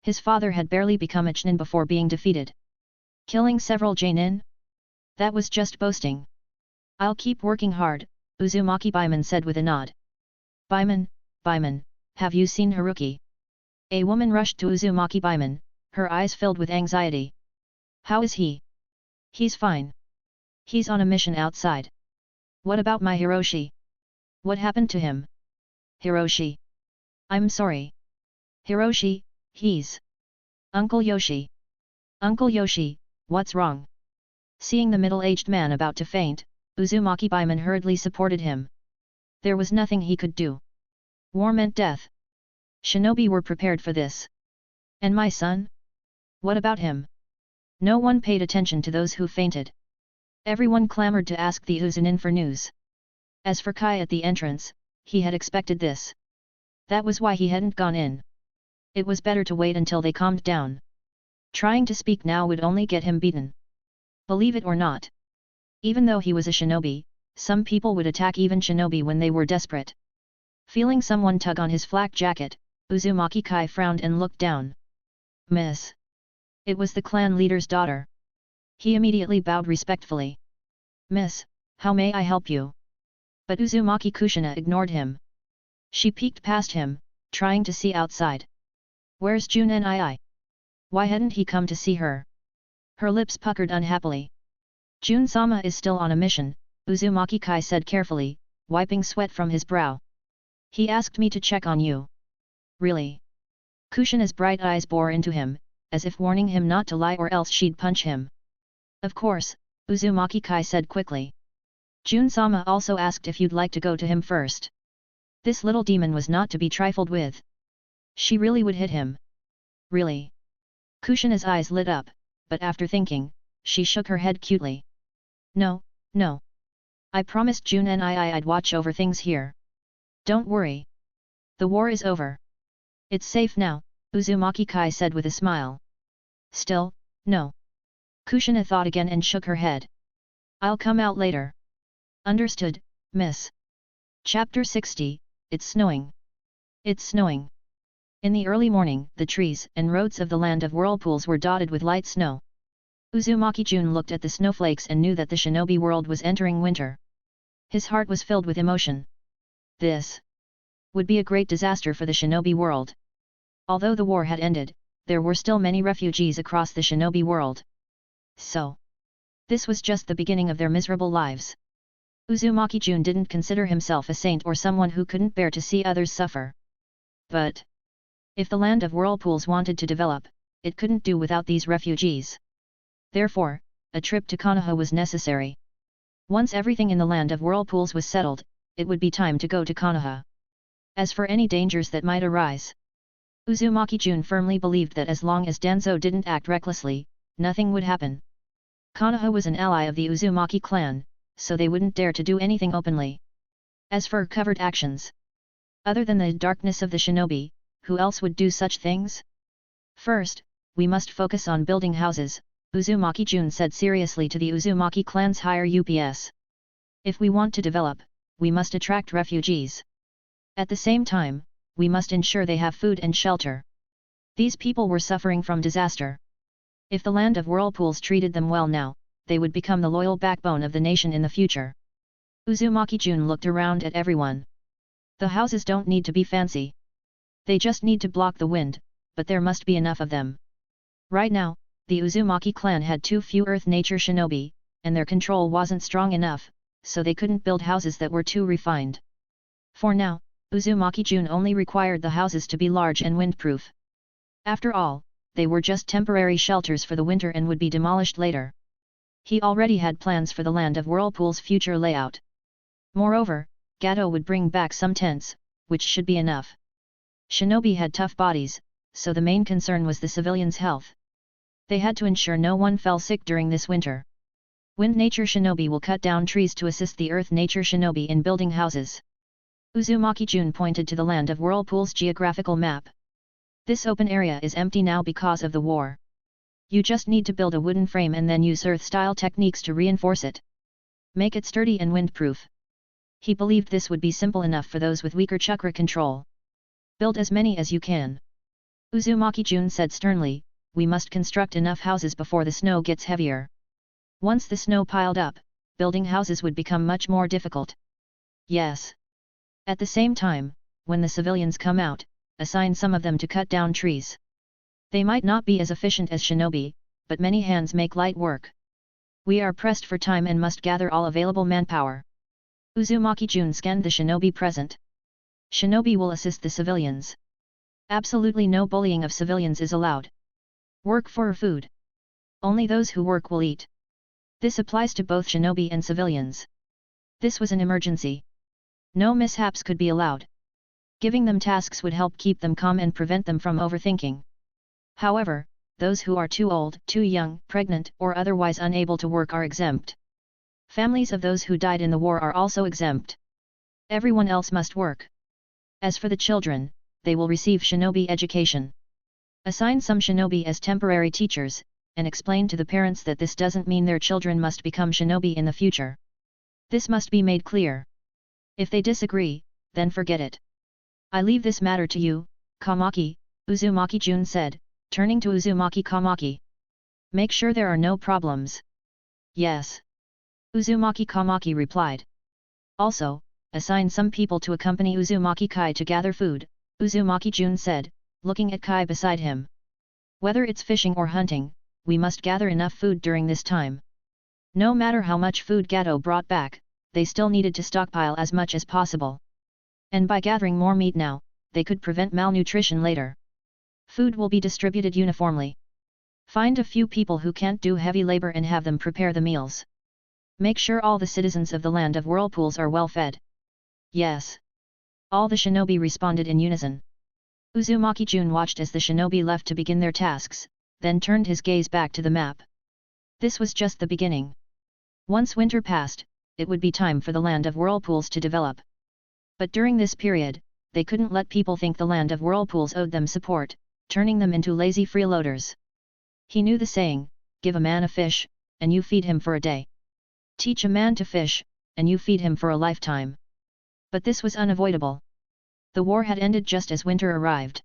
His father had barely become a Chunin before being defeated. Killing several Jainin? That was just boasting. I'll keep working hard, Uzumaki Baiman said with a nod. Baiman, have you seen Haruki? A woman rushed to Uzumaki Baiman, her eyes filled with anxiety. How is he? He's fine. He's on a mission outside. What about my Hiroshi? What happened to him? Hiroshi? I'm sorry. Hiroshi, he's... Uncle Yoshi. Uncle Yoshi, what's wrong? Seeing the middle-aged man about to faint, Uzumaki Baiman hurriedly supported him. There was nothing he could do. War meant death. Shinobi were prepared for this. And my son? What about him? No one paid attention to those who fainted. Everyone clamored to ask the Uzunin for news. As for Kai at the entrance, he had expected this. That was why he hadn't gone in. It was better to wait until they calmed down. Trying to speak now would only get him beaten. Believe it or not. Even though he was a shinobi, some people would attack even shinobi when they were desperate. Feeling someone tug on his flak jacket, Uzumaki Kai frowned and looked down. Miss. It was the clan leader's daughter. He immediately bowed respectfully. Miss, how may I help you? But Uzumaki Kushina ignored him. She peeked past him, trying to see outside. Where's Jun Nii? Why hadn't he come to see her? Her lips puckered unhappily. Jun-sama is still on a mission, Uzumaki Kai said carefully, wiping sweat from his brow. He asked me to check on you. Really? Kushina's bright eyes bore into him, as if warning him not to lie or else she'd punch him. Of course, Uzumaki Kai said quickly. Jun-sama also asked if you'd like to go to him first. This little demon was not to be trifled with. She really would hit him. Really? Kushina's eyes lit up, but after thinking, she shook her head cutely. No. I promised Jun Nii I'd watch over things here. Don't worry. The war is over. It's safe now, Uzumaki Kai said with a smile. Still, no. Kushina thought again and shook her head. I'll come out later. Understood, miss. Chapter 60, It's snowing. It's snowing. In the early morning, the trees and roads of the land of whirlpools were dotted with light snow. Uzumaki Jun looked at the snowflakes and knew that the shinobi world was entering winter. His heart was filled with emotion. This would be a great disaster for the shinobi world. Although the war had ended, there were still many refugees across the shinobi world. So, this was just the beginning of their miserable lives. Uzumaki Jun didn't consider himself a saint or someone who couldn't bear to see others suffer. But if the land of whirlpools wanted to develop, it couldn't do without these refugees. Therefore, a trip to Konoha was necessary. Once everything in the land of whirlpools was settled, it would be time to go to Konoha. As for any dangers that might arise, Uzumaki Jun firmly believed that as long as Danzo didn't act recklessly, nothing would happen. Konoha was an ally of the Uzumaki clan, so they wouldn't dare to do anything openly. As for covert actions, other than the darkness of the shinobi, who else would do such things? First, we must focus on building houses, Uzumaki Jun said seriously to the Uzumaki clan's higher UPS. If we want to develop, we must attract refugees. At the same time, we must ensure they have food and shelter. These people were suffering from disaster. If the land of whirlpools treated them well now, they would become the loyal backbone of the nation in the future. Uzumaki Jun looked around at everyone. The houses don't need to be fancy. They just need to block the wind, but there must be enough of them. Right now, the Uzumaki clan had too few earth-nature shinobi, and their control wasn't strong enough, so they couldn't build houses that were too refined. For now, Uzumaki Jun only required the houses to be large and windproof. After all, they were just temporary shelters for the winter and would be demolished later. He already had plans for the land of whirlpool's future layout. Moreover, Gato would bring back some tents, which should be enough. Shinobi had tough bodies, so the main concern was the civilians' health. They had to ensure no one fell sick during this winter. Wind Nature Shinobi will cut down trees to assist the Earth Nature Shinobi in building houses. Uzumaki Jun pointed to the land of whirlpool's geographical map. This open area is empty now because of the war. You just need to build a wooden frame and then use Earth-style techniques to reinforce it. Make it sturdy and windproof. He believed this would be simple enough for those with weaker chakra control. Build as many as you can. Uzumaki Jun said sternly, we must construct enough houses before the snow gets heavier. Once the snow piled up, building houses would become much more difficult. Yes. At the same time, when the civilians come out, assign some of them to cut down trees. They might not be as efficient as shinobi, but many hands make light work. We are pressed for time and must gather all available manpower. Uzumaki Jun scanned the shinobi present. Shinobi will assist the civilians. Absolutely no bullying of civilians is allowed. Work for food. Only those who work will eat. This applies to both shinobi and civilians. This was an emergency. No mishaps could be allowed. Giving them tasks would help keep them calm and prevent them from overthinking. However, those who are too old, too young, pregnant, or otherwise unable to work are exempt. Families of those who died in the war are also exempt. Everyone else must work. As for the children, they will receive shinobi education. Assign some shinobi as temporary teachers, and explain to the parents that this doesn't mean their children must become shinobi in the future. This must be made clear. If they disagree, then forget it. I leave this matter to you, Kamaki, Uzumaki Jun said, turning to Uzumaki Kamaki. Make sure there are no problems. Yes. Uzumaki Kamaki replied. Also, assign some people to accompany Uzumaki Kai to gather food, Uzumaki Jun said, looking at Kai beside him. Whether it's fishing or hunting, we must gather enough food during this time. No matter how much food Gato brought back, they still needed to stockpile as much as possible. And by gathering more meat now, they could prevent malnutrition later. Food will be distributed uniformly. Find a few people who can't do heavy labor and have them prepare the meals. Make sure all the citizens of the land of whirlpools are well fed. Yes. All the shinobi responded in unison. Uzumaki Jun watched as the shinobi left to begin their tasks, then turned his gaze back to the map. This was just the beginning. Once winter passed, it would be time for the land of whirlpools to develop. But during this period, they couldn't let people think the land of whirlpools owed them support, turning them into lazy freeloaders. He knew the saying, give a man a fish, and you feed him for a day. Teach a man to fish, and you feed him for a lifetime. But this was unavoidable. The war had ended just as winter arrived.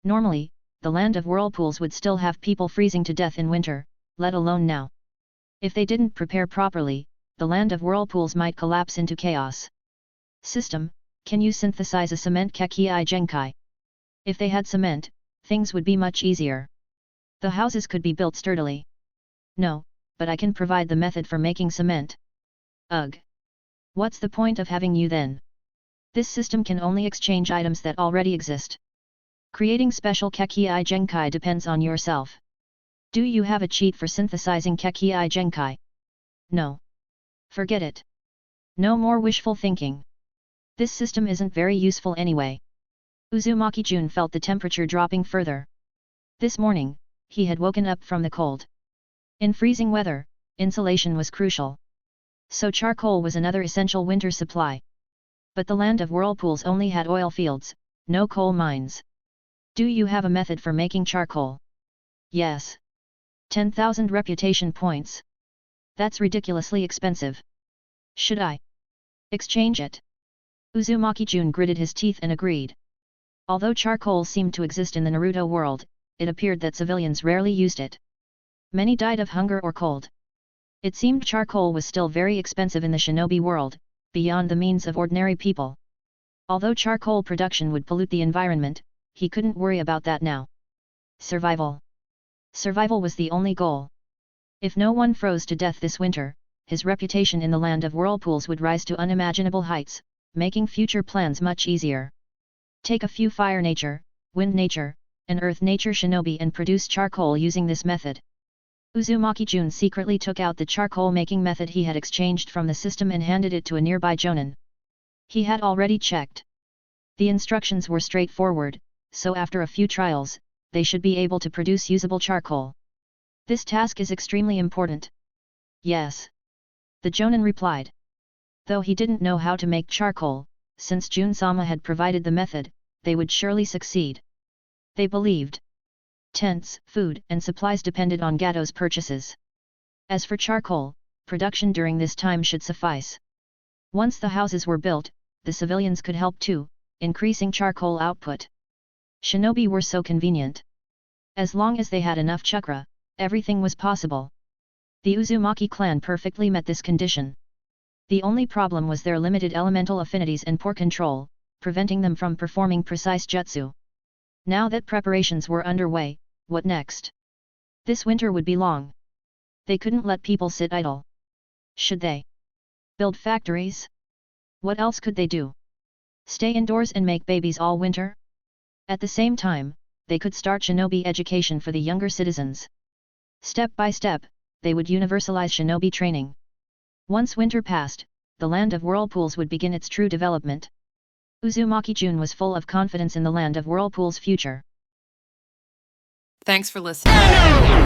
Normally, the land of whirlpools would still have people freezing to death in winter, let alone now. If they didn't prepare properly, the land of whirlpools might collapse into chaos. System, can you synthesize a cement Kekii Genkai? If they had cement, things would be much easier. The houses could be built sturdily. No, but I can provide the method for making cement. Ugh. What's the point of having you then? This system can only exchange items that already exist. Creating special Kekii Genkai depends on yourself. Do you have a cheat for synthesizing Kekii Genkai? No. Forget it. No more wishful thinking. This system isn't very useful anyway. Uzumaki Jun felt the temperature dropping further. This morning, he had woken up from the cold. In freezing weather, insulation was crucial. So charcoal was another essential winter supply. But the land of whirlpools only had oil fields, no coal mines. Do you have a method for making charcoal? Yes. 10,000 reputation points. That's ridiculously expensive. Should I exchange it? Uzumaki Jun gritted his teeth and agreed. Although charcoal seemed to exist in the Naruto world, it appeared that civilians rarely used it. Many died of hunger or cold. It seemed charcoal was still very expensive in the shinobi world, beyond the means of ordinary people. Although charcoal production would pollute the environment, he couldn't worry about that now. Survival. Survival was the only goal. If no one froze to death this winter, his reputation in the land of whirlpools would rise to unimaginable heights, making future plans much easier. Take a few fire nature, wind nature, and earth nature shinobi and produce charcoal using this method. Uzumaki Jun secretly took out the charcoal making method he had exchanged from the system and handed it to a nearby jonin. He had already checked. The instructions were straightforward, so after a few trials, they should be able to produce usable charcoal. This task is extremely important. Yes. The jonin replied. Though he didn't know how to make charcoal, since Jun-sama had provided the method, they would surely succeed. They believed. Tents, food and supplies depended on Gato's purchases. As for charcoal, production during this time should suffice. Once the houses were built, the civilians could help too, increasing charcoal output. Shinobi were so convenient. As long as they had enough chakra, everything was possible. The Uzumaki clan perfectly met this condition. The only problem was their limited elemental affinities and poor control, preventing them from performing precise jutsu. Now that preparations were underway, what next? This winter would be long. They couldn't let people sit idle. Should they build factories? What else could they do? Stay indoors and make babies all winter? At the same time, they could start shinobi education for the younger citizens. Step by step, they would universalize shinobi training. Once winter passed, the land of whirlpools would begin its true development. Uzumaki Jun was full of confidence in the land of whirlpool's future. Thanks for listening.